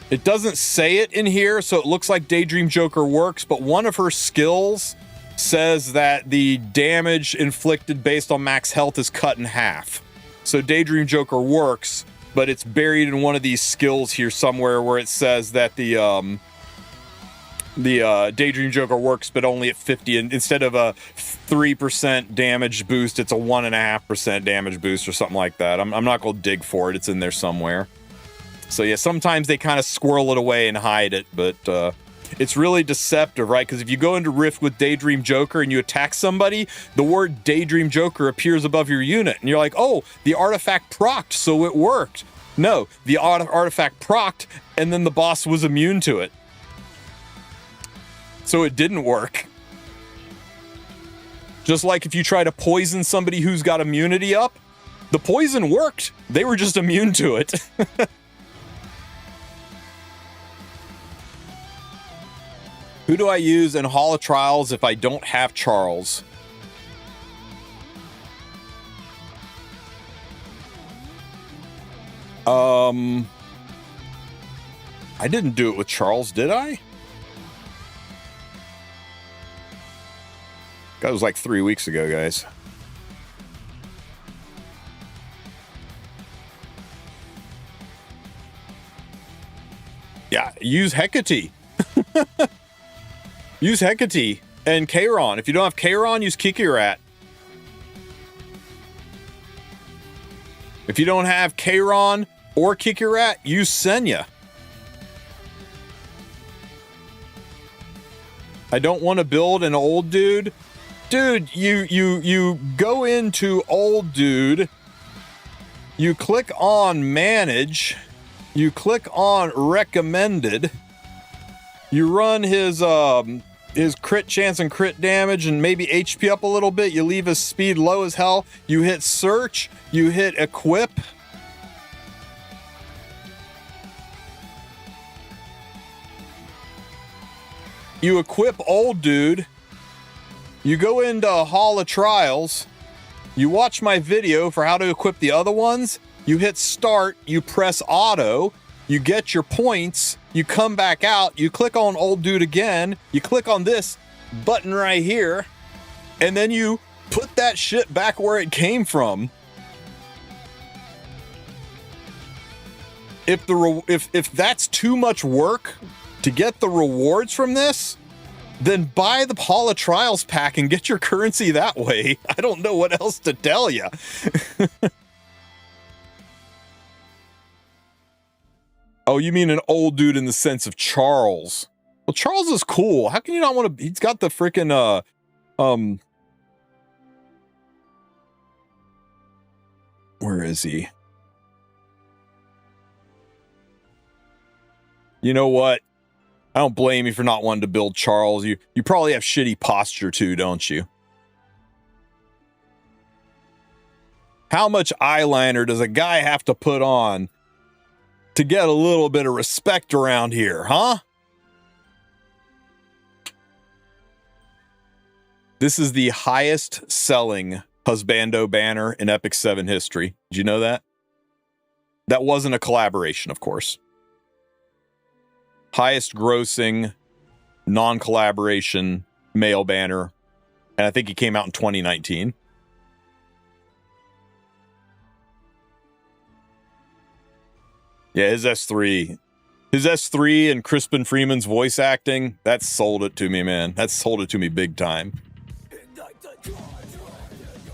It doesn't say it in here, so it looks like Daydream Joker works, but one of her skills says that the damage inflicted based on max health is cut in half. So Daydream Joker works, but it's buried in one of these skills here somewhere where it says that the Daydream Joker works, but only at 50, and instead of a 3% damage boost, it's a 1.5% damage boost or something like that. I'm not going to dig for it. It's in there somewhere. So yeah, sometimes they kind of squirrel it away and hide it, but it's really deceptive, right? Because if you go into Rift with Daydream Joker and you attack somebody, the word Daydream Joker appears above your unit, and you're like, oh, the artifact procced, so it worked. No, the artifact procced, and then the boss was immune to it. So it didn't work. Just like if you try to poison somebody who's got immunity up, the poison worked. They were just immune to it. Who do I use in Hall of Trials if I don't have Charles? I didn't do it with Charles, did I? That was like 3 weeks ago, guys. Yeah, use Hecate. Use Hecate and Kairon. If you don't have Kairon, use Kikirat. If you don't have Kairon or Kikirat, use Senya. I don't want to build an old dude. Dude, you go into old dude, you click on manage, you click on recommended, you run his crit chance and crit damage and maybe HP up a little bit, you leave his speed low as hell, you hit search, you hit equip. You equip old dude. You go into Hall of Trials. You watch my video for how to equip the other ones. You hit start. You press auto. You get your points. You come back out. You click on old dude again. You click on this button right here. And then you put that shit back where it came from. If that's too much work to get the rewards from this, then buy the Hall of Trials pack and get your currency that way. I don't know what else to tell you. Oh, you mean an old dude in the sense of Charles? Well, Charles is cool. How can you not want to? He's got the freaking Where is he? You know what? I don't blame you for not wanting to build Charles. You probably have shitty posture too, don't you? How much eyeliner does a guy have to put on to get a little bit of respect around here, huh? This is the highest selling Husbando banner in Epic 7 history. Did you know that? That wasn't a collaboration, of course. Highest grossing, non-collaboration male banner. And I think it came out in 2019. Yeah, his S3. His S3 and Crispin Freeman's voice acting, that sold it to me, man. That sold it to me big time.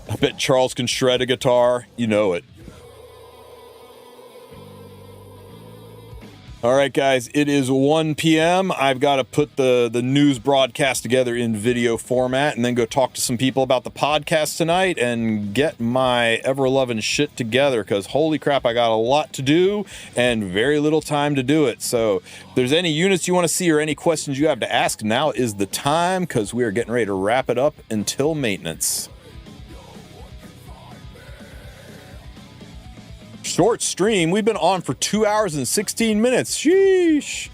I bet Charles can shred a guitar. You know it. All right, guys, it is 1 p.m. I've got to put the news broadcast together in video format and then go talk to some people about the podcast tonight and get my ever-loving shit together because holy crap, I got a lot to do and very little time to do it. So if there's any units you want to see or any questions you have to ask, now is the time because we are getting ready to wrap it up until maintenance. Short stream. We've been on for 2 hours and 16 minutes. Sheesh.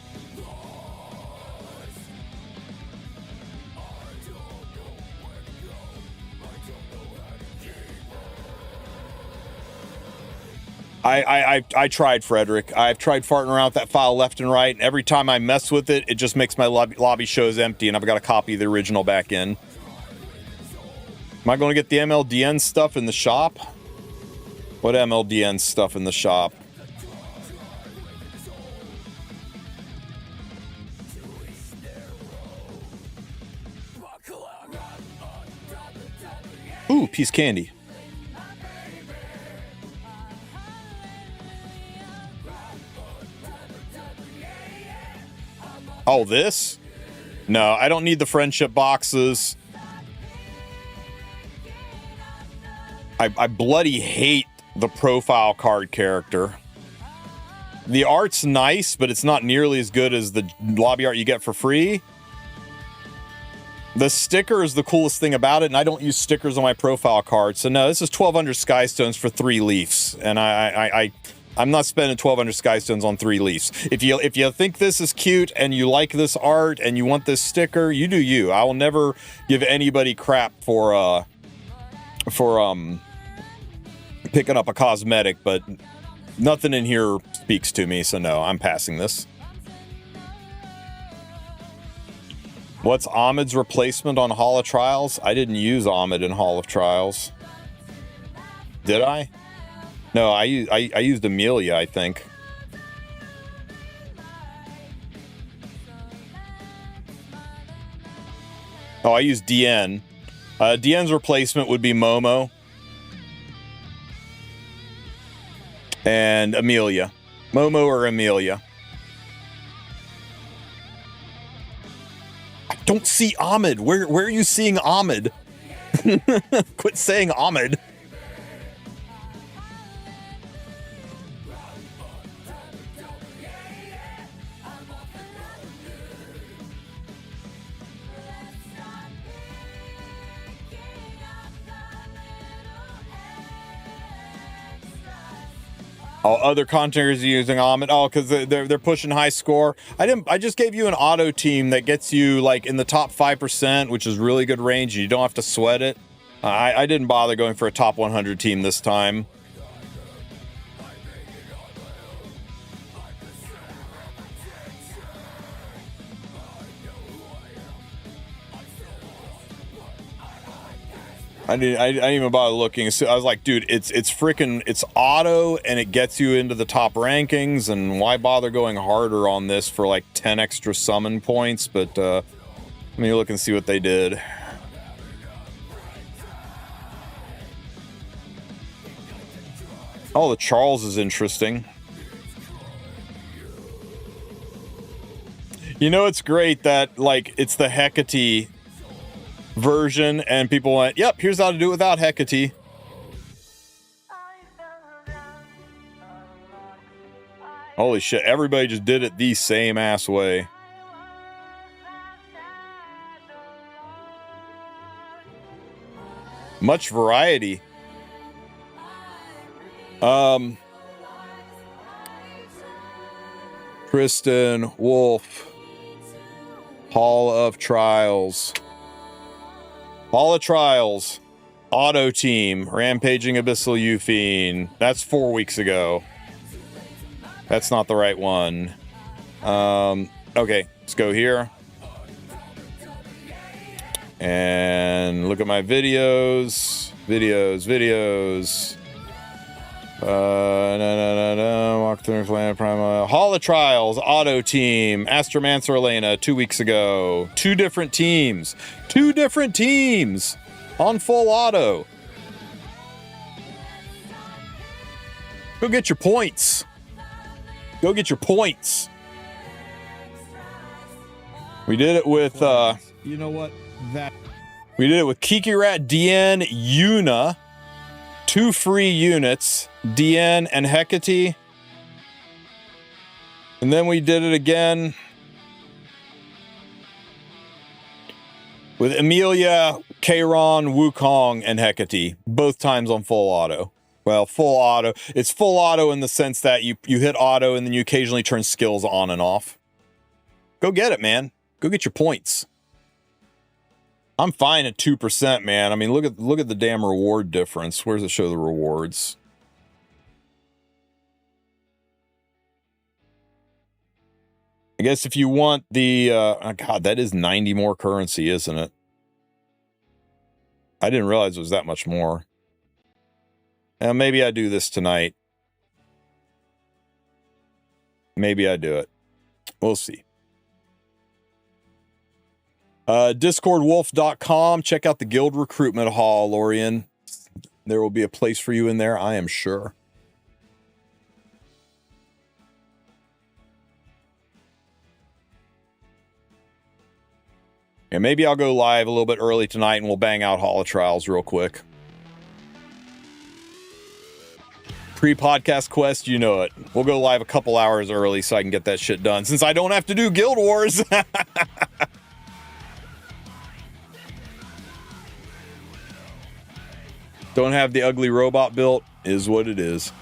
I tried, Frederick. I've tried farting around with that file left and right, and every time I mess with it, it just makes my lobby shows empty, and I've got to copy the original back in. Am I going to get the MLDN stuff in the shop? What MLDN stuff in the shop? Ooh, piece candy. Oh, this? No, I don't need the friendship boxes. I bloody hate the profile card character. The art's nice, but it's not nearly as good as the lobby art you get for free. The sticker is the coolest thing about it, and I don't use stickers on my profile card. So no, this is 1,200 Skystones for 3 leafs, and I'm not spending 1,200 Skystones on 3 leafs. If you think this is cute and you like this art and you want this sticker, you do you. I will never give anybody crap for picking up a cosmetic, but nothing in here speaks to me, so no, I'm passing this. What's Ahmed's replacement on Hall of Trials? I didn't use Ahmed in Hall of Trials. Did I? No, I used Amelia, I think. Oh, I used DN. DN's replacement would be Momo. And Amelia. Momo or Amelia. I don't see Ahmed. Where are you seeing Ahmed? Quit saying Ahmed. Oh, other contenders using Ahmed. Oh, because they're pushing high score. I just gave you an auto team that gets you like in the top 5%, which is really good range. You don't have to sweat it. I didn't bother going for a top 100 team this time. I didn't even bother looking. So I was like, dude, it's freaking, it's auto and it gets you into the top rankings, and why bother going harder on this for like 10 extra summon points? But let me look and see what they did. Oh, the Charles is interesting. You know, it's great that like it's the Hecate version and people went, yep, here's how to do it without Holy shit, everybody just did it the same ass way. Much variety. Tristen, Wulf, Hall of Trials. Hall of Trials. Auto Team, Rampaging Abyssal Euphine. That's 4 weeks ago. That's not the right one. Okay, let's go here. And look at my videos. Walk through Planet Prime. Hall of Trials, Auto Team, Astromancer Elena, 2 weeks ago. Two different teams on full auto. Go get your points. We did it with, you know what? We did it with Kiki Rat, DN, Yuna, 2 free units, DN and Hecate. And then we did it again with Amelia, Kairon, Wukong, and Hecate, both times on full auto. Well, full auto. It's full auto in the sense that you hit auto and then you occasionally turn skills on and off. Go get it, man. Go get your points. I'm fine at 2%, man. I mean, look at the damn reward difference. Where does it show the rewards? I guess if you want the oh God, that is 90 more currency, isn't it? I didn't realize it was that much more. Now, maybe I do this tonight. Maybe I do it. We'll see. DiscordWolf.com. Check out the Guild Recruitment Hall, Lorian. There will be a place for you in there, I am sure. And maybe I'll go live a little bit early tonight and we'll bang out Hall of Trials real quick. Pre-podcast quest, you know it. We'll go live a couple hours early so I can get that shit done, since I don't have to do Guild Wars. Don't have the ugly robot built, is what it is.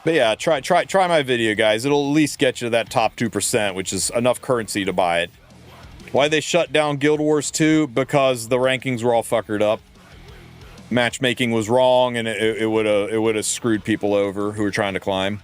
But yeah, try my video, guys. It'll at least get you to that top 2%, which is enough currency to buy it. Why they shut down Guild Wars 2? Because the rankings were all fuckered up. Matchmaking was wrong, and it would have screwed people over who were trying to climb.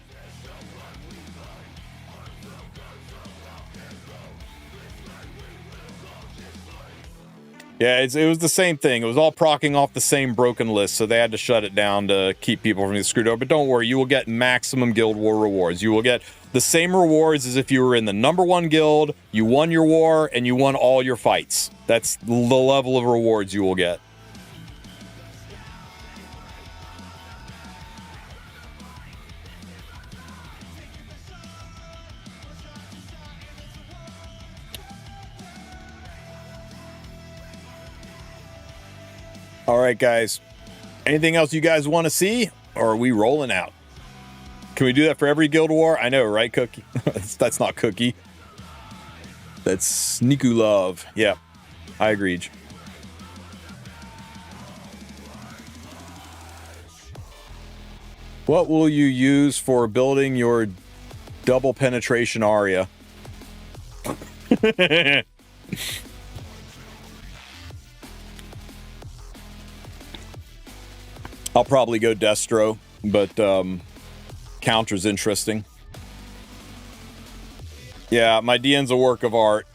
Yeah, it was the same thing. It was all procking off the same broken list, so they had to shut it down to keep people from being screwed over. But don't worry, you will get maximum Guild War rewards. You will get the same rewards as if you were in the #1 guild, you won your war, and you won all your fights. That's the level of rewards you will get. All right, guys. Anything else you guys want to see, or are we rolling out? Can we do that for every Guild War? I know, right, Cookie? That's not Cookie. That's Niku Love. Yeah, I agreed. What will you use for building your double penetration aria? I'll probably go Destro, but counter's interesting. Yeah, my DN's a work of art.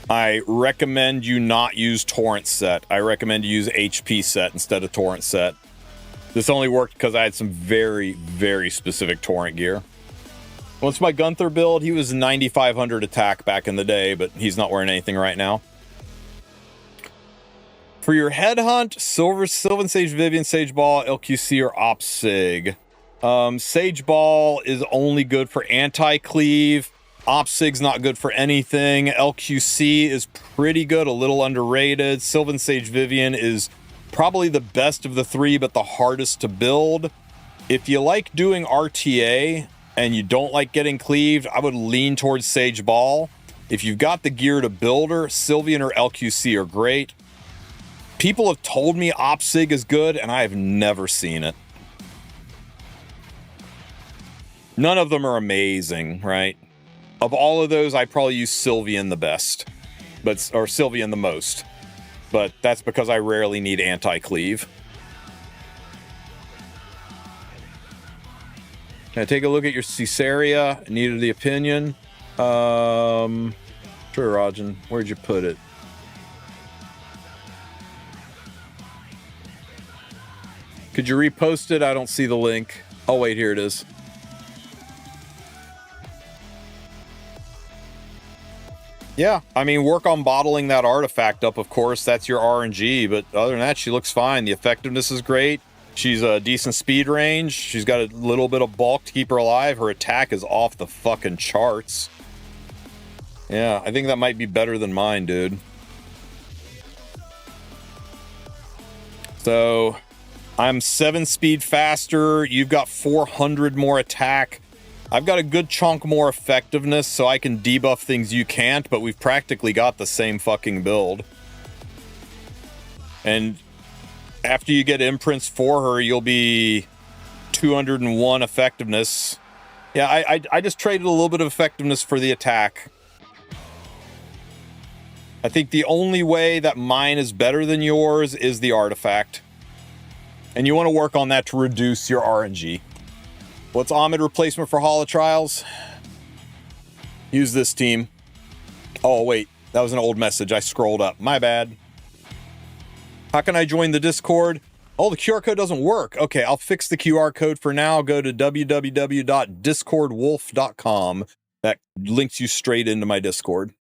I recommend you not use Torrent set. I recommend you use HP set instead of Torrent set. This only worked because I had some very, very specific Torrent gear. Once my Gunther build, he was 9,500 attack back in the day, but he's not wearing anything right now. For your headhunt, Sylvan Sage Vivian, Sage Ball, LQC, or OpSig. Sage Ball is only good for anti-cleave. OpSig's not good for anything. LQC is pretty good, a little underrated. Sylvan Sage Vivian is Probably the best of the three, but the hardest to build. If you like doing RTA and you don't like getting cleaved, I would lean towards Sage Ball. If you've got the gear to build her, Sylvian or LQC are great. People have told me OpSig is good, and I have never seen it. None of them are amazing, right? Of all of those, I probably use Sylvian the best, or Sylvian the most. But that's because I rarely need anti-cleave. Can I take a look at your Caesarea? Needed the opinion. Sure, Rajan. Where'd you put it? Could you repost it? I don't see the link. Oh, wait, here it is. Yeah, I mean, work on bottling that artifact up, of course. That's your RNG, but other than that, she looks fine. The effectiveness is great. She's a decent speed range. She's got a little bit of bulk to keep her alive. Her attack is off the fucking charts. Yeah, I think that might be better than mine, dude. So, I'm 7 speed faster. You've got 400 more attack. I've got a good chunk more effectiveness, so I can debuff things you can't, but we've practically got the same fucking build. And after you get imprints for her, you'll be 201 effectiveness. Yeah, I just traded a little bit of effectiveness for the attack. I think the only way that mine is better than yours is the artifact. And you want to work on that to reduce your RNG. What's Ahmed replacement for Holo Trials? Use this team. Oh, wait. That was an old message. I scrolled up. My bad. How can I join the Discord? Oh, the QR code doesn't work. Okay, I'll fix the QR code for now. Go to www.discordwulf.com. That links you straight into my Discord.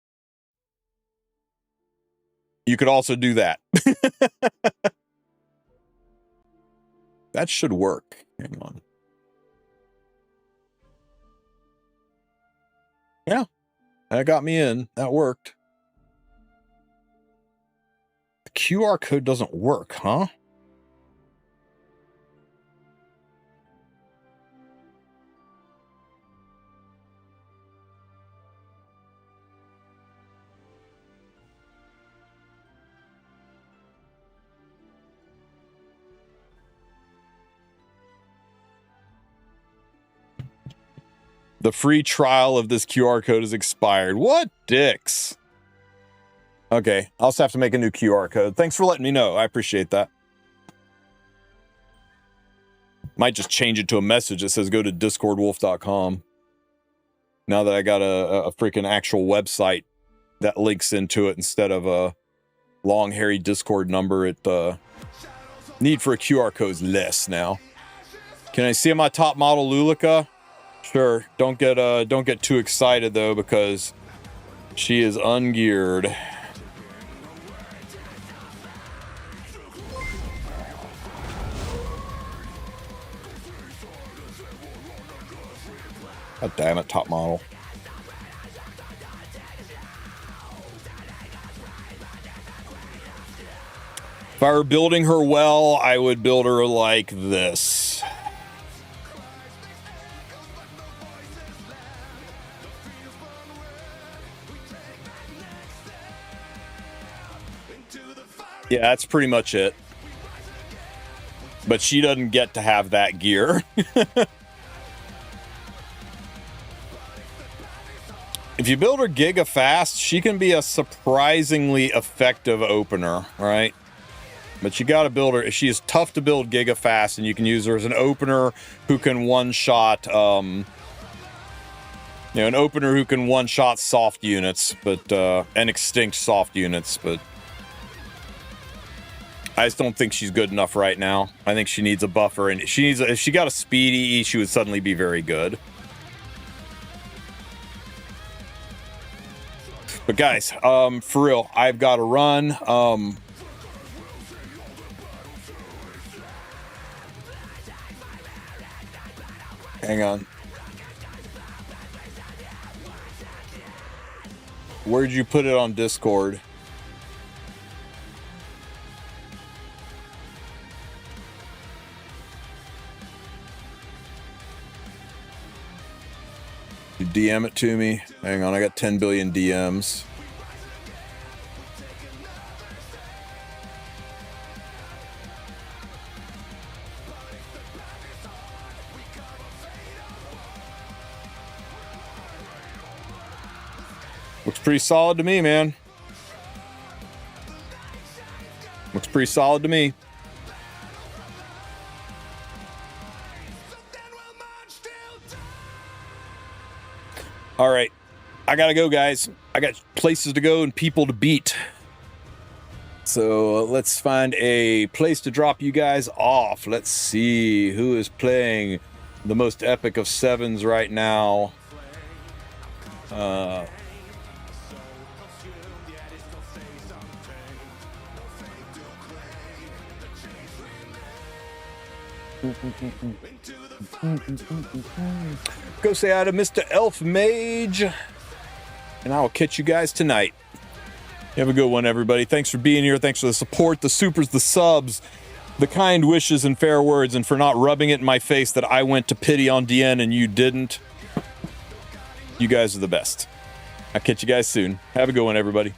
You could also do that. That should work. Hang on. Yeah, that got me in. That worked. The QR code doesn't work, huh? The free trial of this QR code is expired. What dicks? Okay, I'll just have to make a new QR code. Thanks for letting me know. I appreciate that. Might just change it to a message that says go to discordwulf.com. Now that I got a freaking actual website that links into it instead of a long, hairy Discord number, the need for a QR code is less now. Can I see my top model, Lulika? Sure. Don't get too excited though, because she is ungeared. God damn it, top model. If I were building her well, I would build her like this. Yeah, that's pretty much it. But she doesn't get to have that gear. If you build her Giga fast, she can be a surprisingly effective opener, right? But you gotta build her. She is tough to build Giga fast, and you can use her as an opener who can one-shot, an opener who can one-shot soft units, but, and extinct soft units, but I just don't think she's good enough right now. I think she needs a buffer, and if she got a speed EE, she would suddenly be very good. But guys, for real, I've got to run. Hang on. Where'd you put it on Discord? You DM it to me. Hang on, I got 10 billion DMs. Looks pretty solid to me, man. Looks pretty solid to me. All right. I gotta go, guys. I got places to go and people to beat. So let's find a place to drop you guys off. Let's see who is playing the most epic of sevens right now. Go say hi to Mr. Elf Mage, and I will catch you guys tonight. Have a good one, everybody. Thanks for being here. Thanks for the support, the supers, the subs, the kind wishes and fair words, and for not rubbing it in my face that I went to pity on DN and you didn't. You guys are the best. I'll catch you guys soon. Have a good one, everybody.